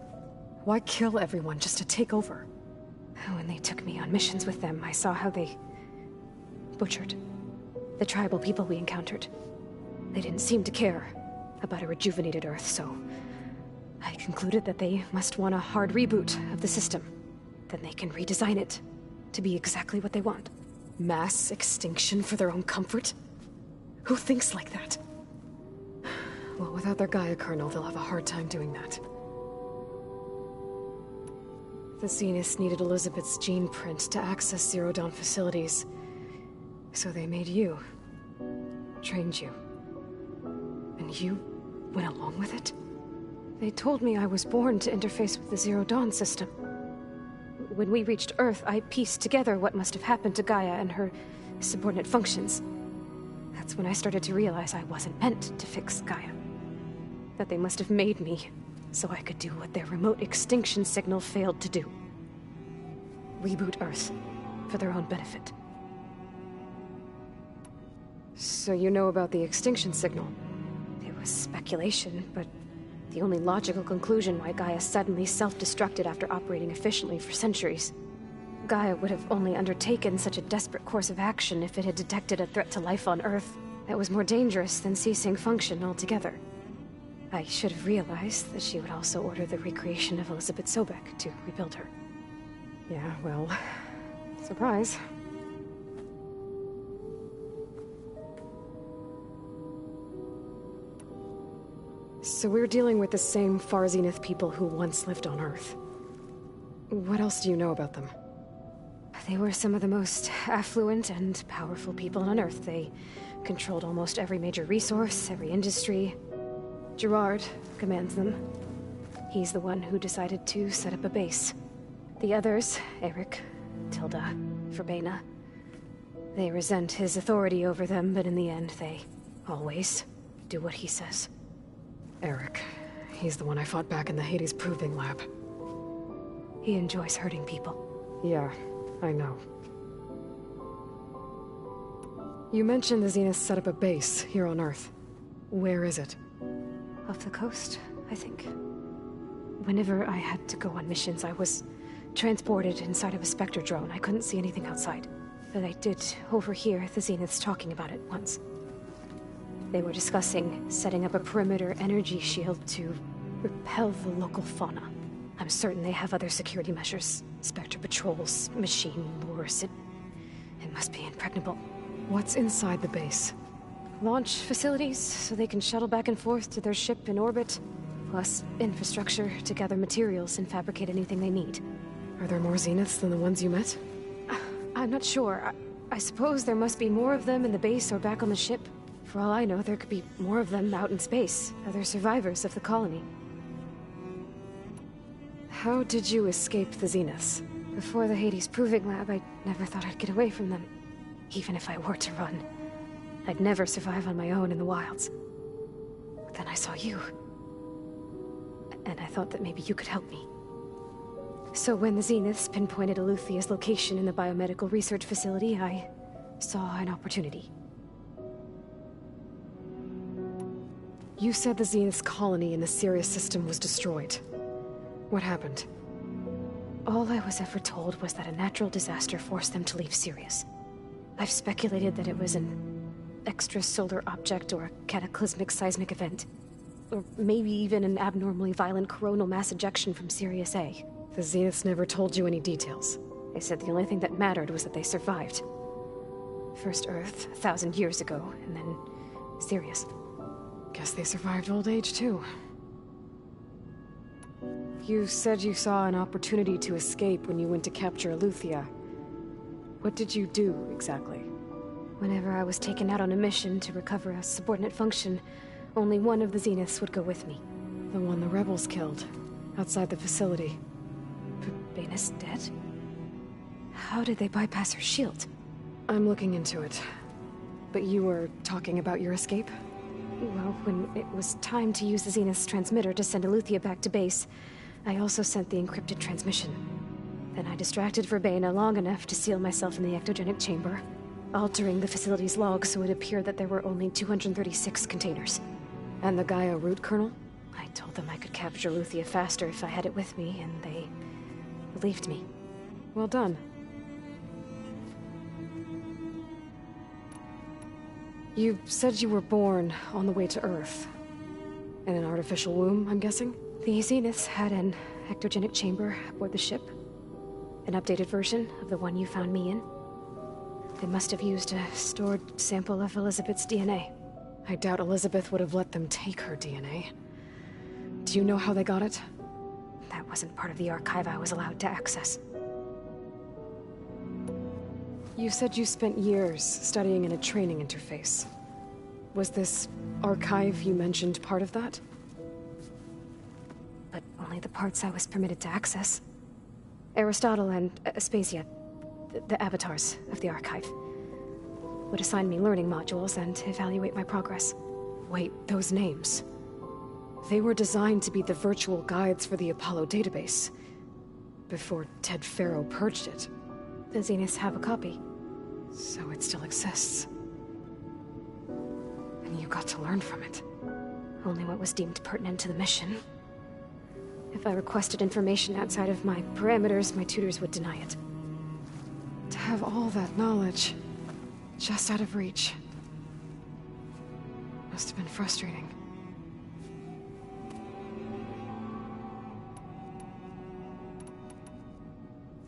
Why kill everyone just to take over? When they took me on missions with them, I saw how they butchered the tribal people we encountered. They didn't seem to care about a rejuvenated Earth, so I concluded that they must want a hard reboot of the system. Then they can redesign it to be exactly what they want. Mass extinction for their own comfort? Who thinks like that? Well, without their Gaia kernel, they'll have a hard time doing that. The Zeniths needed Elizabeth's gene print to access Zero Dawn facilities. So they made you. Trained you. And you went along with it? They told me I was born to interface with the Zero Dawn system. When we reached Earth, I pieced together what must have happened to Gaia and her subordinate functions. That's when I started to realize I wasn't meant to fix Gaia. That they must have made me so I could do what their remote extinction signal failed to do. Reboot Earth, for their own benefit. So you know about the extinction signal? It was speculation, but the only logical conclusion why Gaia suddenly self-destructed after operating efficiently for centuries. Gaia would have only undertaken such a desperate course of action if it had detected a threat to life on Earth that was more dangerous than ceasing function altogether. I should have realized that she would also order the recreation of Elizabeth Sobek to rebuild her. Yeah, well, surprise. So we're dealing with the same Far Zenith people who once lived on Earth. What else do you know about them? They were some of the most affluent and powerful people on Earth. They controlled almost every major resource, every industry. Gerard commands them. He's the one who decided to set up a base. The others, Eric, Tilda, Verbena, they resent his authority over them, but in the end, they always do what he says. Eric. He's the one I fought back in the Hades Proving Lab. He enjoys hurting people. Yeah, I know. You mentioned the Zeniths set up a base here on Earth. Where is it? Off the coast, I think. Whenever I had to go on missions, I was transported inside of a Spectre drone. I couldn't see anything outside. But I did overhear the Zeniths talking about it once. They were discussing setting up a perimeter energy shield to repel the local fauna. I'm certain they have other security measures. Spectre patrols, machine lures. It must be impregnable. What's inside the base? Launch facilities, so they can shuttle back and forth to their ship in orbit. Plus infrastructure to gather materials and fabricate anything they need. Are there more Zeniths than the ones you met? I'm not sure. I suppose there must be more of them in the base or back on the ship. For all I know, there could be more of them out in space. Other survivors of the colony. How did you escape the Zeniths? Before the Hades Proving Lab, I never thought I'd get away from them. Even if I were to run. I'd never survive on my own in the wilds. But then I saw you. And I thought that maybe you could help me. So when the Zeniths pinpointed Eluthia's location in the biomedical research facility, I saw an opportunity. You said the Zenith's colony in the Sirius system was destroyed. What happened? All I was ever told was that a natural disaster forced them to leave Sirius. I've speculated that it was an extrasolar object or a cataclysmic seismic event. Or maybe even an abnormally violent coronal mass ejection from Sirius A. The Zeniths never told you any details. They said the only thing that mattered was that they survived. First Earth, 1,000 years ago, and then Sirius. Guess they survived old age, too. You said you saw an opportunity to escape when you went to capture Eleuthia. What did you do, exactly? Whenever I was taken out on a mission to recover a subordinate function, only one of the Zeniths would go with me. The one the rebels killed, outside the facility. Baina's dead? How did they bypass her shield? I'm looking into it. But you were talking about your escape? Well, when it was time to use the Zenith's transmitter to send Eleuthia back to base, I also sent the encrypted transmission. Then I distracted Verbaina long enough to seal myself in the ectogenic chamber, altering the facility's log so it appeared that there were only 236 containers. And the Gaia root kernel? I told them I could capture Eleuthia faster if I had it with me, and they believed me. Well done. You said you were born on the way to Earth. In an artificial womb, I'm guessing? The Zeniths had an ectogenic chamber aboard the ship. An updated version of the one you found me in. They must have used a stored sample of Elizabeth's DNA. I doubt Elizabeth would have let them take her DNA. Do you know how they got it? That wasn't part of the archive I was allowed to access. You said you spent years studying in a training interface. Was this archive you mentioned part of that? But only the parts I was permitted to access. Aristotle and Aspasia, the avatars of the archive, would assign me learning modules and evaluate my progress. Wait, those names. They were designed to be the virtual guides for the Apollo database. Before Ted Faro purged it. The Zeniths have a copy. So it still exists. And you got to learn from it. Only what was deemed pertinent to the mission. If I requested information outside of my parameters, my tutors would deny it. To have all that knowledge, just out of reach. Must have been frustrating.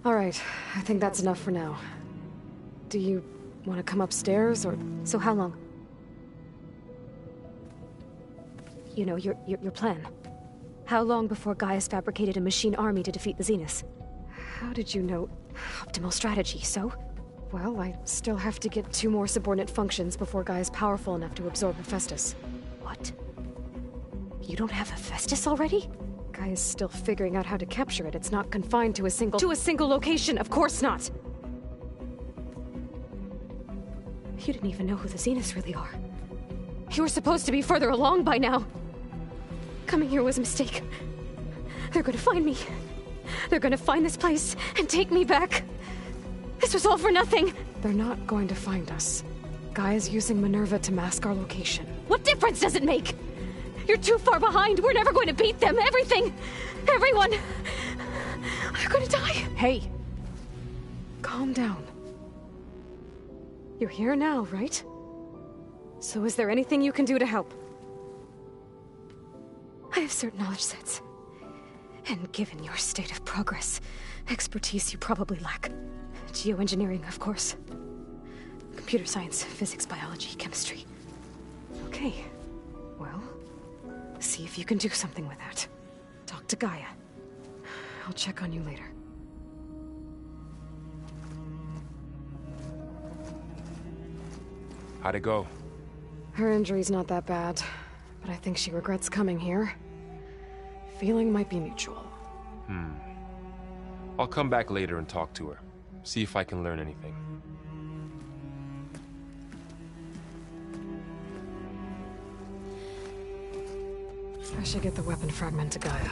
All right, I think that's enough for now. Do you want to come upstairs, or...? So how long? You know, your plan. How long before Gaia's fabricated a machine army to defeat the Zeniths? How did you know? Optimal strategy, so? Well, I still have to get 2 more subordinate functions before Gaia's powerful enough to absorb Hephaestus. What? You don't have Hephaestus already? Gaia's still figuring out how to capture it. It's not confined to a single... To a single location! Of course not! You didn't even know who the Zeniths really are. You were supposed to be further along by now! Coming here was a mistake. They're gonna find me. They're gonna find this place and take me back. This was all for nothing. They're not going to find us. Gaia's using Minerva to mask our location. What difference does it make? You're too far behind. We're never going to beat them. Everything. Everyone. You're gonna die. Hey. Calm down. You're here now, right? So is there anything you can do to help? I have certain knowledge sets. And given your state of progress, expertise you probably lack. Geoengineering, of course. Computer science, physics, biology, chemistry. Okay. Well, see if you can do something with that. Talk to Gaia. I'll check on you later. How'd it go? Her injury's not that bad, but I think she regrets coming here. Feeling might be mutual. I'll come back later and talk to her. See if I can learn anything. I should get the weapon fragment to Gaia.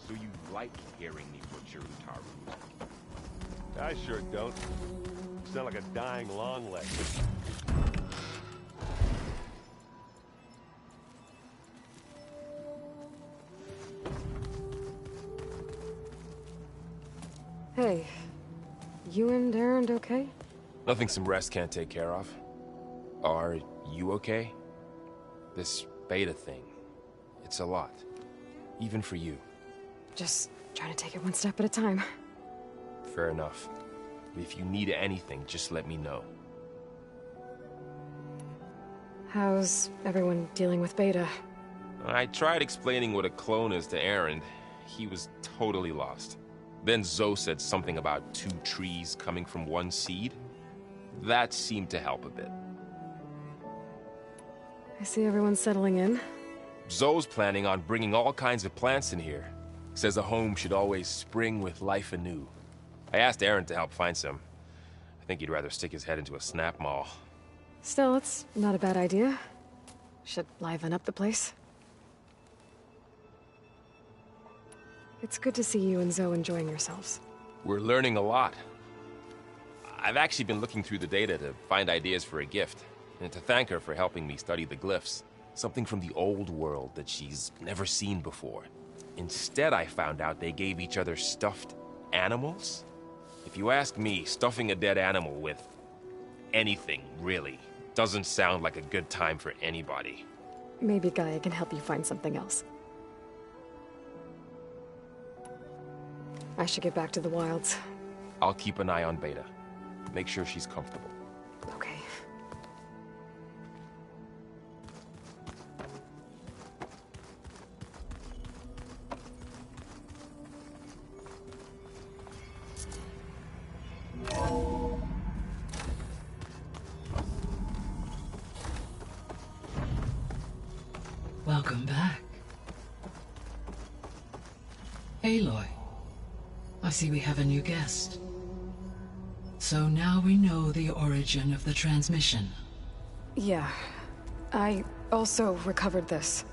So you like hearing me butcher Utaru? I sure don't. You sound like a dying longleg. Hey, you and Aaron okay? Nothing some rest can't take care of. Are you okay? This beta thing, it's a lot. Even for you. Just trying to take it one step at a time. Fair enough. If you need anything, just let me know. How's everyone dealing with beta? I tried explaining what a clone is to Aaron. He was totally lost. Then Zoe said something about 2 trees coming from 1 seed. That seemed to help a bit. I see everyone's settling in. Zoe's planning on bringing all kinds of plants in here. Says a home should always spring with life anew. I asked Aaron to help find some. I think he'd rather stick his head into a snap mall. Still, it's not a bad idea. Should liven up the place. It's good to see you and Zoe enjoying yourselves. We're learning a lot. I've actually been looking through the data to find ideas for a gift, and to thank her for helping me study the glyphs. Something from the old world that she's never seen before. Instead, I found out they gave each other stuffed animals. If you ask me, stuffing a dead animal with anything, really, doesn't sound like a good time for anybody. Maybe Gaia can help you find something else. I should get back to the wilds. I'll keep an eye on Beta. Make sure she's comfortable. Okay. Welcome back. Aloy. I see we have a new guest. So now we know the origin of the transmission. Yeah. I also recovered this.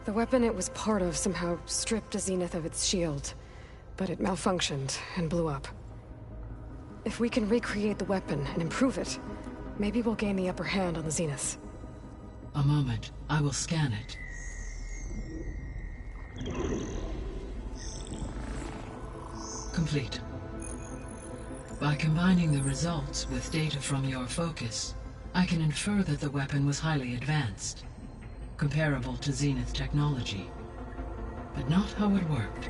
The weapon it was part of somehow stripped a Zenith of its shield, but it malfunctioned and blew up. If we can recreate the weapon and improve it, maybe we'll gain the upper hand on the Zeniths. A moment. I will scan it. Complete. By combining the results with data from your focus, I can infer that the weapon was highly advanced, comparable to Zenith technology, but not how it worked.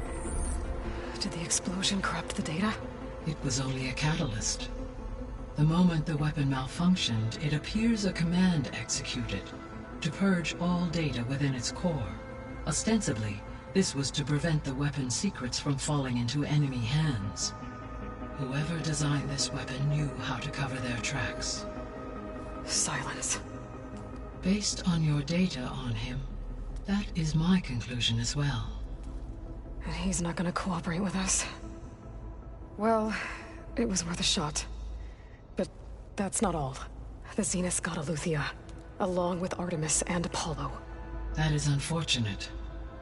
Did the explosion corrupt the data? It was only a catalyst. The moment the weapon malfunctioned, it appears a command executed to purge all data within its core. Ostensibly, this was to prevent the weapon's secrets from falling into enemy hands. Whoever designed this weapon knew how to cover their tracks. Silence. Based on your data on him, that is my conclusion as well. And he's not gonna cooperate with us. Well, it was worth a shot. But that's not all. The Zeniths got Aletheia, along with Artemis and Apollo. That is unfortunate.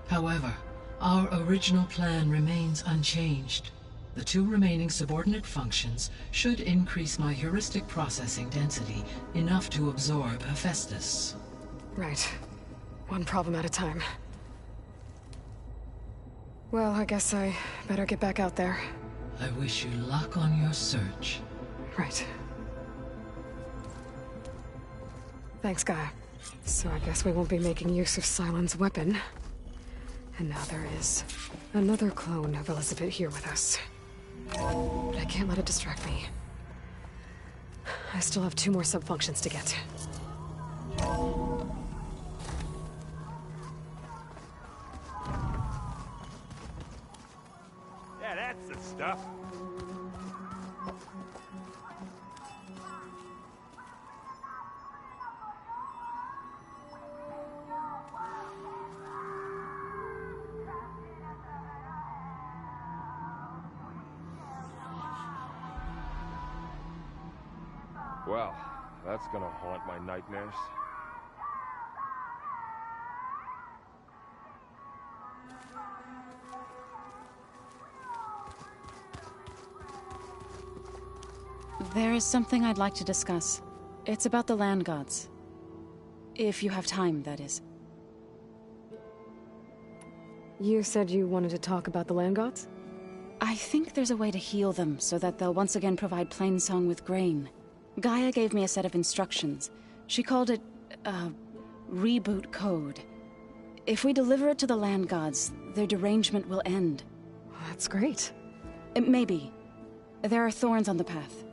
However, our original plan remains unchanged. The 2 remaining subordinate functions should increase my heuristic processing density enough to absorb Hephaestus. Right. One problem at a time. Well, I guess I better get back out there. I wish you luck on your search. Right. Thanks, Gaia. So I guess we won't be making use of Cylon's weapon. And now there is another clone of Elizabeth here with us. But I can't let it distract me. I still have 2 more sub-functions to get. Yeah, that's the stuff. Well, that's gonna haunt my nightmares. There is something I'd like to discuss. It's about the land gods. If you have time, that is. You said you wanted to talk about the land gods? I think there's a way to heal them so that they'll once again provide Plainsong with grain. Gaia gave me a set of instructions. She called it, reboot code. If we deliver it to the land gods, their derangement will end. That's great. Maybe. There are thorns on the path.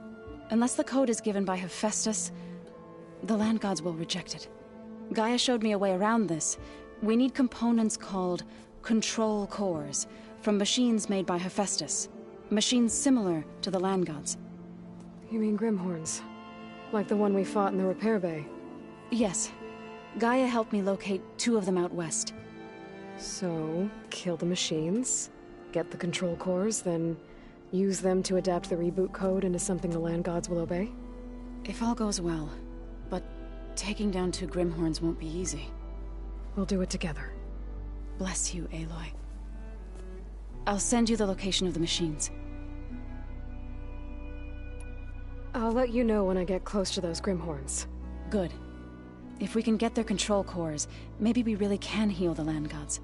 Unless the code is given by Hephaestus, the land gods will reject it. Gaia showed me a way around this. We need components called control cores, from machines made by Hephaestus. Machines similar to the land gods. You mean Grimhorns? Like the one we fought in the repair bay? Yes. Gaia helped me locate 2 of them out west. So, kill the machines, get the control cores, then use them to adapt the reboot code into something the land gods will obey? If all goes well. But taking down 2 Grimhorns won't be easy. We'll do it together. Bless you, Aloy. I'll send you the location of the machines. I'll let you know when I get close to those Grimhorns. Good. If we can get their control cores, maybe we really can heal the land gods.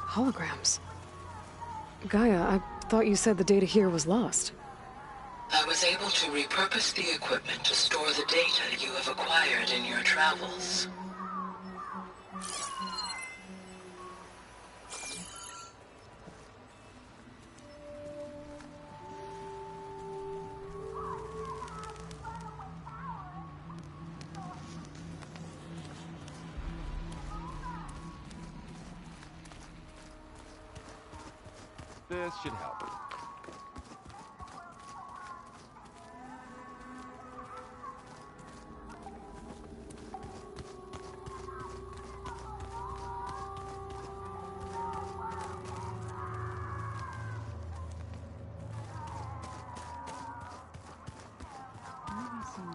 Holograms. Gaia, I thought you said the data here was lost. I was able to repurpose the equipment to store the data you have acquired in your travels. This should help.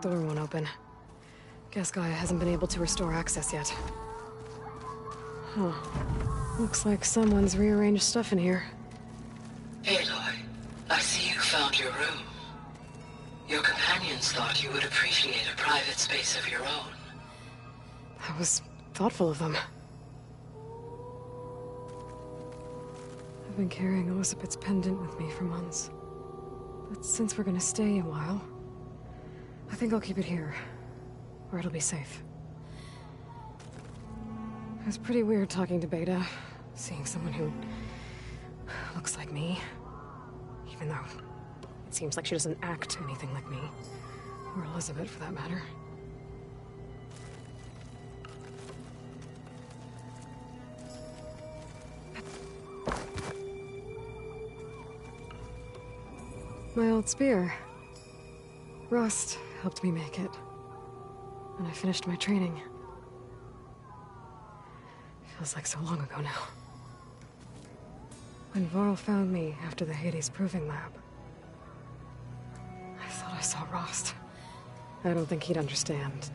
Door won't open. Guess Gaia hasn't been able to restore access yet. Huh. Looks like someone's rearranged stuff in here. Aloy, I see you found your room. Your companions thought you would appreciate a private space of your own. That was thoughtful of them. I've been carrying Elizabeth's pendant with me for months. But since we're gonna stay a while, I think I'll keep it here, where it'll be safe. It was pretty weird talking to Beta, seeing someone who looks like me. Even though it seems like she doesn't act anything like me. Or Elizabeth, for that matter. My old spear. Rust helped me make it. And I finished my training. Feels like so long ago now. When Varl found me after the Hades Proving Lab, I thought I saw Rost. I don't think he'd understand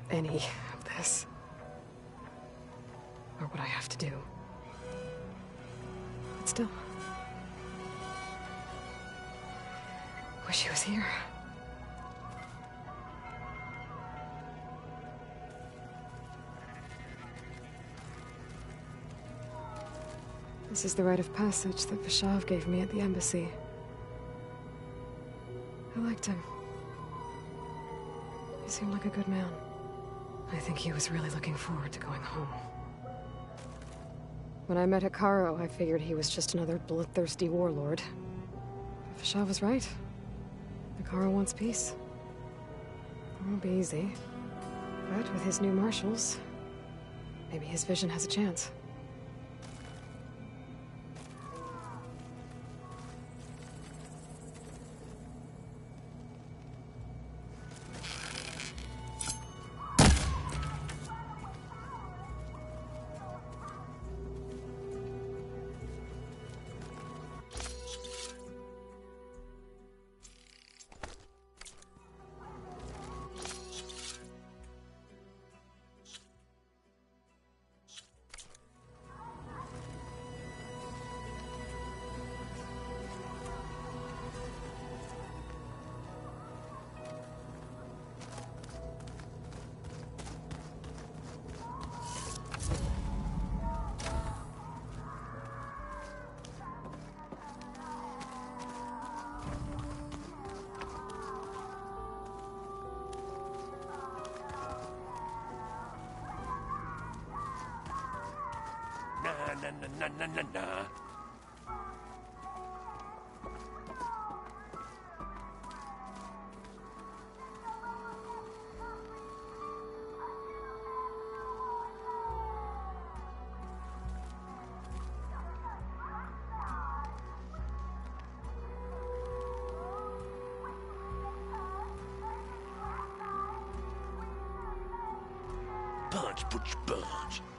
any of this. Or what I have to do. But still. Wish he was here. This is the rite of passage that Vishav gave me at the embassy. I liked him. He seemed like a good man. I think he was really looking forward to going home. When I met Hikaru, I figured he was just another bloodthirsty warlord. But Vishav was right. Hikaru wants peace. It won't be easy. But with his new marshals, maybe his vision has a chance. Na-na-na-na-na-na. Punch, punch, punch.